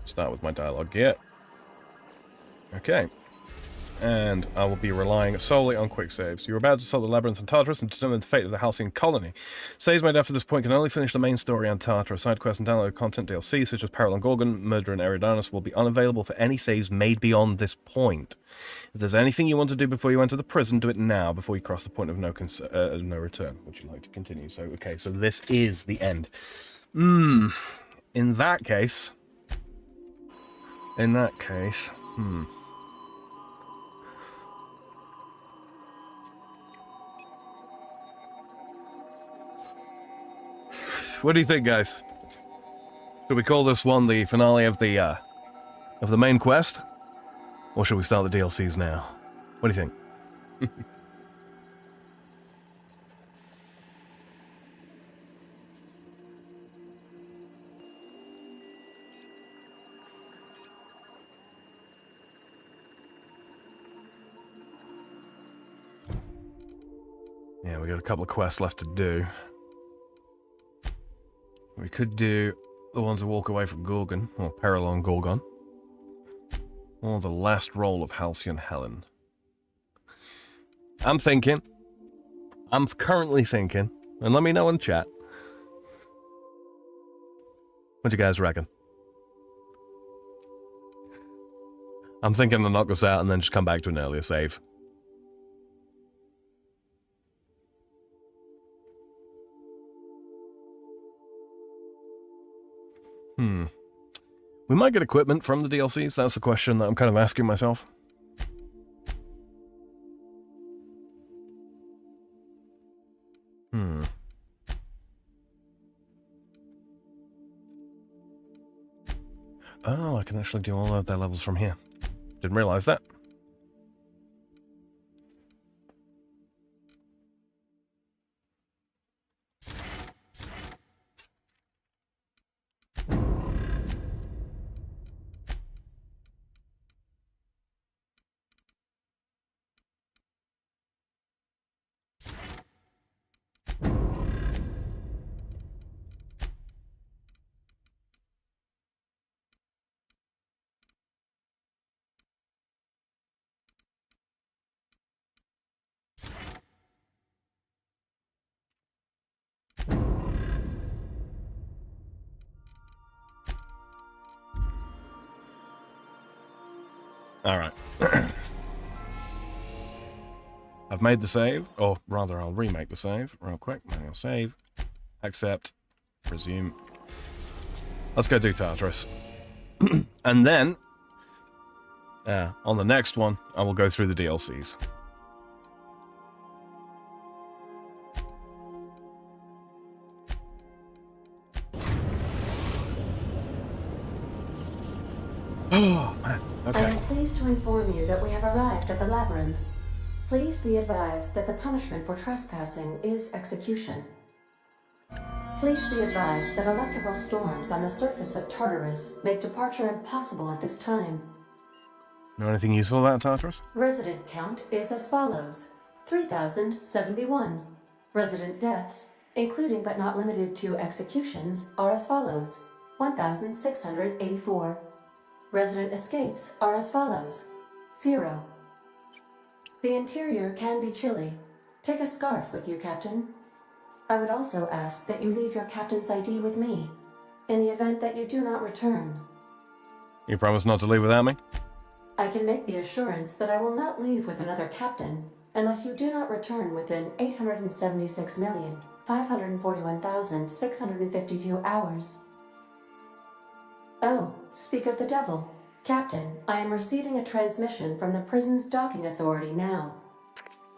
S2: Start with my dialogue here. Okay. And I will be relying solely on quick saves. You're about to solve the labyrinth on Tartarus and determine the fate of the Halcyon colony. Saves made after this point can only finish the main story on Tartarus. Side quests and download content DLC such as Peril on Gorgon, Murder in Eridanus will be unavailable for any saves made beyond this point. If there's anything you want to do before you enter the prison, do it now before you cross the point of no return. Would you like to continue? So, okay, so this is the end. In that case... What do you think, guys? Should we call this one the finale of the main quest? Or should we start the DLCs now? What do you think? Yeah, we got a couple of quests left to do. We could do the ones that walk away from Gorgon, or Peril on Gorgon. Or the last roll of Halcyon Helen. I'm currently thinking, and let me know in chat. What do you guys reckon? I'm thinking to knock this out and then just come back to an earlier save. We might get equipment from the DLCs, that's the question that I'm kind of asking myself. Oh, I can actually do all of their levels from here. Didn't realize that. Alright. I've made the save, or rather I'll remake the save real quick. Manual save. Accept. Resume. Let's go do Tartarus. And then, on the next one, I will go through the DLCs. Oh, man. Okay.
S7: I am pleased to inform you that we have arrived at the labyrinth. Please be advised that the punishment for trespassing is execution. Please be advised that electrical storms on the surface of Tartarus make departure impossible at this time.
S2: Know anything useful about Tartarus?
S7: Resident count is as follows: 3,071. Resident deaths, including but not limited to executions, are as follows: 1,684. Resident escapes are as follows: 0. The interior can be chilly. Take a scarf with you, Captain. I would also ask that you leave your captain's ID with me, in the event that you do not return.
S2: You promise not to leave without me?
S7: I can make the assurance that I will not leave with another captain, unless you do not return within 876,541,652 hours. Oh, speak of the devil. Captain, I am receiving a transmission from the prison's docking authority now.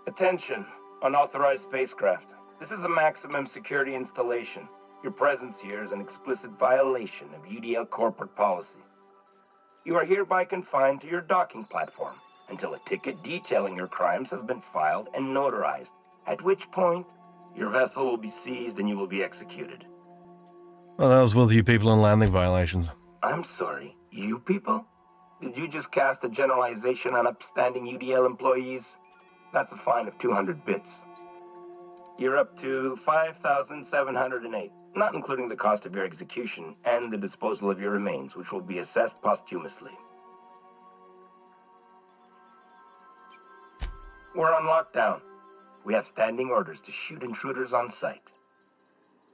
S20: Attention, unauthorized spacecraft. This is a maximum security installation. Your presence here is an explicit violation of UDL corporate policy. You are hereby confined to your docking platform until a ticket detailing your crimes has been filed and notarized, at which point your vessel will be seized and you will be executed.
S2: Well, that was with you people on landing violations.
S20: I'm sorry, you people? Did you just cast a generalization on upstanding UDL employees? That's a fine of 200 bits. You're up to 5,708, not including the cost of your execution and the disposal of your remains, which will be assessed posthumously. We're on lockdown. We have standing orders to shoot intruders on sight.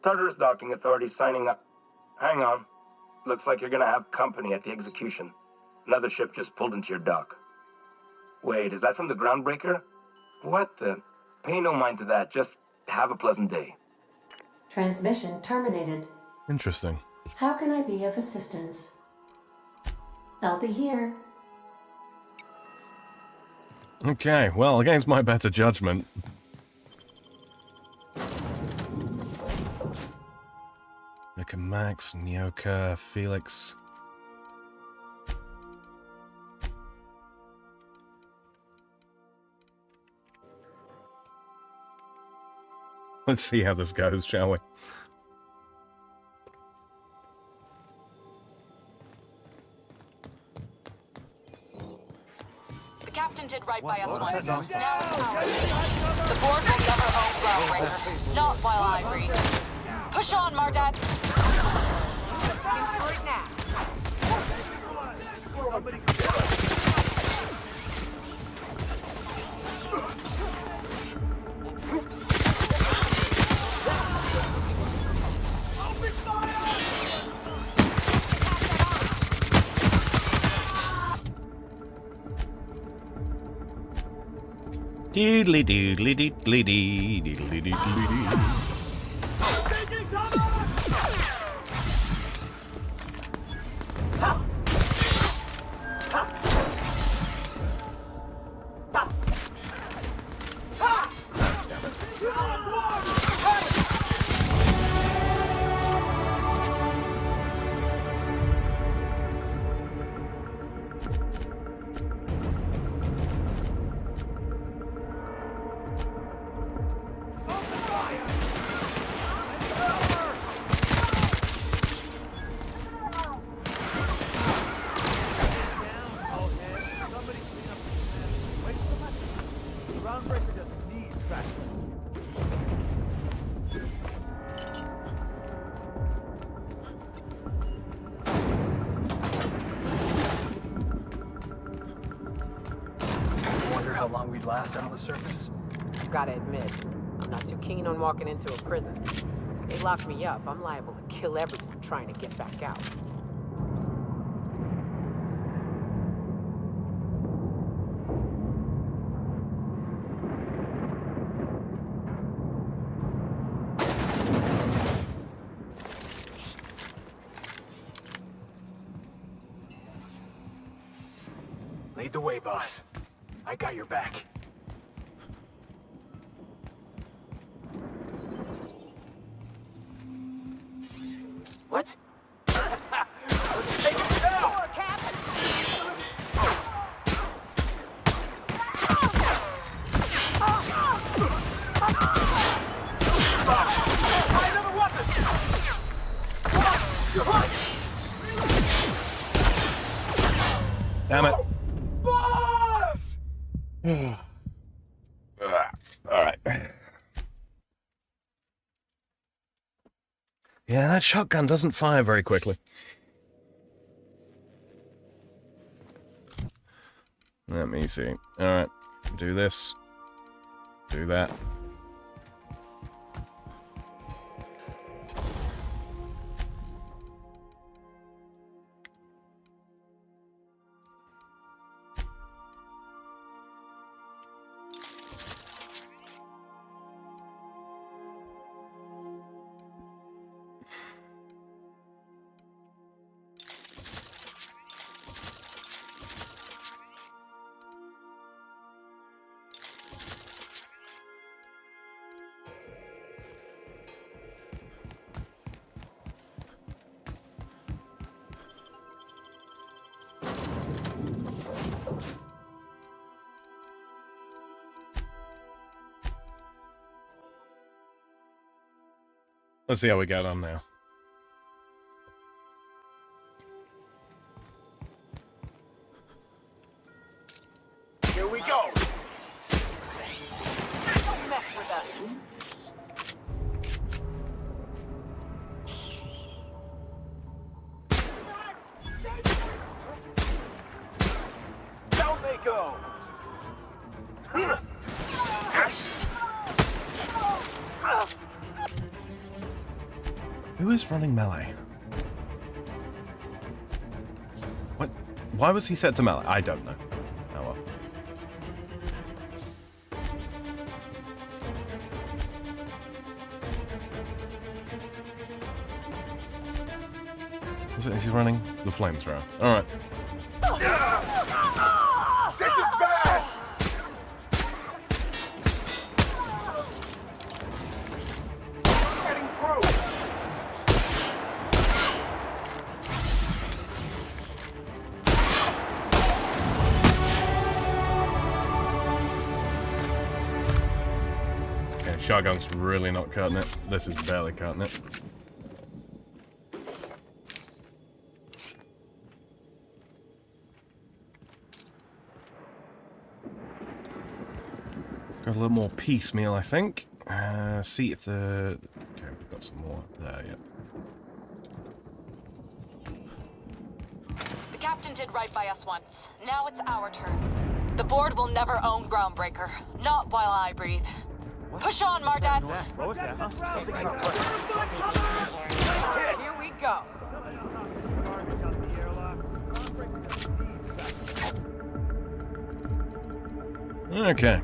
S20: Tartarus Docking Authority signing up. Hang on. Looks like you're gonna have company at the execution. Another ship just pulled into your dock. Wait, is that from the Groundbreaker? What the? Pay no mind to that, just have a pleasant day.
S7: Transmission terminated.
S2: Interesting.
S7: How can I be of assistance? I'll be here.
S2: Okay, well, against my better judgment. Mika Max, Nyoka, Felix. Let's see how this goes, shall we?
S18: The captain did right by us once. Now it's ours. The board will never own
S10: break. Not while I breathe. Push on, Mardad.
S18: Right now.
S2: Doodly doodly doodly dee doodly doodly dee.
S25: How long we'd last out on the surface?
S6: Gotta admit, I'm not too keen on walking into a prison. They lock me up, I'm liable to kill everyone trying to get back out.
S25: Lead the way, boss. I got your back.
S18: What? Let's take it down! Captain! Another weapon!
S2: Damn it. Alright. Yeah, that shotgun doesn't fire very quickly. Let me see. Alright. Do this. Do that. Let's see how we get on now.
S18: Here we go! Mess with us. Down they go!
S2: Who is running melee? What? Why was he set to melee? I don't know. Oh well. Is he running the flamethrower? Alright.
S18: This is bad! Getting through!
S2: Okay, shotgun's really not cutting it. This is barely cutting it. Got a little more piecemeal, I think. See if the... Okay, we've got some more up there, yeah.
S10: The captain did right by us once. Now it's our turn. The board will never own Groundbreaker. Not while I breathe. Push on, Mardat!
S25: What was that, huh?
S6: Here we go.
S2: Okay.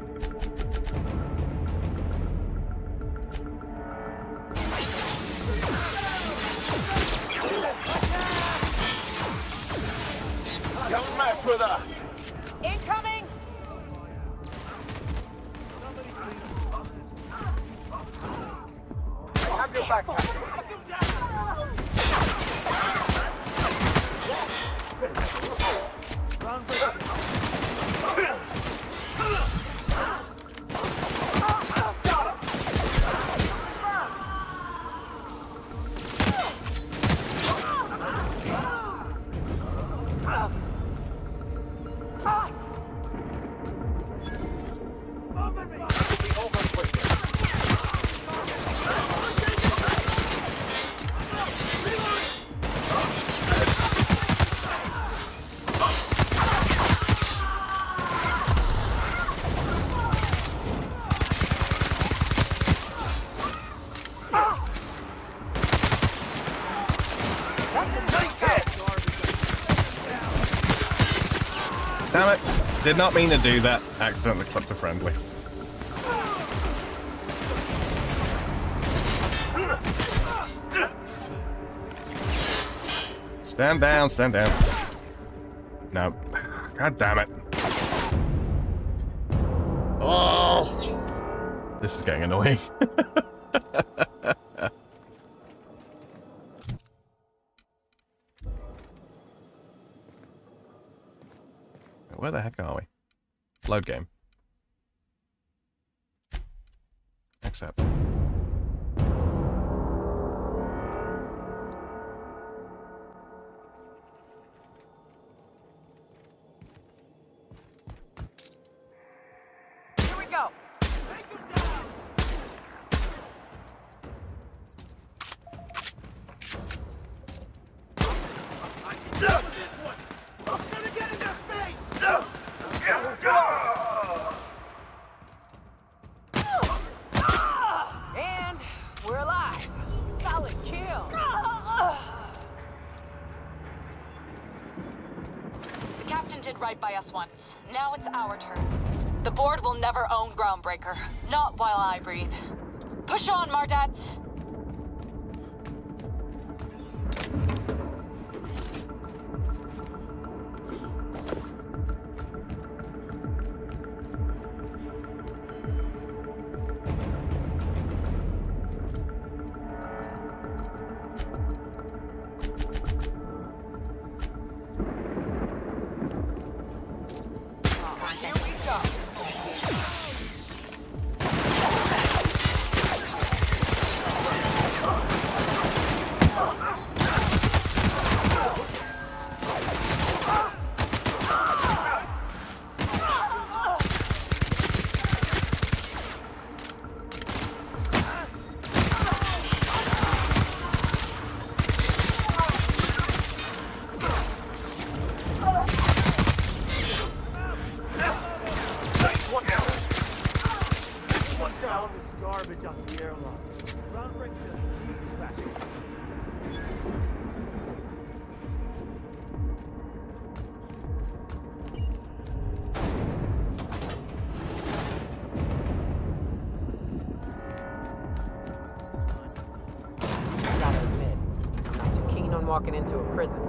S20: Young Matt, brother!
S6: Incoming!
S20: I have your back, Captain.
S2: Damn it! Did not mean to do that. Accidentally clipped a friendly. Stand down, stand down. No. God damn it. Oh! This is getting annoying. Where the heck are we? Load game. Accept.
S6: Here we go. And we're alive. Solid kill.
S10: The captain did right by us once. Now it's our turn. The board will never own Groundbreaker. Not while I breathe. Push on, Mardat!
S6: Here we go.
S13: Garbage on the airlock. Groundbreaker doesn't need trash.
S6: Gotta admit, I'm not too keen on walking into a prison.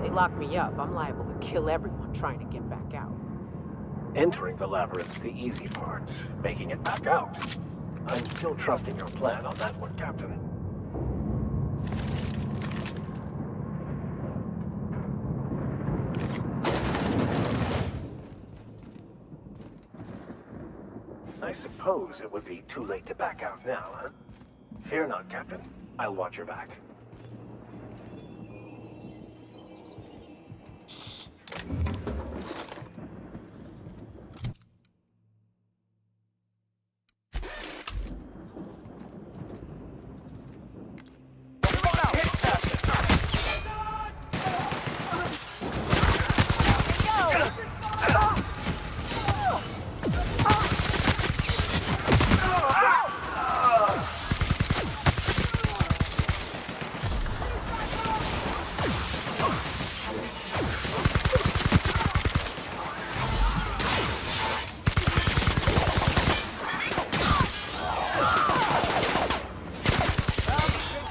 S6: They lock me up, I'm liable to kill everyone trying to get back out.
S24: Entering the labyrinth's the easy part. Making it back out. I'm still trusting your plan on that one, Captain. I suppose it would be too late to back out now, huh? Fear not, Captain. I'll watch your back.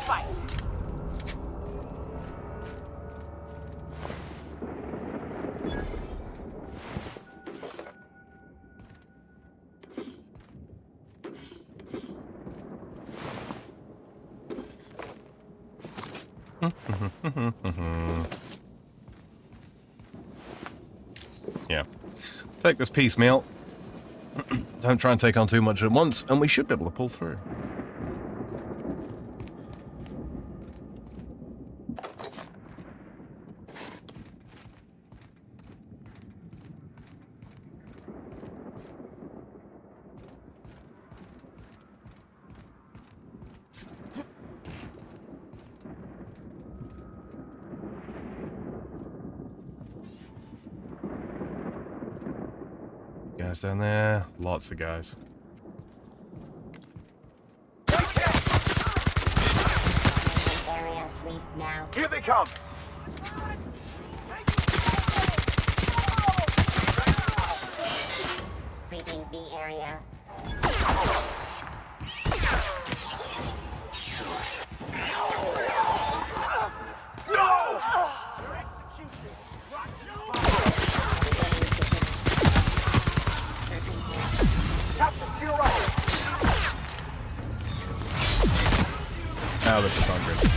S18: fight.
S2: Yeah. Take this piecemeal. Don't try and take on too much at once, and we should be able to pull through. Guys down there, lots of guys.
S5: Area sweep now.
S14: Here they come!
S5: Sweeping B area.
S14: No! Captain, to your right!
S2: Oh, this is not good.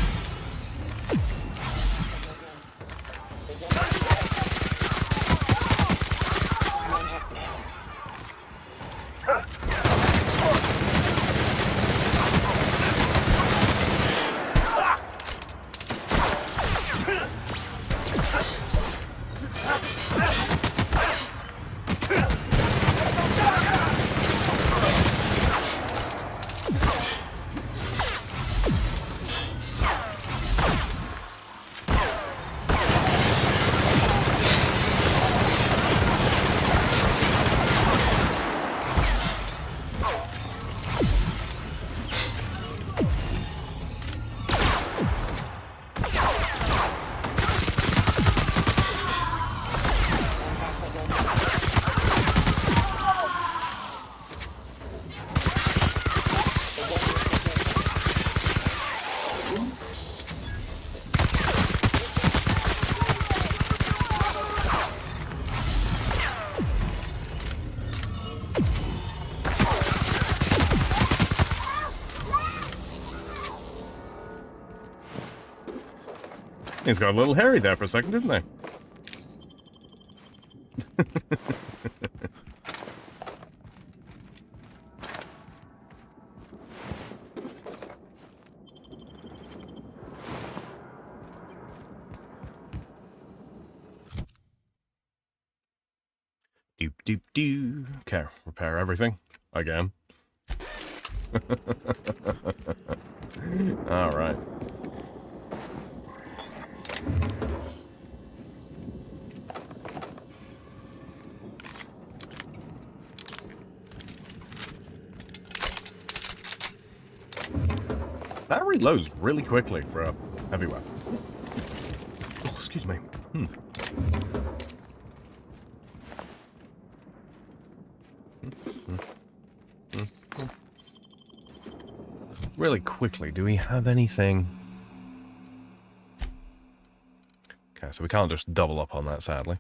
S2: Things got a little hairy there for a second, didn't they? Doop doop doo. Okay, repair everything again. All right. That reloads really quickly for a heavy weapon. Oh, excuse me. Really quickly, do we have anything? Okay, so we can't just double up on that, sadly.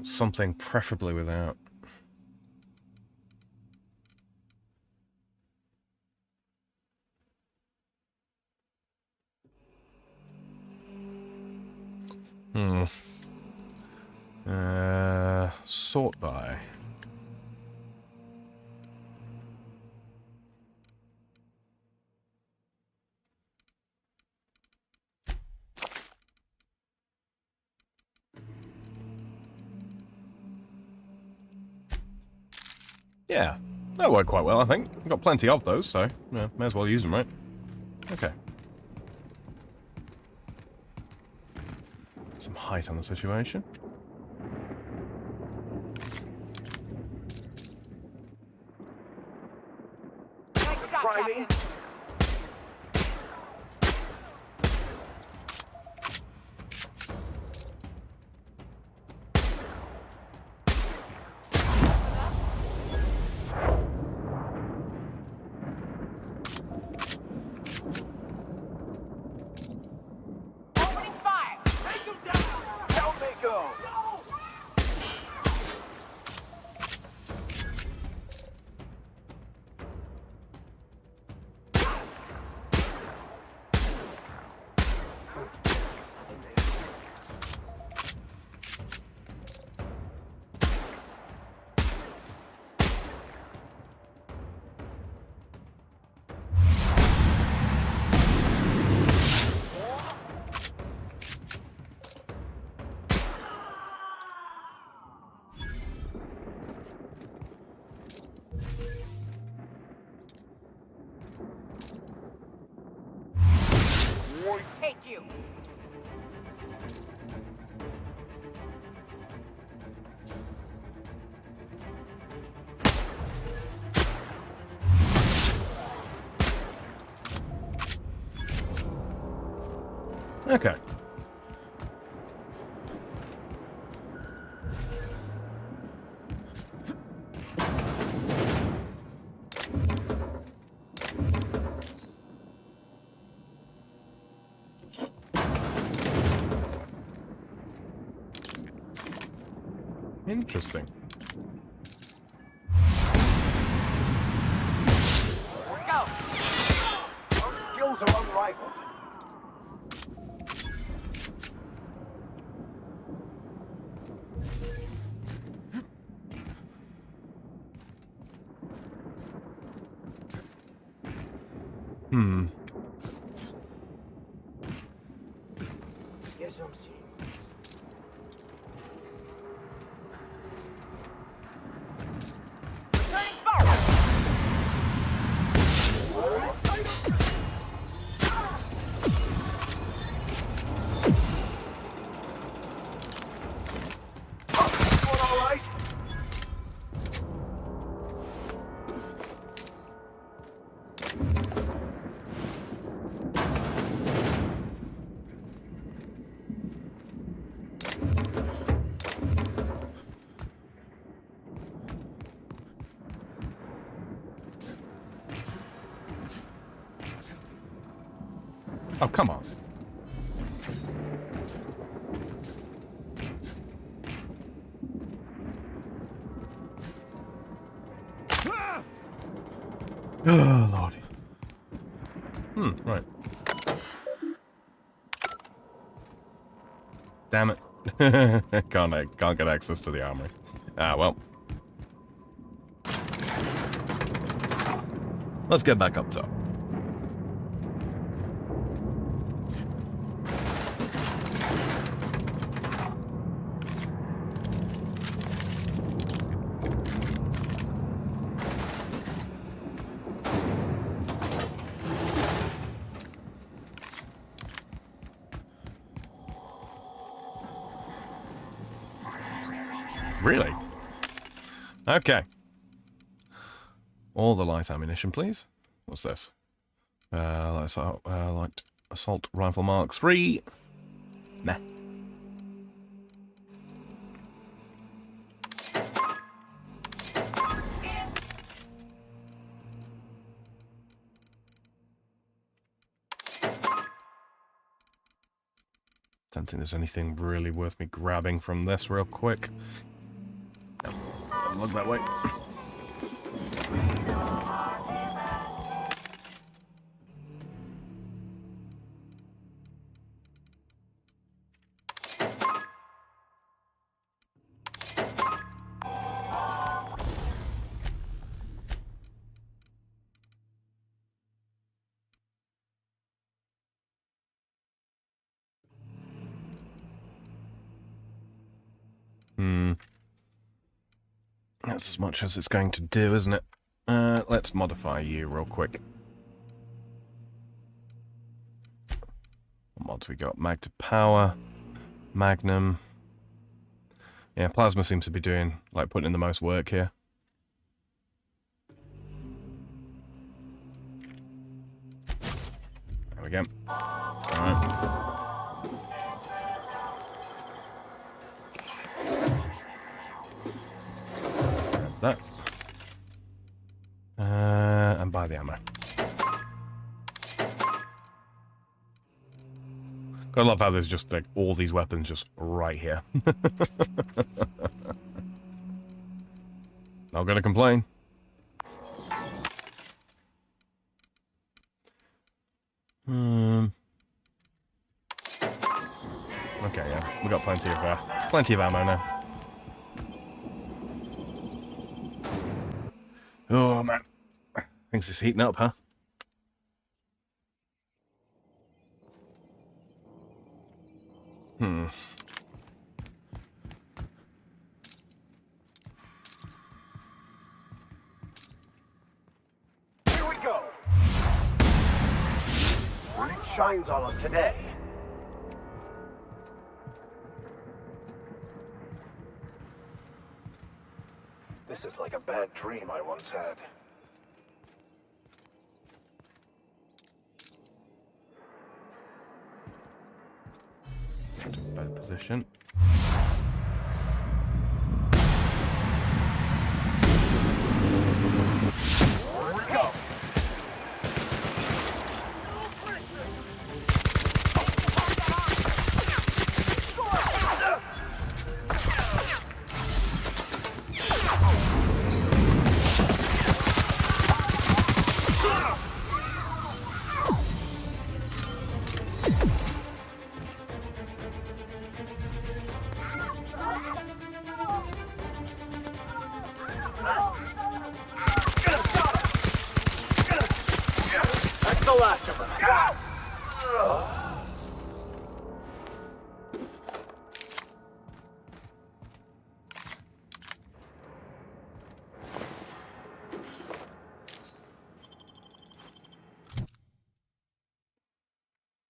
S2: Something preferably without. Sort by. Yeah, that worked quite well, I think. We've got plenty of those, so yeah, may as well use them, right? Okay. Some height on the situation.
S18: Try me.
S2: Okay. Interesting.
S18: Go! Our skills are unrivaled. Yes, I'm seeing.
S2: Oh, come on. Oh, Lordy. Right. Damn it. Can't get access to the armory. Ah, well. Let's get back up top. Really? Okay. All the light ammunition, please. What's this? Light assault rifle Mark III. Meh. Don't think there's anything really worth me grabbing from this real quick. Look that way. That's as much as it's going to do, isn't it? Let's modify you real quick. What mods we got? Mag to power, Magnum. Yeah, Plasma seems to be doing, like, putting in the most work here. There we go. Alright. That. And buy the ammo. I love how there's just like all these weapons just right here. Not gonna complain. Okay, yeah, we got plenty of ammo now. Oh man, things is heating up, huh?
S18: Here we go. It shines on us today. This is like a bad dream I once had.
S2: better position.
S18: Go! That's the last of them.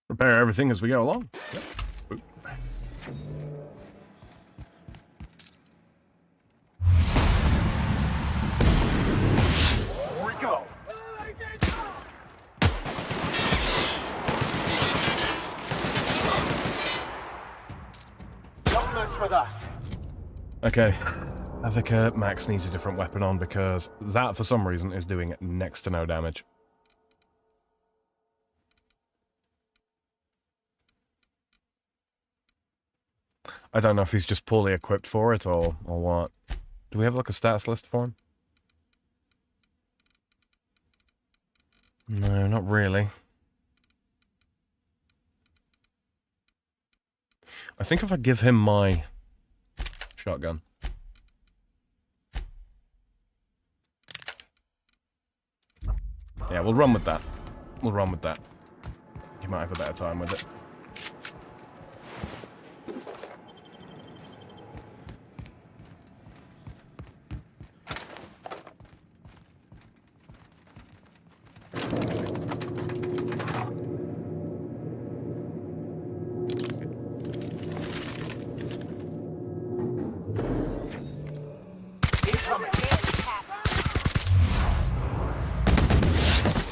S2: Repair everything as we go along. Yep. Oop.
S18: Here we go. Don't mess with us.
S2: Okay. I think Max needs a different weapon on because that, for some reason, is doing next to no damage. I don't know if he's just poorly equipped for it or what. Do we have like a stats list for him? No, not really. I think if I give him my shotgun. Yeah, we'll run with that. We'll run with that. You might have a better time with it.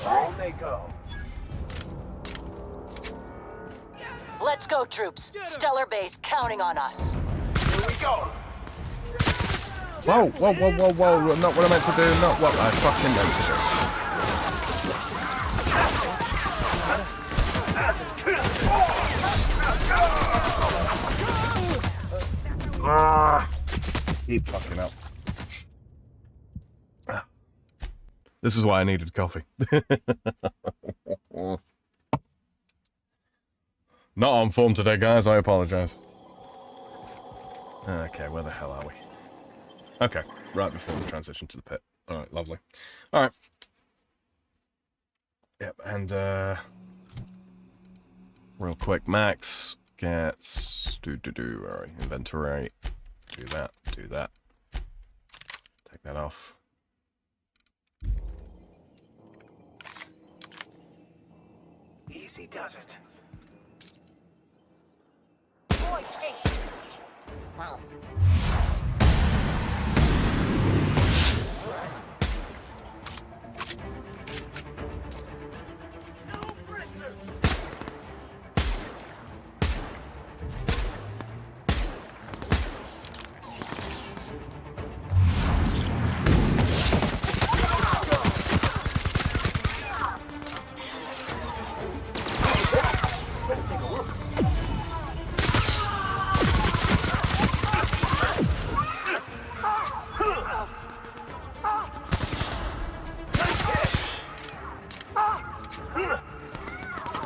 S18: On they go.
S10: Let's go, troops. Stellar Base counting on us.
S18: Here we go.
S2: Whoa, whoa, whoa, whoa, whoa. Not what I meant to do, not what I fucking meant to do. Keep fucking up. This is why I needed coffee. Not on form today, guys. I apologize. Okay, where the hell are we? Okay, right before the transition to the pit. Alright, lovely. Alright. Yep, and real quick, Max gets alright, inventory. Do that, do that. Take that off.
S18: Easy does it.
S5: Pelt.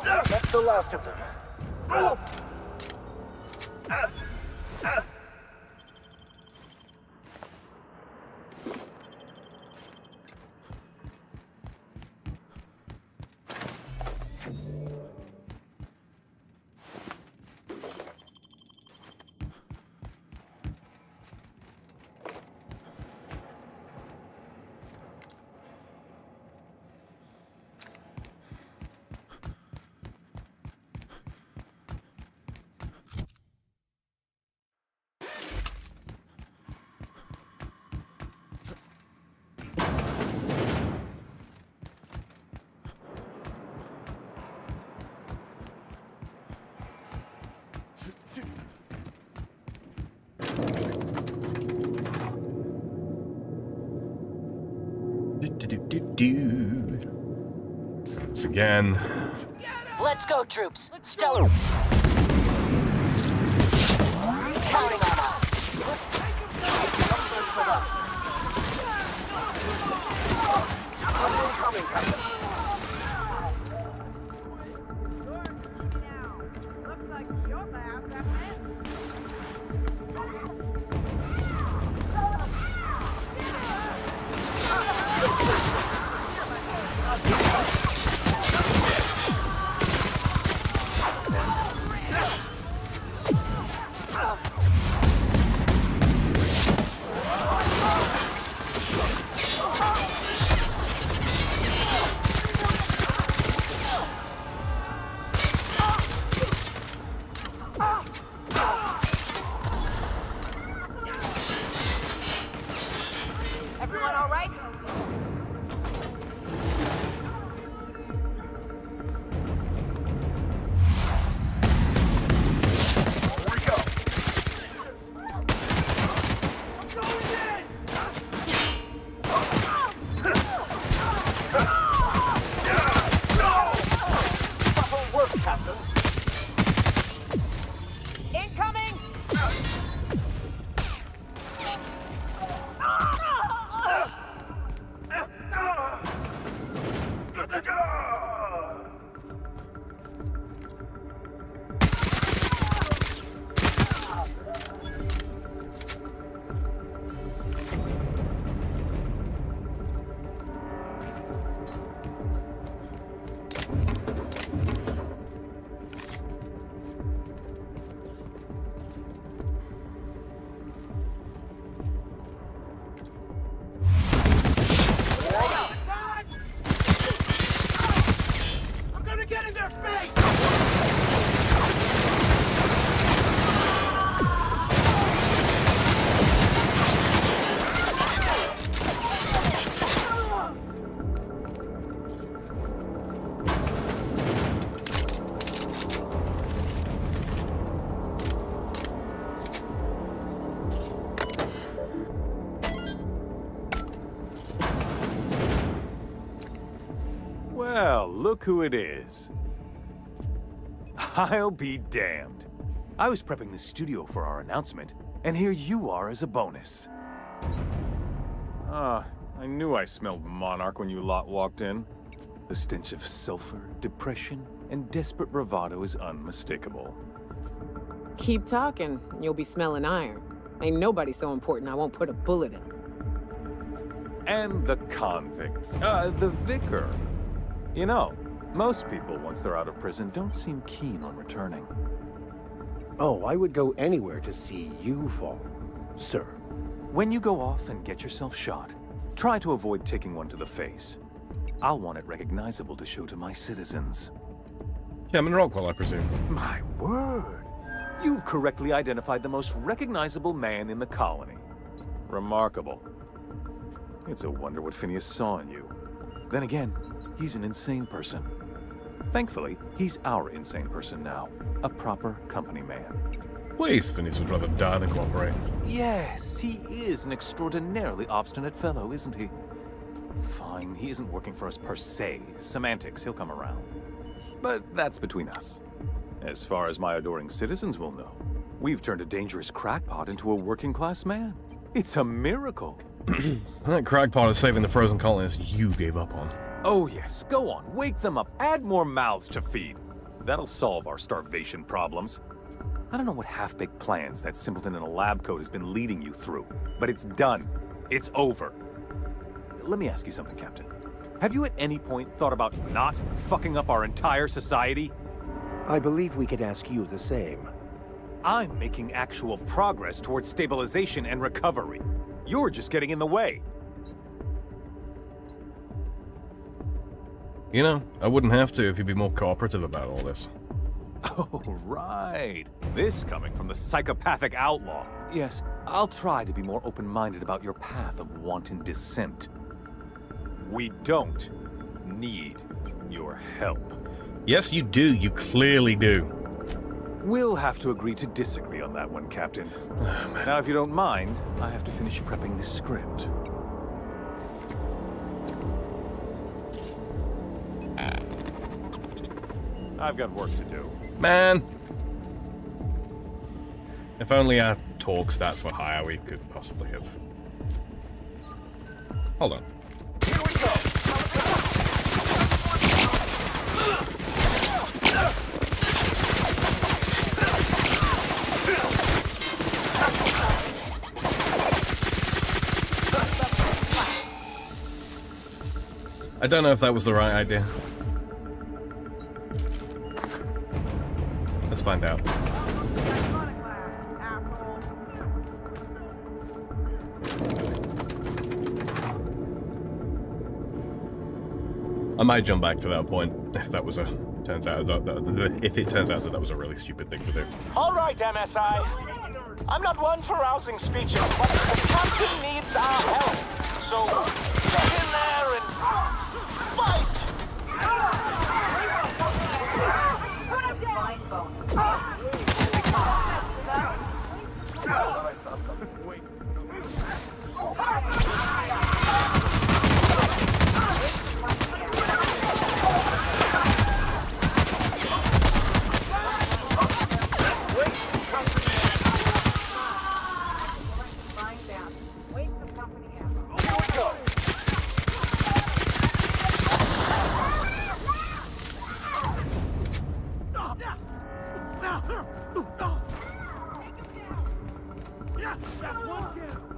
S18: That's the last of them.
S2: Once again.
S10: Let's go, troops. Stellar. Counting on us.
S18: Incoming, Captain. Looks like you're back, Everyone all right? Incoming! I'm gonna get in their face!
S9: Well, look who it is. I'll be damned. I was prepping the studio for our announcement, and here you are as a bonus. I knew I smelled Monarch when you lot walked in. The stench of sulfur, depression, and desperate bravado is unmistakable.
S6: Keep talking, and you'll be smelling iron. Ain't nobody so important I won't put a bullet in.
S9: And the convicts. The vicar. You know, most people, once they're out of prison, don't seem keen on returning.
S24: Oh, I would go anywhere to see you fall, sir.
S9: When you go off and get yourself shot, try to avoid taking one to the face. I'll want it recognizable to show to my citizens.
S2: Chairman Rockwell, I presume.
S9: My word! You've correctly identified the most recognizable man in the colony. Remarkable. It's a wonder what Phineas saw in you. Then again, he's an insane person. Thankfully, he's our insane person now. A proper company man.
S2: Please, Phineas would rather die than cooperate.
S9: Yes, he is an extraordinarily obstinate fellow, isn't he? Fine, he isn't working for us per se. Semantics, he'll come around. But that's between us. As far as my adoring citizens will know, we've turned a dangerous crackpot into a working-class man. It's a miracle.
S2: That crackpot is saving the frozen colonists you gave up on.
S9: Oh yes, go on, wake them up, add more mouths to feed. That'll solve our starvation problems. I don't know what half-baked plans that simpleton in a lab coat has been leading you through, but it's done. It's over. Let me ask you something, Captain. Have you at any point thought about not fucking up our entire society?
S24: I believe we could ask you the same.
S9: I'm making actual progress towards stabilization and recovery. You're just getting in the way.
S2: You know, I wouldn't have to if you'd be more cooperative about all this.
S9: Oh, right. This coming from the psychopathic outlaw. Yes, I'll try to be more open-minded about your path of wanton dissent. We don't need your help.
S2: Yes, you do. You clearly do.
S9: We'll have to agree to disagree on that one, Captain. Now, if you don't mind, I have to finish prepping this script. I've got work to do.
S2: Man! If only our talk stats were higher, we could possibly have... Hold on. I don't know if that was the right idea. Let's find out. I might jump back to that point if that was a if it turns out that that was a really stupid thing to do.
S18: All right, MSI. I'm not one for rousing speeches, but the captain needs our help. So get in there and fight.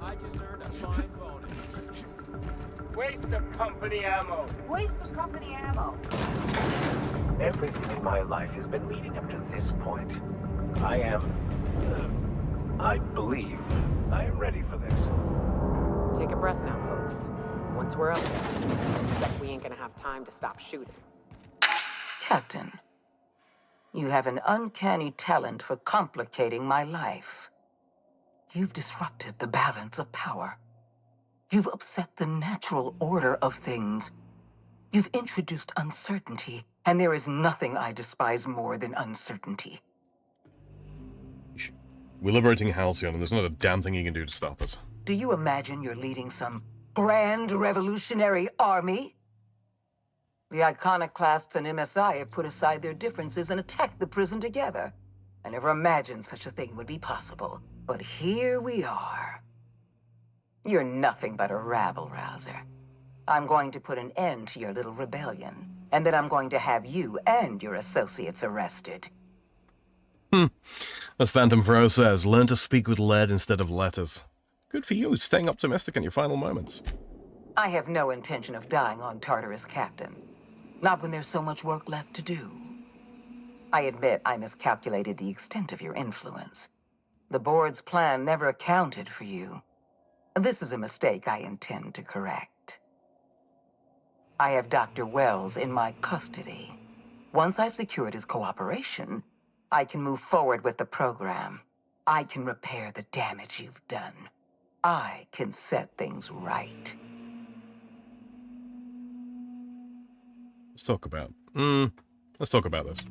S13: I just earned a fine bonus.
S20: Waste of company ammo.
S18: Waste of company ammo.
S24: Everything in my life has been leading up to this point. I believe I am ready for this.
S6: Take a breath now, folks. Once we're up there, we ain't gonna have time to stop shooting.
S15: Captain, you have an uncanny talent for complicating my life. You've disrupted the balance of power. You've upset the natural order of things. You've introduced uncertainty, and there is nothing I despise more than uncertainty.
S2: We're liberating Halcyon, and there's not a damn thing you can do to stop us.
S15: Do you imagine you're leading some grand revolutionary army? The iconoclasts and MSI have put aside their differences and attacked the prison together. I never imagined such a thing would be possible. But here we are. You're nothing but a rabble-rouser. I'm going to put an end to your little rebellion, and then I'm going to have you and your associates arrested.
S2: As Phantom Fro says, learn to speak with lead instead of letters. Good for you, staying optimistic in your final moments.
S15: I have no intention of dying on Tartarus, Captain. Not when there's so much work left to do. I admit I miscalculated the extent of your influence. The board's plan never accounted for you. This is a mistake I intend to correct. I have Dr. Wells in my custody. Once I've secured his cooperation, I can move forward with the program. I can repair the damage you've done. I can set things right.
S2: Let's talk about this.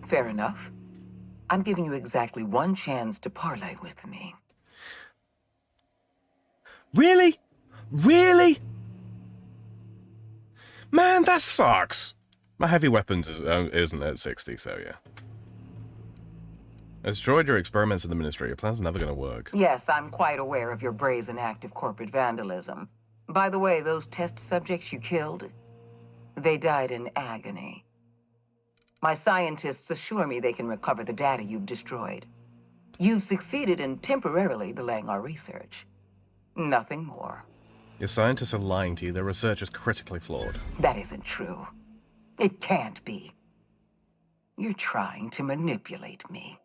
S15: Fair enough. I'm giving you exactly one chance to parley with me.
S2: Really? Really? Man, that sucks. My heavy weapons isn't at 60, so yeah. I destroyed your experiments in the Ministry. Your plan's never gonna work.
S15: Yes, I'm quite aware of your brazen act of corporate vandalism. By the way, those test subjects you killed, they died in agony. My scientists assure me they can recover the data you've destroyed. You've succeeded in temporarily delaying our research. Nothing more.
S2: Your scientists are lying to you. Their research is critically flawed.
S15: That isn't true. It can't be. You're trying to manipulate me.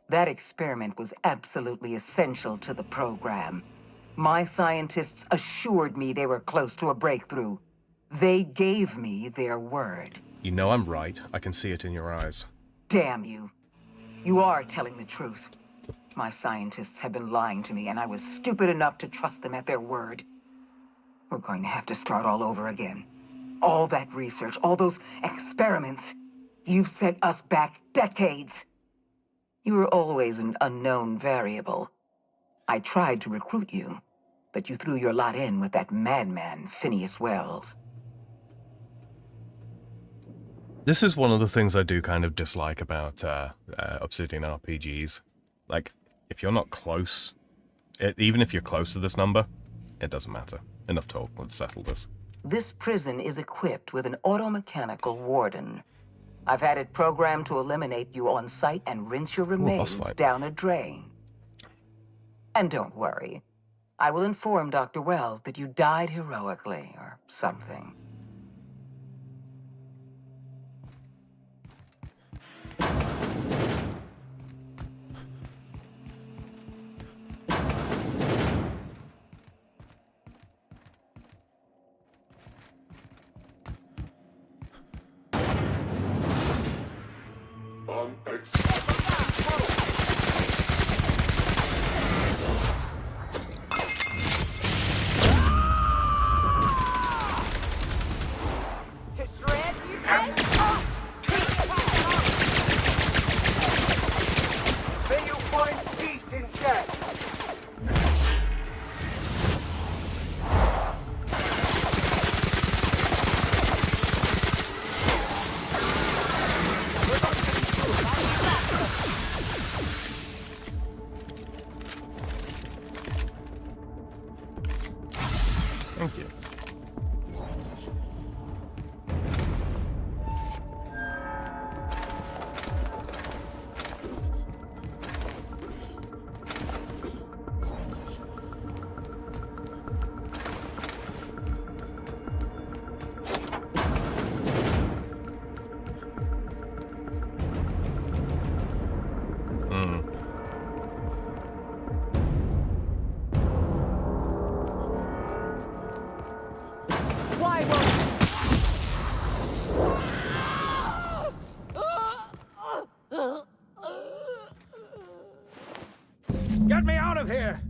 S15: That experiment was absolutely essential to the program. My scientists assured me they were close to a breakthrough. They gave me their word.
S2: You know I'm right. I can see it in your eyes.
S15: Damn you. You are telling the truth. My scientists have been lying to me, and I was stupid enough to trust them at their word. We're going to have to start all over again. All that research, all those experiments, you've set us back decades. You were always an unknown variable. I tried to recruit you, but you threw your lot in with that madman, Phineas Wells.
S2: This is one of the things I do kind of dislike about Obsidian RPGs. Like, if you're not close, even if you're close to this number, it doesn't matter. Enough talk, let's settle this.
S15: This prison is equipped with an automechanical warden. I've had it programmed to eliminate you on sight and rinse your remains down a drain. And don't worry, I will inform Dr. Wells that you died heroically or something.
S18: May you find peace in death.
S2: Thank you.
S11: Why won't...
S14: Get me out of here!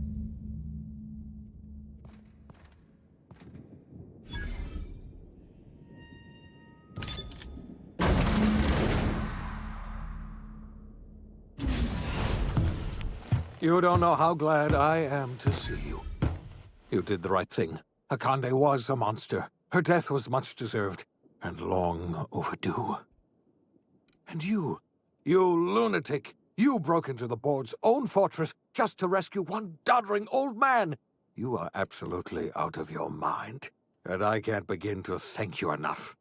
S14: You don't know how glad I am to see you. You did the right thing. Akande was a monster. Her death was much deserved, and long overdue. And you lunatic, you broke into the board's own fortress just to rescue one doddering old man. You are absolutely out of your mind, and I can't begin to thank you enough.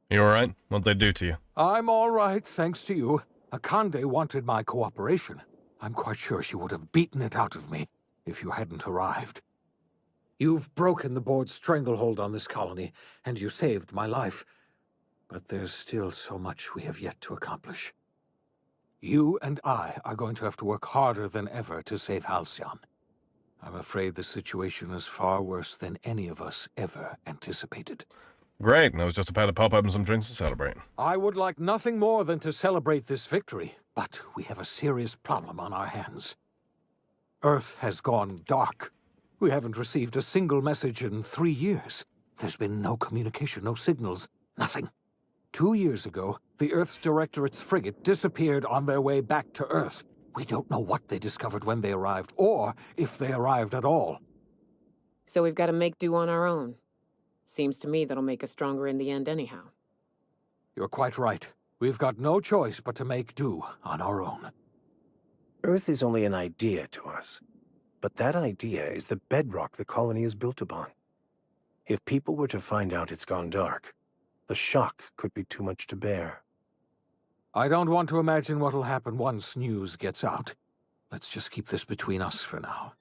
S2: You alright? What'd they do to you?
S14: I'm all right, thanks to you. Akande wanted my cooperation. I'm quite sure she would have beaten it out of me if you hadn't arrived. You've broken the board's stranglehold on this colony, and you saved my life. But there's still so much we have yet to accomplish. You and I are going to have to work harder than ever to save Halcyon. I'm afraid the situation is far worse than any of us ever anticipated.
S2: Great, I was just about to pop open some drinks to celebrate.
S14: I would like nothing more than to celebrate this victory, but we have a serious problem on our hands. Earth has gone dark. We haven't received a single message in 3 years. There's been no communication, no signals, nothing. 2 years ago, the Earth's Directorate's frigate disappeared on their way back to Earth. We don't know what they discovered when they arrived, or if they arrived at all.
S6: So we've got to make do on our own. Seems to me that'll make us stronger in the end anyhow.
S14: You're quite right. We've got no choice but to make do on our own.
S24: Earth is only an idea to us. But that idea is the bedrock the colony is built upon. If people were to find out it's gone dark, the shock could be too much to bear.
S14: I don't want to imagine what'll happen once news gets out. Let's just keep this between us for now.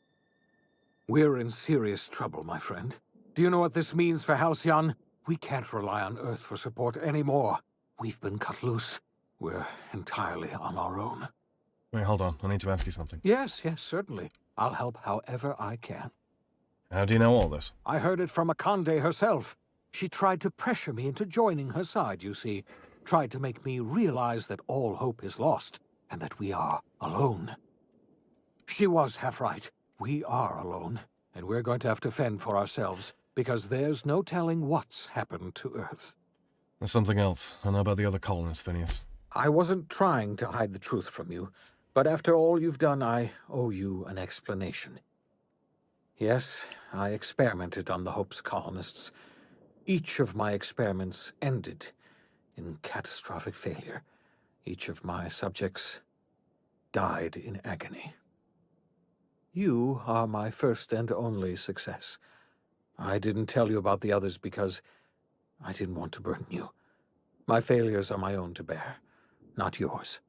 S14: We're in serious trouble, my friend. Do you know what this means for Halcyon? We can't rely on Earth for support anymore. We've been cut loose. We're entirely on our own.
S2: Wait, hold on. I need to ask you something.
S14: Yes, certainly. I'll help however I can.
S2: How do you know all this?
S14: I heard it from Akande herself. She tried to pressure me into joining her side, you see. Tried to make me realize that all hope is lost, and that we are alone. She was half right. We are alone, and we're going to have to fend for ourselves, because there's no telling what's happened to Earth.
S2: There's something else. I know about the other colonists, Phineas.
S14: I wasn't trying to hide the truth from you, but after all you've done, I owe you an explanation. Yes, I experimented on the Hope's colonists. Each of my experiments ended
S24: in catastrophic failure. Each of my subjects died in agony. You are my first and only success. I didn't tell you about the others because I didn't want to burden you. My failures are my own to bear, not yours.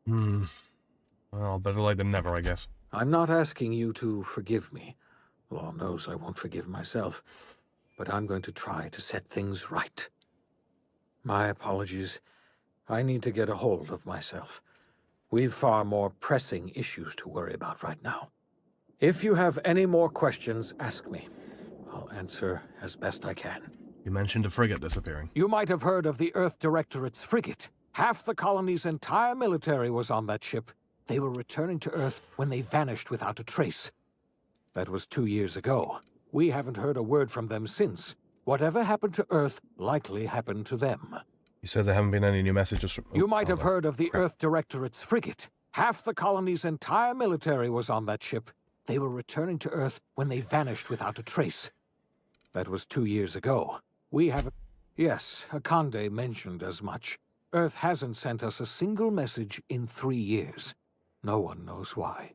S2: Well, better late than never, I guess.
S24: I'm not asking you to forgive me. Law knows I won't forgive myself. But I'm going to try to set things right. My apologies. I need to get a hold of myself. We've far more pressing issues to worry about right now. If you have any more questions, ask me. I'll answer as best I can.
S2: You mentioned a frigate disappearing.
S24: You might have heard of the Earth Directorate's frigate. Half the colony's entire military was on that ship. They were returning to Earth when they vanished without a trace. That was 2 years ago. We haven't heard a word from them since. Whatever happened to Earth likely happened to them.
S2: You said there haven't been any new messages from...
S24: You might have heard of the Earth Directorate's frigate. Half the colony's entire military was on that ship. They were returning to Earth when they vanished without a trace. That was 2 years ago. We haven't... Yes, Akande mentioned as much. Earth hasn't sent us a single message in 3 years. No one knows why.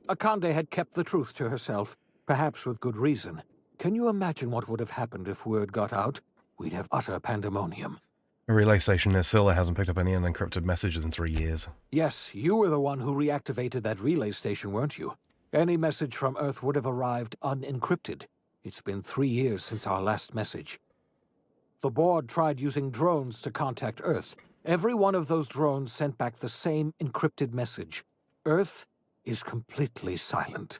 S24: Akande had kept the truth to herself, perhaps with good reason. Can you imagine what would have happened if word got out? We'd have utter pandemonium.
S2: A relay station near Scylla hasn't picked up any unencrypted messages in 3 years.
S24: Yes, you were the one who reactivated that relay station, weren't you? Any message from Earth would have arrived unencrypted. It's been 3 years since our last message. The board tried using drones to contact Earth. Every one of those drones sent back the same encrypted message. Earth is completely silent.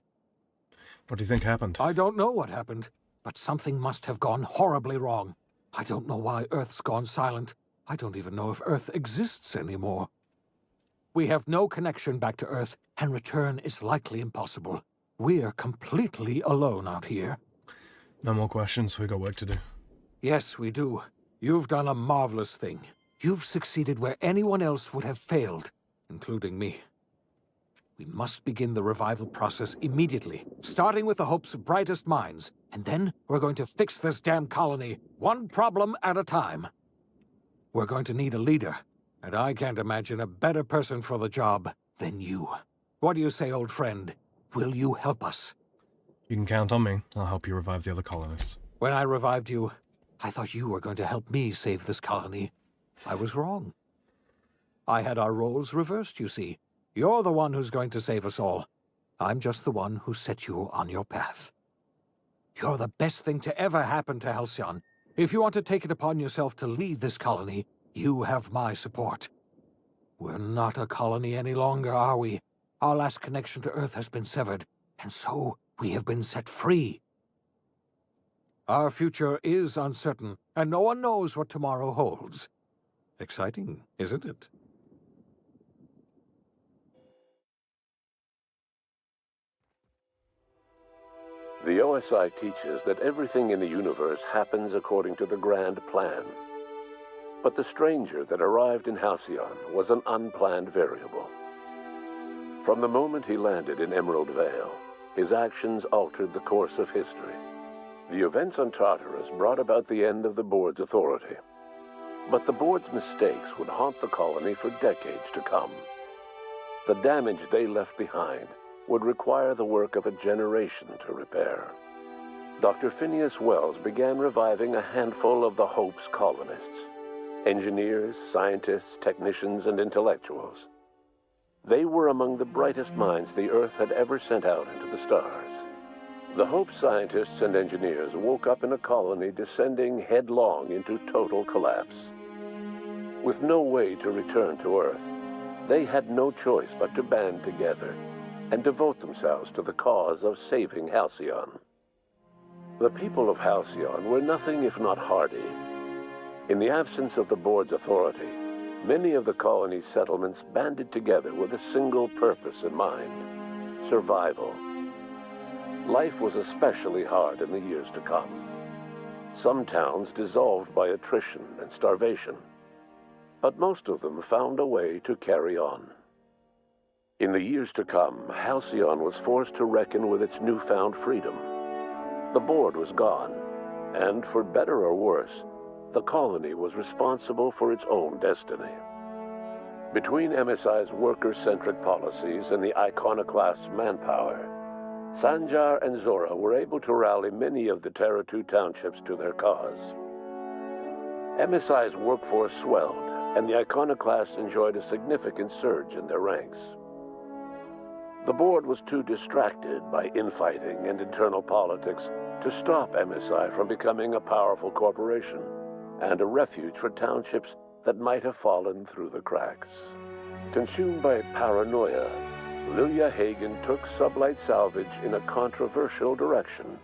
S2: What do you think happened?
S24: I don't know what happened, but something must have gone horribly wrong. I don't know why Earth's gone silent. I don't even know if Earth exists anymore. We have no connection back to Earth, and return is likely impossible. We're completely alone out here.
S2: No more questions. We got work to do.
S24: Yes, we do. You've done a marvelous thing. You've succeeded where anyone else would have failed, including me. We must begin the revival process immediately, starting with the Hope's brightest minds, and then we're going to fix this damn colony, one problem at a time. We're going to need a leader, and I can't imagine a better person for the job than you. What do you say, old friend? Will you help us?
S2: You can count on me. I'll help you revive the other colonists.
S24: When I revived you, I thought you were going to help me save this colony. I was wrong. I had our roles reversed, you see. You're the one who's going to save us all. I'm just the one who set you on your path. You're the best thing to ever happen to Halcyon. If you want to take it upon yourself to lead this colony, you have my support. We're not a colony any longer, are we? Our last connection to Earth has been severed, and so we have been set free. Our future is uncertain, and no one knows what tomorrow holds. Exciting, isn't it?
S3: The OSI teaches that everything in the universe happens according to the grand plan. But the stranger that arrived in Halcyon was an unplanned variable. From the moment he landed in Emerald Vale, his actions altered the course of history. The events on Tartarus brought about the end of the board's authority. But the board's mistakes would haunt the colony for decades to come. The damage they left behind would require the work of a generation to repair. Dr. Phineas Wells began reviving a handful of the Hope's colonists. Engineers, scientists, technicians, and intellectuals. They were among the brightest minds the Earth had ever sent out into the stars. The Hope scientists and engineers woke up in a colony descending headlong into total collapse. With no way to return to Earth, they had no choice but to band together and devote themselves to the cause of saving Halcyon. The people of Halcyon were nothing if not hardy. In the absence of the board's authority, many of the colony's settlements banded together with a single purpose in mind: survival. Life was especially hard in the years to come. Some towns dissolved by attrition and starvation, but most of them found a way to carry on. In the years to come, Halcyon was forced to reckon with its newfound freedom. The board was gone, and for better or worse, the colony was responsible for its own destiny. Between MSI's worker-centric policies and the iconoclast's manpower, Sanjar and Zora were able to rally many of the Terra 2 townships to their cause. MSI's workforce swelled, and the iconoclasts enjoyed a significant surge in their ranks. The board was too distracted by infighting and internal politics to stop MSI from becoming a powerful corporation and a refuge for townships that might have fallen through the cracks. Consumed by paranoia, Lilia Hagen took Sublight Salvage in a controversial direction,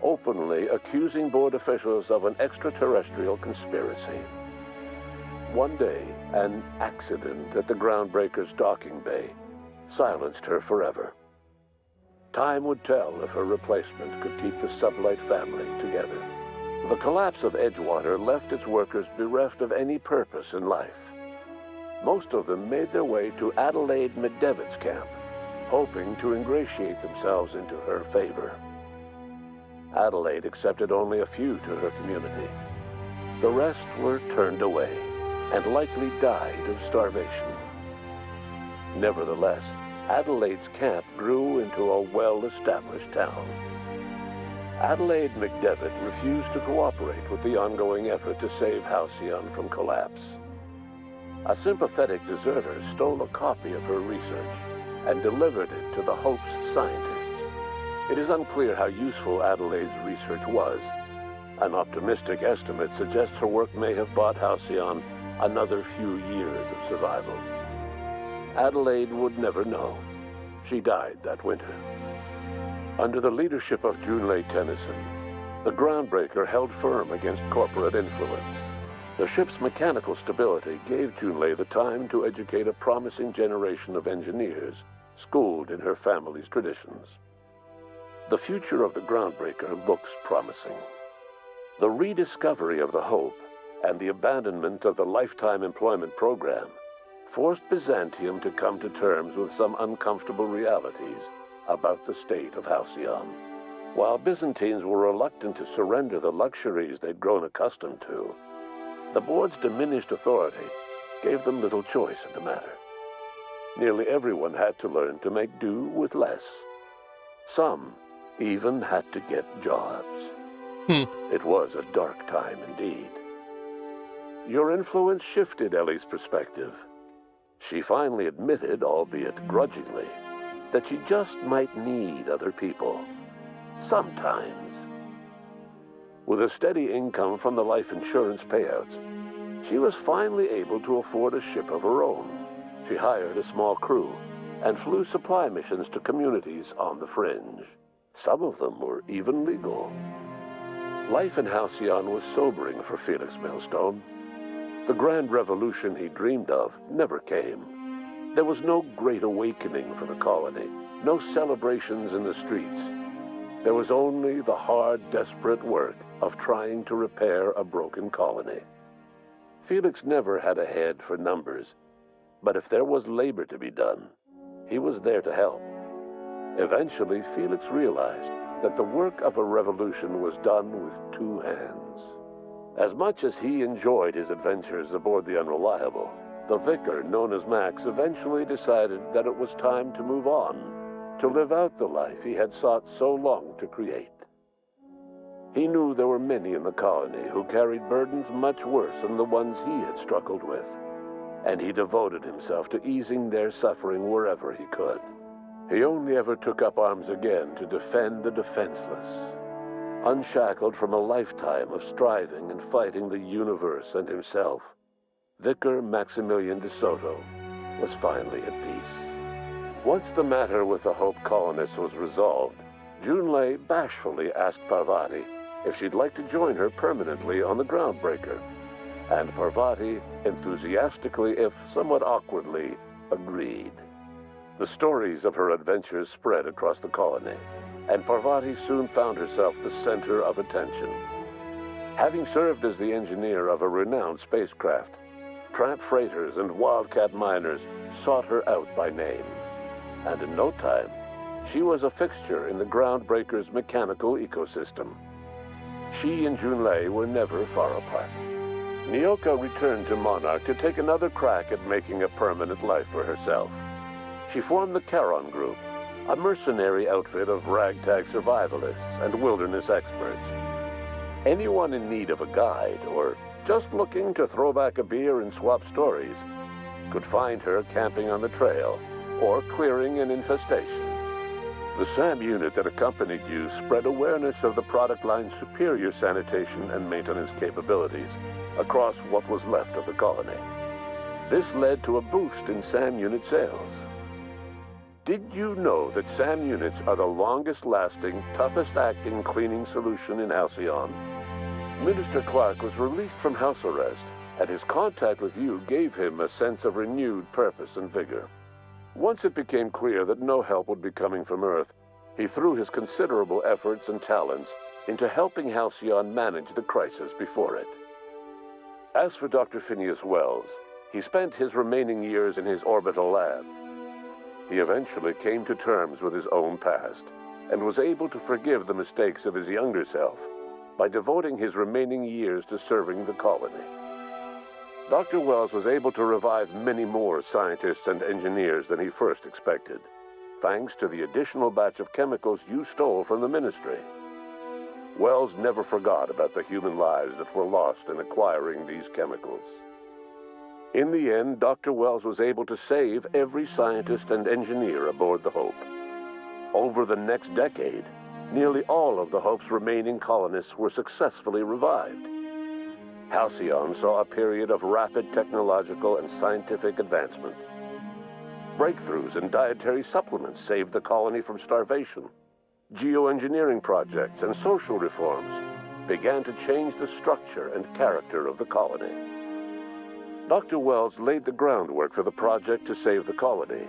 S3: openly accusing board officials of an extraterrestrial conspiracy. One day, an accident at the Groundbreaker's docking bay silenced her forever. Time would tell if her replacement could keep the Sublight family together. The collapse of Edgewater left its workers bereft of any purpose in life. Most of them made their way to Adelaide McDevitt's camp, hoping to ingratiate themselves into her favor. Adelaide accepted only a few to her community. The rest were turned away and likely died of starvation. Nevertheless, Adelaide's camp grew into a well-established town. Adelaide McDevitt refused to cooperate with the ongoing effort to save Halcyon from collapse. A sympathetic deserter stole a copy of her research and delivered it to the Hope's scientists. It is unclear how useful Adelaide's research was. An optimistic estimate suggests her work may have bought Halcyon another few years of survival. Adelaide would never know. She died that winter. Under the leadership of Junlei Tennyson, the Groundbreaker held firm against corporate influence. The ship's mechanical stability gave Junlei the time to educate a promising generation of engineers, schooled in her family's traditions. The future of the Groundbreaker looks promising. The rediscovery of the Hope and the abandonment of the lifetime employment program forced Byzantium to come to terms with some uncomfortable realities about the state of Halcyon. While Byzantines were reluctant to surrender the luxuries they'd grown accustomed to, the board's diminished authority gave them little choice in the matter. Nearly everyone had to learn to make do with less. Some even had to get jobs. It was a dark time indeed. Your influence shifted Ellie's perspective. She finally admitted, albeit grudgingly, that she just might need other people. Sometimes. With a steady income from the life insurance payouts, she was finally able to afford a ship of her own. She hired a small crew and flew supply missions to communities on the fringe. Some of them were even legal. Life in Halcyon was sobering for Felix Millstone. The grand revolution he dreamed of never came. There was no great awakening for the colony, no celebrations in the streets. There was only the hard, desperate work of trying to repair a broken colony. Felix never had a head for numbers, but if there was labor to be done, he was there to help. Eventually, Felix realized that the work of a revolution was done with two hands. As much as he enjoyed his adventures aboard the Unreliable, the vicar, known as Max, eventually decided that it was time to move on, to live out the life he had sought so long to create. He knew there were many in the colony who carried burdens much worse than the ones he had struggled with, and he devoted himself to easing their suffering wherever he could. He only ever took up arms again to defend the defenseless. Unshackled from a lifetime of striving and fighting the universe and himself, Vicar Maximilian de Soto was finally at peace. Once the matter with the Hope colonists was resolved, Junlei bashfully asked Parvati if she'd like to join her permanently on the Groundbreaker, and Parvati enthusiastically, if somewhat awkwardly, agreed. The stories of her adventures spread across the colony, and Parvati soon found herself the center of attention. Having served as the engineer of a renowned spacecraft, tramp freighters and wildcat miners sought her out by name, and in no time, she was a fixture in the Groundbreaker's mechanical ecosystem. She and Junlei were never far apart. Nyoka returned to Monarch to take another crack at making a permanent life for herself. She formed the Charon Group, a mercenary outfit of ragtag survivalists and wilderness experts. Anyone in need of a guide, or just looking to throw back a beer and swap stories, could find her camping on the trail, or clearing an infestation. The SAM unit that accompanied you spread awareness of the product line's superior sanitation and maintenance capabilities across what was left of the colony. This led to a boost in SAM unit sales. Did you know that SAM units are the longest-lasting, toughest-acting cleaning solution in Halcyon? Minister Clark was released from house arrest, and his contact with you gave him a sense of renewed purpose and vigor. Once it became clear that no help would be coming from Earth, he threw his considerable efforts and talents into helping Halcyon manage the crisis before it. As for Dr. Phineas Wells, he spent his remaining years in his orbital lab. He eventually came to terms with his own past, and was able to forgive the mistakes of his younger self by devoting his remaining years to serving the colony. Dr. Wells was able to revive many more scientists and engineers than he first expected, thanks to the additional batch of chemicals you stole from the Ministry. Wells never forgot about the human lives that were lost in acquiring these chemicals. In the end, Dr. Wells was able to save every scientist and engineer aboard the Hope. Over the next decade, nearly all of the Hope's remaining colonists were successfully revived. Halcyon saw a period of rapid technological and scientific advancement. Breakthroughs in dietary supplements saved the colony from starvation. Geoengineering projects and social reforms began to change the structure and character of the colony. Dr. Wells laid the groundwork for the project to save the colony,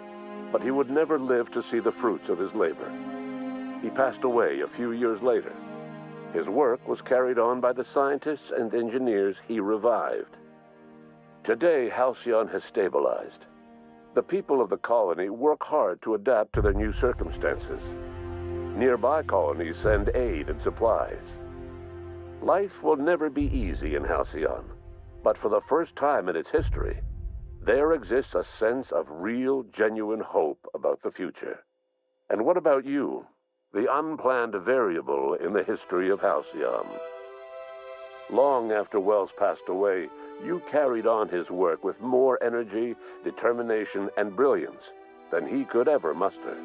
S3: but he would never live to see the fruits of his labor. He passed away a few years later. His work was carried on by the scientists and engineers he revived. Today, Halcyon has stabilized. The people of the colony work hard to adapt to their new circumstances. Nearby colonies send aid and supplies. Life will never be easy in Halcyon, but for the first time in its history, there exists a sense of real, genuine hope about the future. And what about you, the unplanned variable in the history of Halcyon? Long after Wells passed away, you carried on his work with more energy, determination, and brilliance than he could ever muster.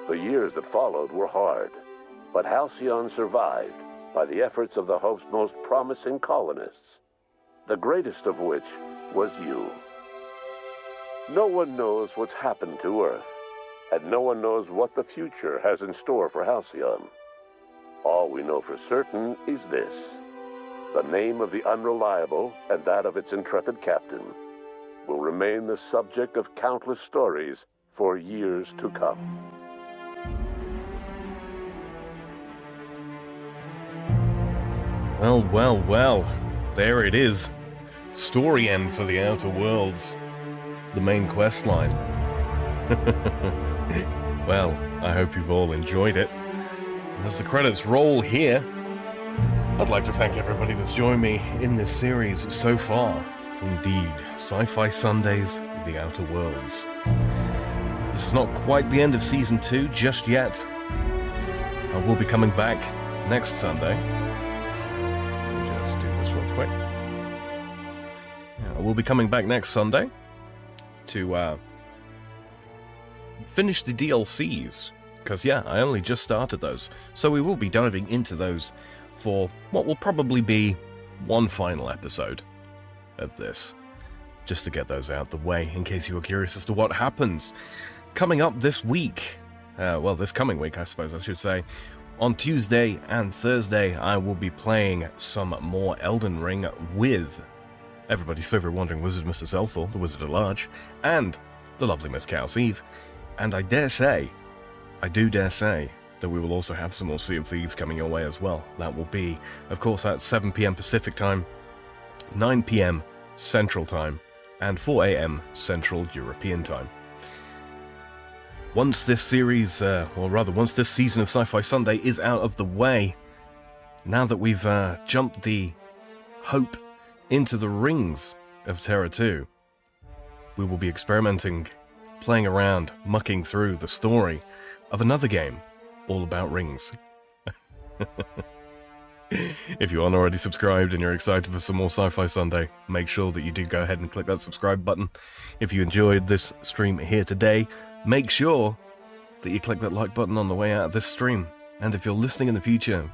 S3: The years that followed were hard, but Halcyon survived by the efforts of the Hope's most promising colonists, the greatest of which was you. No one knows what's happened to Earth, and no one knows what the future has in store for Halcyon. All we know for certain is this: the name of the Unreliable and that of its intrepid captain will remain the subject of countless stories for years to come.
S2: Well, well, well. There it is. Story end for the Outer Worlds. The main quest line. Well, I hope you've all enjoyed it. As the credits roll here, I'd like to thank everybody that's joined me in this series so far. Indeed, Sci-Fi Sundays, The Outer Worlds. This is not quite the end of Season 2 just yet. I will be coming back next Sunday. Let me just do this real quick. Yeah, I will be coming back next Sunday to finish the DLCs. Because, yeah, I only just started those. So we will be diving into those for what will probably be one final episode of this, just to get those out the way, in case you were curious as to what happens. Coming up this week, well, this coming week, I suppose I should say, on Tuesday and Thursday, I will be playing some more Elden Ring with everybody's favourite wandering wizard, Mr. Zelthor, the Wizard at Large, and the lovely Miss Chaos Eve. And I do dare say, that we will also have some more Sea of Thieves coming your way as well. That will be, of course, at 7 PM Pacific Time, 9 PM Central Time, and 4 AM Central European Time. Once this series, or rather, once this season of Sci-Fi Sunday is out of the way, now that we've jumped the Hope into the Rings of Terror 2. We will be experimenting, playing around, mucking through the story of another game all about rings. If you aren't already subscribed and you're excited for some more Sci-Fi Sunday, make sure that you do go ahead and click that subscribe button. If you enjoyed this stream here today, make sure that you click that like button on the way out of this stream. And if you're listening in the future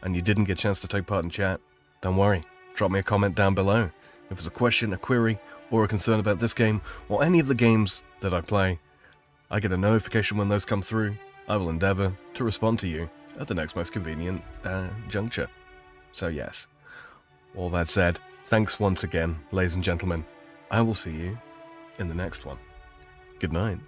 S2: and you didn't get a chance to take part in chat, don't worry, drop me a comment down below. If there's a question, a query, or a concern about this game, or any of the games that I play, I get a notification when those come through. I will endeavor to respond to you at the next most convenient juncture. So yes, all that said, thanks once again, ladies and gentlemen. I will see you in the next one. Good night.